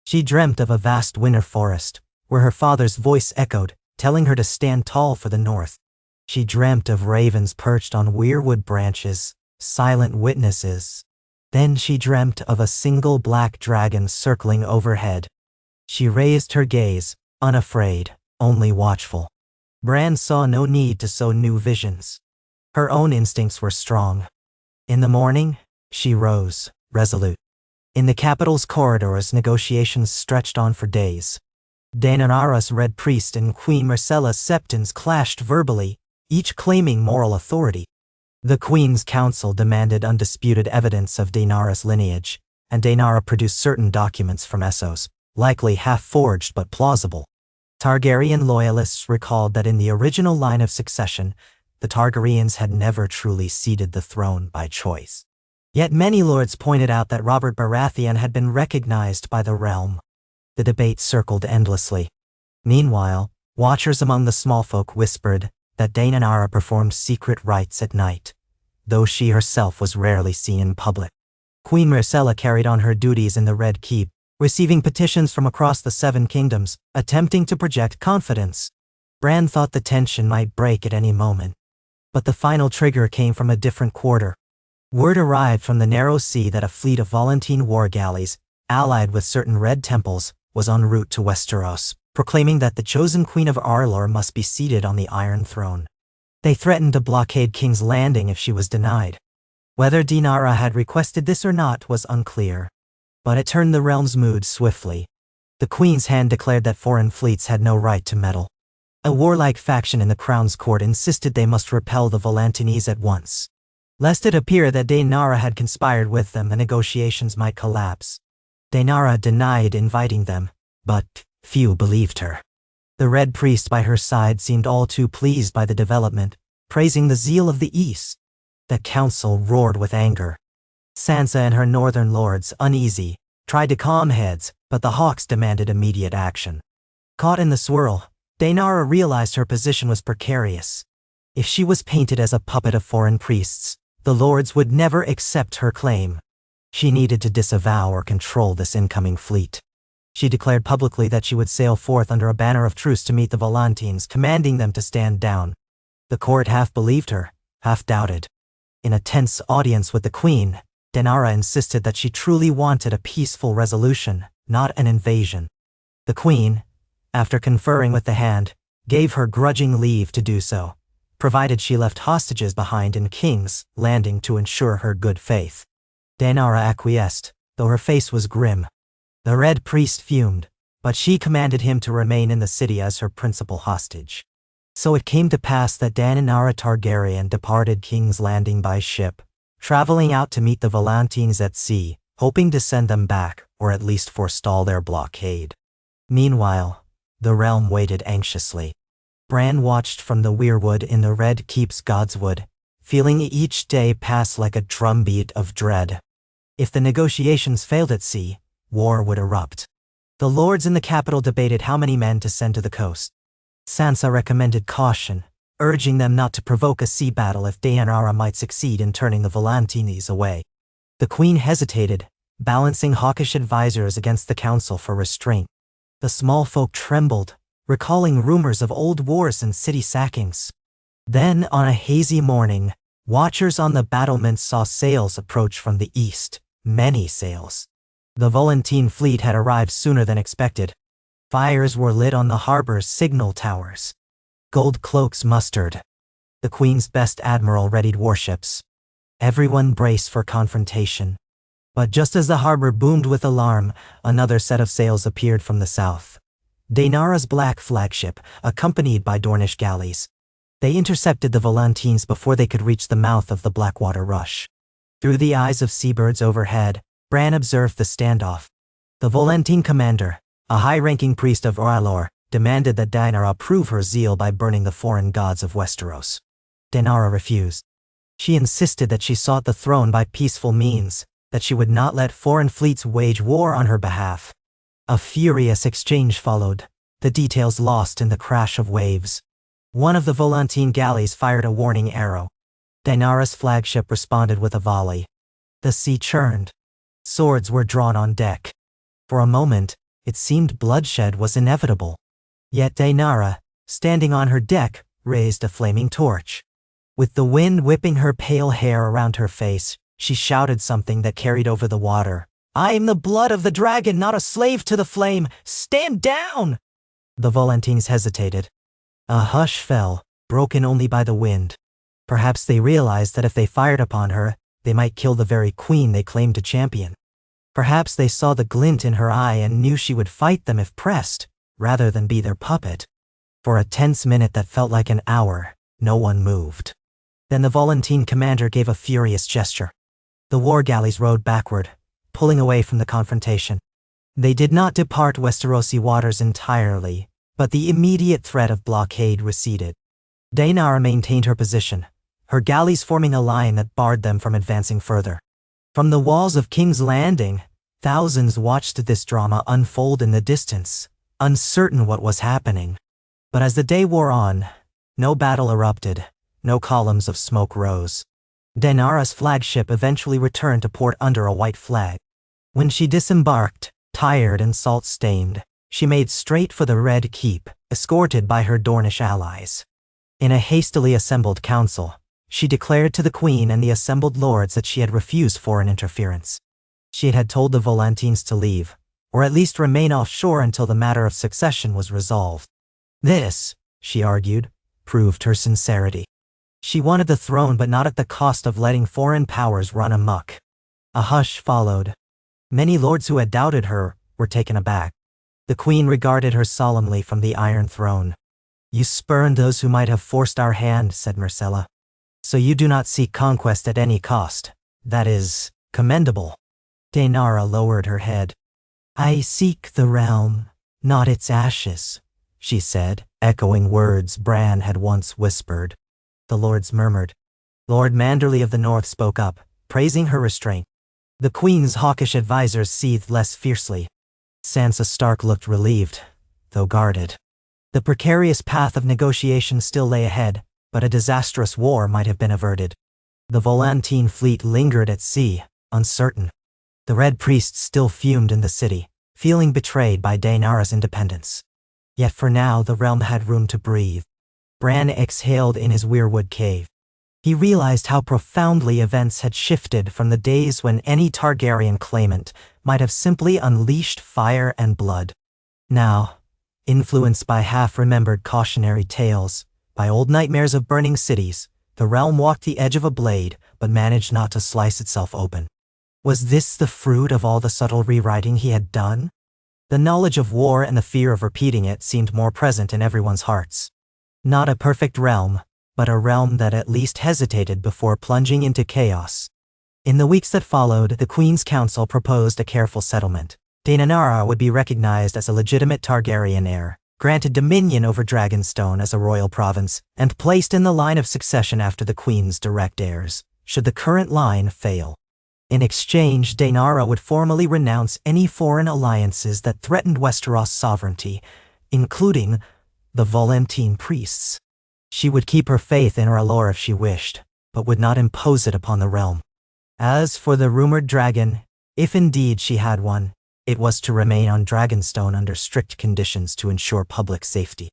She dreamt of a vast winter forest, where her father's voice echoed, telling her to stand tall for the North. She dreamt of ravens perched on weirwood branches, silent witnesses. Then she dreamt of a single black dragon circling overhead. She raised her gaze, unafraid, only watchful. Bran saw no need to sow new visions. Her own instincts were strong. In the morning, she rose, resolute. In the capital's corridors, negotiations stretched on for days. Daenara's Red Priest and Queen Myrcella's Septons clashed verbally, each claiming moral authority. The Queen's Council demanded undisputed evidence of Daenara's lineage, and Daenara produced certain documents from Essos, likely half-forged but plausible. Targaryen loyalists recalled that in the original line of succession, the Targaryens had never truly ceded the throne by choice. Yet many lords pointed out that Robert Baratheon had been recognized by the realm. The debate circled endlessly. Meanwhile, watchers among the small folk whispered that Daenara performed secret rites at night, though she herself was rarely seen in public. Queen Myrcella carried on her duties in the Red Keep, receiving petitions from across the Seven Kingdoms, attempting to project confidence. Bran thought the tension might break at any moment. But the final trigger came from a different quarter. Word arrived from the Narrow Sea that a fleet of Volantene war galleys, allied with certain Red Temples, was en route to Westeros, proclaiming that the chosen Queen of Arlor must be seated on the Iron Throne. They threatened to blockade King's Landing if she was denied. Whether Daenara had requested this or not was unclear. But it turned the realm's mood swiftly. The Queen's Hand declared that foreign fleets had no right to meddle. A warlike faction in the Crown's court insisted they must repel the Volantenese at once. Lest it appear that Daenara had conspired with them, the negotiations might collapse. Daenara denied inviting them, but few believed her. The Red Priest by her side seemed all too pleased by the development, praising the zeal of the East. The council roared with anger. Sansa and her northern lords, uneasy, tried to calm heads, but the Hawks demanded immediate action. Caught in the swirl, Daenara realized her position was precarious. If she was painted as a puppet of foreign priests, the lords would never accept her claim. She needed to disavow or control this incoming fleet. She declared publicly that she would sail forth under a banner of truce to meet the Volantenes, commanding them to stand down. The court half believed her, half doubted. In a tense audience with the queen, Daenerys insisted that she truly wanted a peaceful resolution, not an invasion. The queen, after conferring with the Hand, gave her grudging leave to do so, provided she left hostages behind in King's Landing to ensure her good faith. Daenerys acquiesced, though her face was grim. The Red Priest fumed, but she commanded him to remain in the city as her principal hostage. So it came to pass that Daenerys Targaryen departed King's Landing by ship, traveling out to meet the Volantines at sea, hoping to send them back, or at least forestall their blockade. Meanwhile, the realm waited anxiously. Bran watched from the Weirwood in the Red Keep's Godswood, feeling each day pass like a drumbeat of dread. If the negotiations failed at sea, war would erupt. The lords in the capital debated how many men to send to the coast. Sansa recommended caution, urging them not to provoke a sea battle if Daenerys might succeed in turning the Volantines away. The queen hesitated, balancing hawkish advisors against the council for restraint. The small folk trembled, recalling rumors of old wars and city sackings. Then, on a hazy morning, watchers on the battlements saw sails approach from the east, many sails. The Volantine fleet had arrived sooner than expected. Fires were lit on the harbor's signal towers. Gold cloaks mustered. The Queen's best admiral readied warships. Everyone braced for confrontation. But just as the harbor boomed with alarm, another set of sails appeared from the south. Daenerys' black flagship, accompanied by Dornish galleys. They intercepted the Volantines before they could reach the mouth of the Blackwater Rush. Through the eyes of seabirds overhead, Bran observed the standoff. The Volantine commander, a high-ranking priest of Rewrote, demanded that Daenerys prove her zeal by burning the foreign gods of Westeros. Daenerys refused. She insisted that she sought the throne by peaceful means, that she would not let foreign fleets wage war on her behalf. A furious exchange followed, the details lost in the crash of waves. One of the Volantine galleys fired a warning arrow. Daenerys' flagship responded with a volley. The sea churned. Swords were drawn on deck. For a moment, it seemed bloodshed was inevitable. Yet Daenerys, standing on her deck, raised a flaming torch. With the wind whipping her pale hair around her face, she shouted something that carried over the water. "I am the blood of the dragon, not a slave to the flame! Stand down!" The Volantines hesitated. A hush fell, broken only by the wind. Perhaps they realized that if they fired upon her, they might kill the very queen they claimed to champion. Perhaps they saw the glint in her eye and knew she would fight them if pressed, rather than be their puppet. For a tense minute that felt like an hour, no one moved. Then the Volantine commander gave a furious gesture. The war galleys rowed backward, pulling away from the confrontation. They did not depart Westerosi waters entirely, but the immediate threat of blockade receded. Daenerys maintained her position, her galleys forming a line that barred them from advancing further. From the walls of King's Landing, thousands watched this drama unfold in the distance, uncertain what was happening. But as the day wore on, no battle erupted, no columns of smoke rose. Daenerys' flagship eventually returned to port under a white flag. When she disembarked, tired and salt-stained, she made straight for the Red Keep, escorted by her Dornish allies. In a hastily assembled council, she declared to the queen and the assembled lords that she had refused foreign interference. She had told the Volantines to leave, or at least remain offshore until the matter of succession was resolved. This, she argued, proved her sincerity. She wanted the throne, but not at the cost of letting foreign powers run amok. A hush followed. Many lords who had doubted her were taken aback. The queen regarded her solemnly from the Iron Throne. "You spurned those who might have forced our hand," said Myrcella. "So you do not seek conquest at any cost. That is commendable." Daenerys lowered her head. "I seek the realm, not its ashes," she said, echoing words Bran had once whispered. The lords murmured. Lord Manderly of the North spoke up, praising her restraint. The queen's hawkish advisors seethed less fiercely. Sansa Stark looked relieved, though guarded. The precarious path of negotiation still lay ahead, but a disastrous war might have been averted. The Volantine fleet lingered at sea, uncertain. The Red Priests still fumed in the city, feeling betrayed by Daenerys' independence. Yet for now the realm had room to breathe. Bran exhaled in his Weirwood cave. He realized how profoundly events had shifted from the days when any Targaryen claimant might have simply unleashed fire and blood. Now, influenced by half-remembered cautionary tales, by old nightmares of burning cities, the realm walked the edge of a blade but managed not to slice itself open. Was this the fruit of all the subtle rewriting he had done? The knowledge of war and the fear of repeating it seemed more present in everyone's hearts. Not a perfect realm, but a realm that at least hesitated before plunging into chaos. In the weeks that followed, the Queen's Council proposed a careful settlement. Daenerys would be recognized as a legitimate Targaryen heir, granted dominion over Dragonstone as a royal province, and placed in the line of succession after the Queen's direct heirs, should the current line fail. In exchange, Daenerys would formally renounce any foreign alliances that threatened Westeros' sovereignty, including the Volantene priests. She would keep her faith in R'hllor if she wished, but would not impose it upon the realm. As for the rumored dragon, if indeed she had one, it was to remain on Dragonstone under strict conditions to ensure public safety.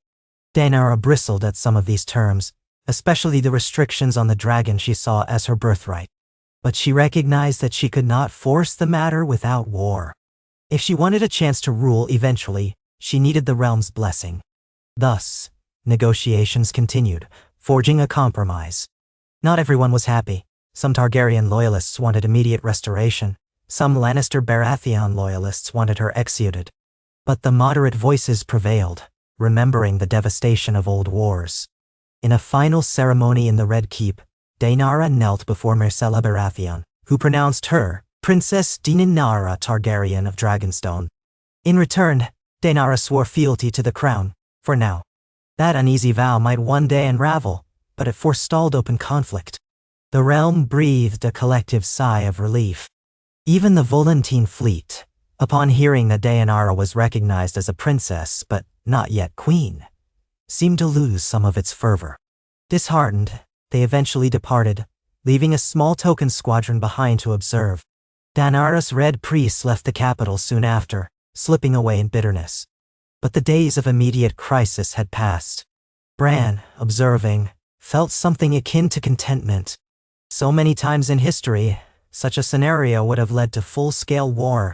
Daenerys bristled at some of these terms, especially the restrictions on the dragon she saw as her birthright. But she recognized that she could not force the matter without war. If she wanted a chance to rule eventually, she needed the realm's blessing. Thus, negotiations continued, forging a compromise. Not everyone was happy. Some Targaryen loyalists wanted immediate restoration. Some Lannister Baratheon loyalists wanted her executed. But the moderate voices prevailed, remembering the devastation of old wars. In a final ceremony in the Red Keep, Daenerys knelt before Myrcella Baratheon, who pronounced her Princess Daenerys Targaryen of Dragonstone. In return, Daenerys swore fealty to the crown, for now. That uneasy vow might one day unravel, but it forestalled open conflict. The realm breathed a collective sigh of relief. Even the Volantene fleet, upon hearing that Daenerys was recognized as a princess but not yet queen, seemed to lose some of its fervor. Disheartened, they eventually departed, leaving a small token squadron behind to observe. Daenerys' red priests left the capital soon after, slipping away in bitterness. But the days of immediate crisis had passed. Bran, observing, felt something akin to contentment. So many times in history, such a scenario would have led to full-scale war.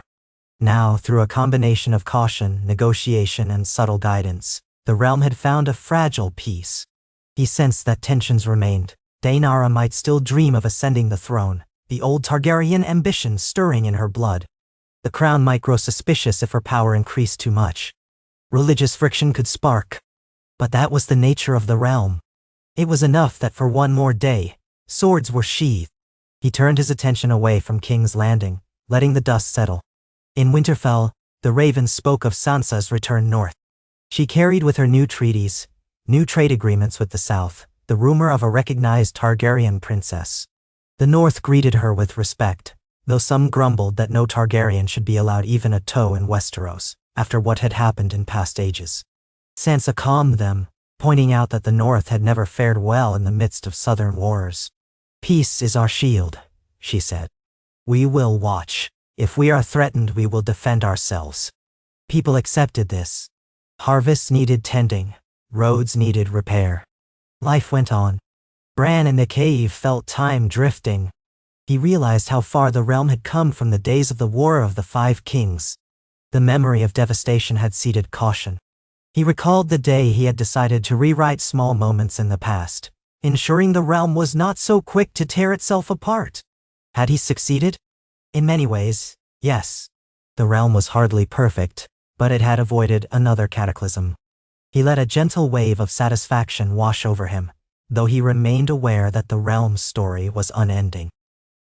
Now, through a combination of caution, negotiation, and subtle guidance, the realm had found a fragile peace. He sensed that tensions remained. Daenerys might still dream of ascending the throne, the old Targaryen ambition stirring in her blood. The crown might grow suspicious if her power increased too much. Religious friction could spark. But that was the nature of the realm. It was enough that for one more day, swords were sheathed. He turned his attention away from King's Landing, letting the dust settle. In Winterfell, the Ravens spoke of Sansa's return north. She carried with her new treaties, new trade agreements with the south, the rumor of a recognized Targaryen princess. The north greeted her with respect, though some grumbled that no Targaryen should be allowed even a toe in Westeros, after what had happened in past ages. Sansa calmed them, pointing out that the north had never fared well in the midst of southern wars. "Peace is our shield," she said. "We will watch. If we are threatened, we will defend ourselves." People accepted this. Harvests needed tending. Roads needed repair. Life went on. Bran in the cave felt time drifting. He realized how far the realm had come from the days of the War of the Five Kings. The memory of devastation had seeded caution. He recalled the day he had decided to rewrite small moments in the past, ensuring the realm was not so quick to tear itself apart. Had he succeeded? In many ways, yes. The realm was hardly perfect, but it had avoided another cataclysm. He let a gentle wave of satisfaction wash over him, though he remained aware that the realm's story was unending.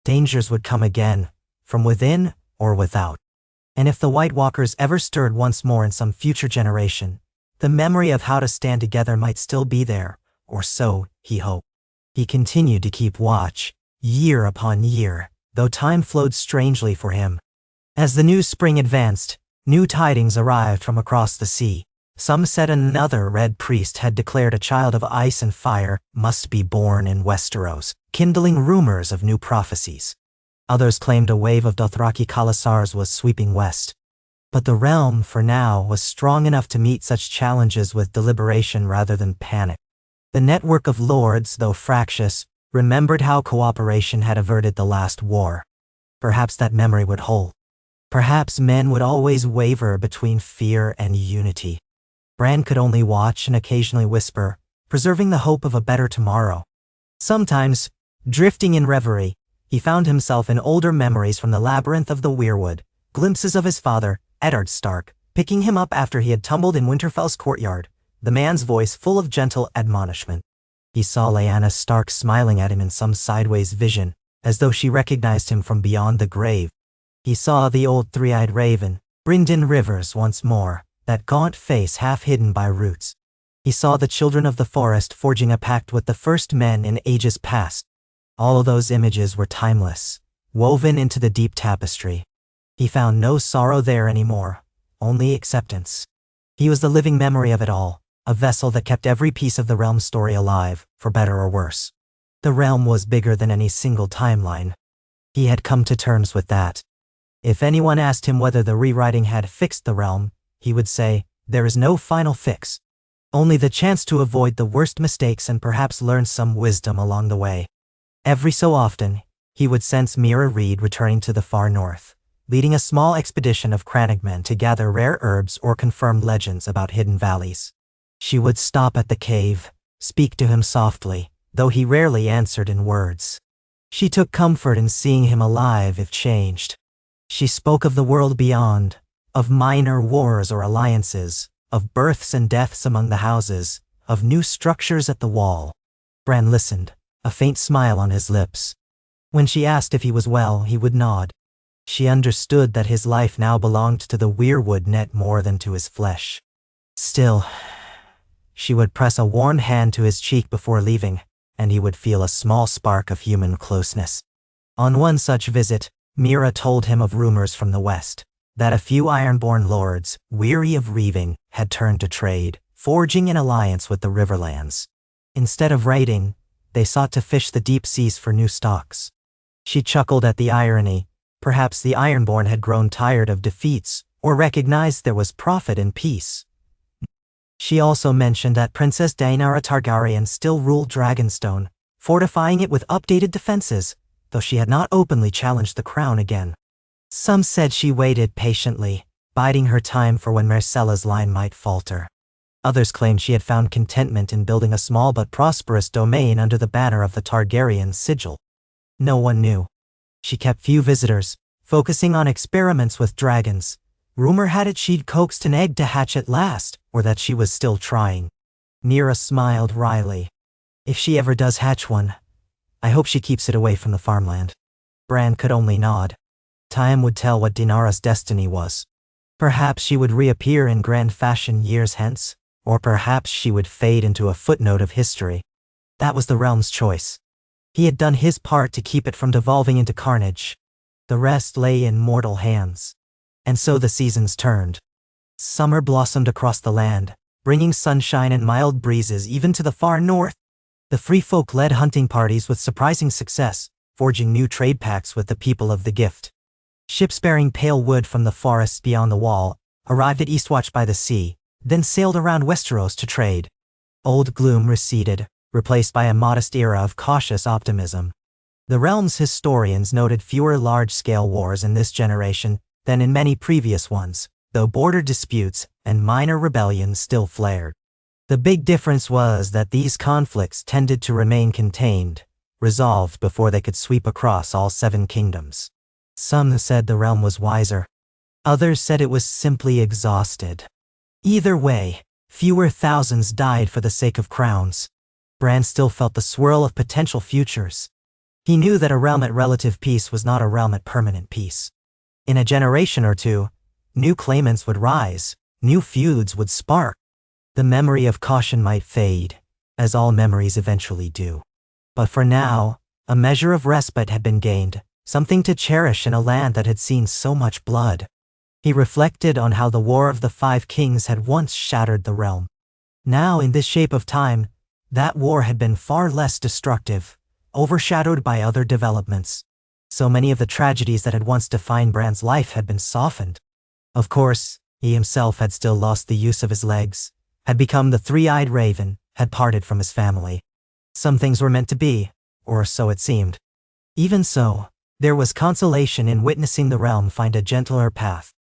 Dangers would come again, from within or without. And if the White Walkers ever stirred once more in some future generation, the memory of how to stand together might still be there, or so he hoped. He continued to keep watch, year upon year, though time flowed strangely for him. As the new spring advanced, new tidings arrived from across the sea. Some said another red priest had declared a child of ice and fire must be born in Westeros, kindling rumors of new prophecies. Others claimed a wave of Dothraki Khalasars was sweeping west. But the realm, for now, was strong enough to meet such challenges with deliberation rather than panic. The network of lords, though fractious, remembered how cooperation had averted the last war. Perhaps that memory would hold. Perhaps men would always waver between fear and unity. Bran could only watch and occasionally whisper, preserving the hope of a better tomorrow. Sometimes, drifting in reverie, he found himself in older memories from the labyrinth of the Weirwood, glimpses of his father, Eddard Stark, picking him up after he had tumbled in Winterfell's courtyard, the man's voice full of gentle admonishment. He saw Lyanna Stark smiling at him in some sideways vision, as though she recognized him from beyond the grave. He saw the old three-eyed raven, Brynden Rivers once more, that gaunt face half hidden by roots. He saw the children of the forest forging a pact with the first men in ages past. All of those images were timeless, woven into the deep tapestry. He found no sorrow there anymore, only acceptance. He was the living memory of it all, a vessel that kept every piece of the realm's story alive, for better or worse. The realm was bigger than any single timeline. He had come to terms with that. If anyone asked him whether the rewriting had fixed the realm, he would say, there is no final fix. Only the chance to avoid the worst mistakes and perhaps learn some wisdom along the way. Every so often, he would sense Mira Reed returning to the far north, leading a small expedition of crannogmen to gather rare herbs or confirm legends about hidden valleys. She would stop at the cave, speak to him softly, though he rarely answered in words. She took comfort in seeing him alive if changed. She spoke of the world beyond, of minor wars or alliances, of births and deaths among the houses, of new structures at the wall. Bran listened, a faint smile on his lips. When she asked if he was well, he would nod. She understood that his life now belonged to the Weirwood net more than to his flesh. Still, she would press a warm hand to his cheek before leaving, and he would feel a small spark of human closeness. On one such visit, Mira told him of rumors from the west, that a few Ironborn lords, weary of reaving, had turned to trade, forging an alliance with the Riverlands. Instead of raiding, they sought to fish the deep seas for new stocks. She chuckled at the irony. Perhaps the Ironborn had grown tired of defeats, or recognized there was profit in peace. She also mentioned that Princess Daenerys Targaryen still ruled Dragonstone, fortifying it with updated defenses, though she had not openly challenged the crown again. Some said she waited patiently, biding her time for when Myrcella's line might falter. Others claimed she had found contentment in building a small but prosperous domain under the banner of the Targaryen sigil. No one knew. She kept few visitors, focusing on experiments with dragons. Rumor had it she'd coaxed an egg to hatch at last, or that she was still trying. Mira smiled wryly. If she ever does hatch one, I hope she keeps it away from the farmland. Bran could only nod. Time would tell what Daenerys' destiny was. Perhaps she would reappear in grand fashion years hence, or perhaps she would fade into a footnote of history. That was the realm's choice. He had done his part to keep it from devolving into carnage. The rest lay in mortal hands. And so the seasons turned. Summer blossomed across the land, bringing sunshine and mild breezes even to the far north. The free folk led hunting parties with surprising success, forging new trade pacts with the people of the Gift. Ships bearing pale wood from the forests beyond the wall arrived at Eastwatch by the sea, then sailed around Westeros to trade. Old gloom receded, replaced by a modest era of cautious optimism. The realm's historians noted fewer large-scale wars in this generation than in many previous ones, though border disputes and minor rebellions still flared. The big difference was that these conflicts tended to remain contained, resolved before they could sweep across all 7 kingdoms. Some said the realm was wiser. Others said it was simply exhausted. Either way, fewer thousands died for the sake of crowns. Bran still felt the swirl of potential futures. He knew that a realm at relative peace was not a realm at permanent peace. In a generation or two, new claimants would rise, new feuds would spark. The memory of caution might fade, as all memories eventually do. But for now, a measure of respite had been gained, something to cherish in a land that had seen so much blood. He reflected on how the War of the 5 Kings had once shattered the realm. Now, in this shape of time, that war had been far less destructive, overshadowed by other developments. So many of the tragedies that had once defined Bran's life had been softened. Of course, he himself had still lost the use of his legs, had become the three-eyed raven, had parted from his family. Some things were meant to be, or so it seemed. Even so, there was consolation in witnessing the realm find a gentler path.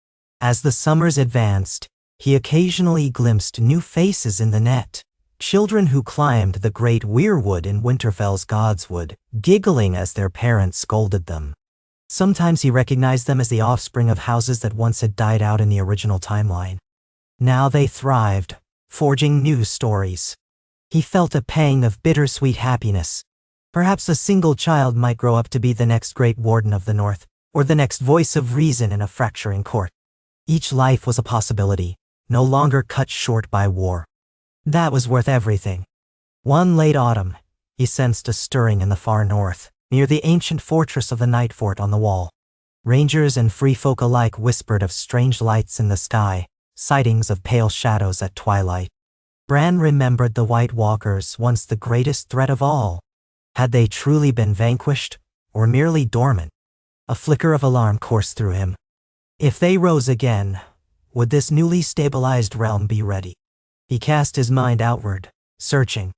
As the summers advanced, he occasionally glimpsed new faces in the net. Children who climbed the great Weirwood in Winterfell's Godswood, giggling as their parents scolded them. Sometimes he recognized them as the offspring of houses that once had died out in the original timeline. Now they thrived, forging new stories. He felt a pang of bittersweet happiness. Perhaps a single child might grow up to be the next great warden of the North, or the next voice of reason in a fracturing court. Each life was a possibility, no longer cut short by war. That was worth everything. One late autumn, he sensed a stirring in the far north, near the ancient fortress of the Night Fort on the wall. Rangers and free folk alike whispered of strange lights in the sky, sightings of pale shadows at twilight. Bran remembered the White Walkers, once the greatest threat of all. Had they truly been vanquished, or merely dormant? A flicker of alarm coursed through him. If they rose again, would this newly stabilized realm be ready? He cast his mind outward, searching.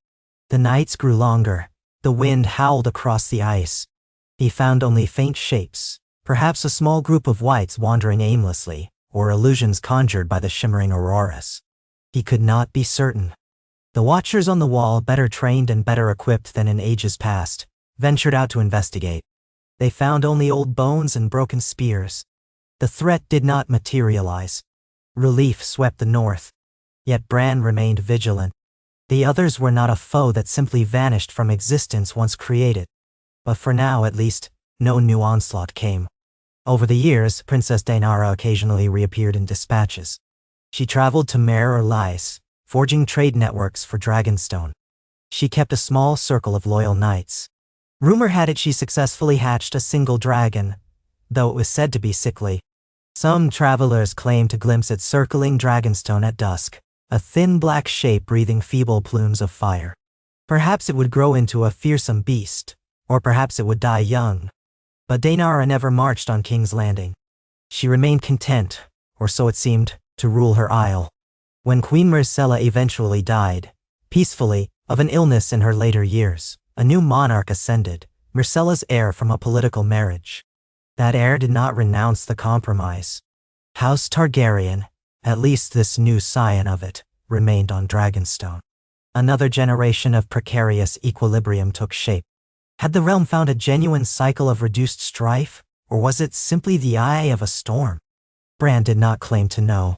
The nights grew longer. The wind howled across the ice. He found only faint shapes, perhaps a small group of wights wandering aimlessly, or illusions conjured by the shimmering auroras. He could not be certain. The watchers on the wall, better trained and better equipped than in ages past, ventured out to investigate. They found only old bones and broken spears. The threat did not materialize. Relief swept the north. Yet Bran remained vigilant. The others were not a foe that simply vanished from existence once created. But for now, at least, no new onslaught came. Over the years, Princess Daenara occasionally reappeared in dispatches. She traveled to Mare or Lys, forging trade networks for Dragonstone. She kept a small circle of loyal knights. Rumor had it she successfully hatched a single dragon, though it was said to be sickly. Some travelers claimed to glimpse it circling Dragonstone at dusk, a thin black shape breathing feeble plumes of fire. Perhaps it would grow into a fearsome beast, or perhaps it would die young. But Daenara never marched on King's Landing. She remained content, or so it seemed, to rule her isle. When Queen Myrcella eventually died, peacefully, of an illness in her later years, a new monarch ascended, Myrcella's heir from a political marriage. That heir did not renounce the compromise. House Targaryen, at least this new scion of it, remained on Dragonstone. Another generation of precarious equilibrium took shape. Had the realm found a genuine cycle of reduced strife, or was it simply the eye of a storm? Bran did not claim to know.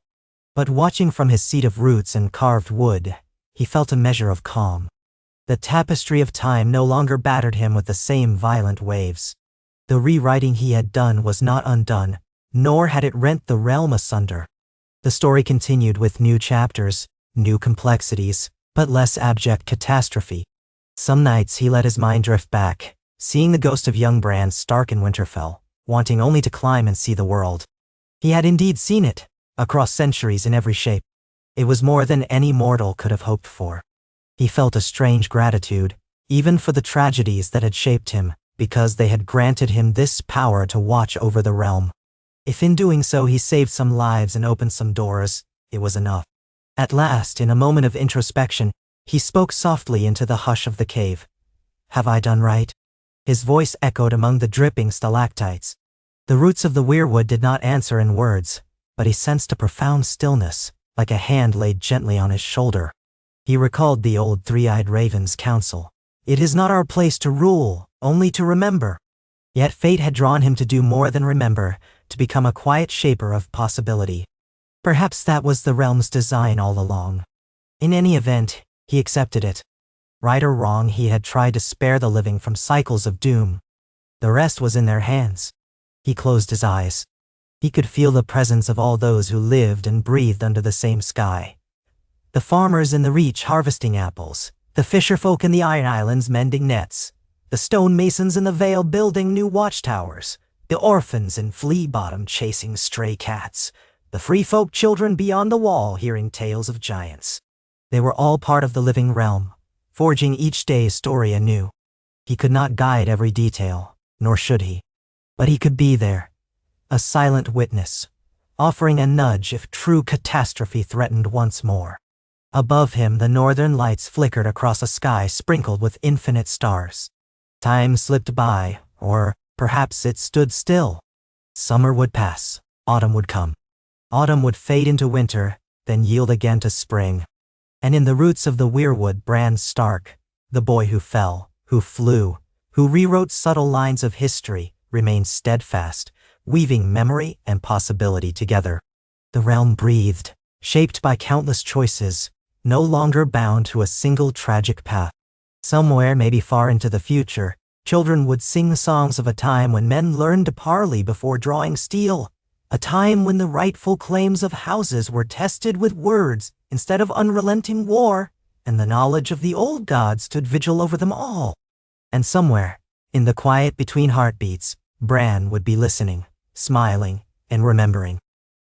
But watching from his seat of roots and carved wood, he felt a measure of calm. The tapestry of time no longer battered him with the same violent waves. The rewriting he had done was not undone, nor had it rent the realm asunder. The story continued with new chapters, new complexities, but less abject catastrophe. Some nights he let his mind drift back, seeing the ghost of young Bran stark in Winterfell, wanting only to climb and see the world. He had indeed seen it, across centuries in every shape. It was more than any mortal could have hoped for. He felt a strange gratitude, even for the tragedies that had shaped him, because they had granted him this power to watch over the realm. If in doing so he saved some lives and opened some doors, it was enough. At last, in a moment of introspection, he spoke softly into the hush of the cave. "Have I done right?" His voice echoed among the dripping stalactites. The roots of the Weirwood did not answer in words, but he sensed a profound stillness, like a hand laid gently on his shoulder. He recalled the old three-eyed raven's counsel. "It is not our place to rule, only to remember." Yet fate had drawn him to do more than remember, to become a quiet shaper of possibility. Perhaps that was the realm's design all along. In any event, he accepted it. Right or wrong, he had tried to spare the living from cycles of doom. The rest was in their hands. He closed his eyes. He could feel the presence of all those who lived and breathed under the same sky. The farmers in the Reach harvesting apples, the fisherfolk in the Iron Islands mending nets, the stonemasons in the Vale building new watchtowers, the orphans in Flea Bottom chasing stray cats, the free folk children beyond the wall hearing tales of giants. They were all part of the living realm, forging each day's story anew. He could not guide every detail, nor should he. But he could be there, a silent witness, offering a nudge if true catastrophe threatened once more. Above him, the northern lights flickered across a sky sprinkled with infinite stars. Time slipped by, or perhaps it stood still. Summer would pass, autumn would come. Autumn would fade into winter, then yield again to spring. And in the roots of the Weirwood, Bran Stark, the boy who fell, who flew, who rewrote subtle lines of history, remained steadfast, weaving memory and possibility together. The realm breathed, shaped by countless choices, no longer bound to a single tragic path. Somewhere, maybe far into the future, children would sing songs of a time when men learned to parley before drawing steel, a time when the rightful claims of houses were tested with words instead of unrelenting war, and the knowledge of the old gods stood vigil over them all. And somewhere, in the quiet between heartbeats, Bran would be listening, smiling, and remembering.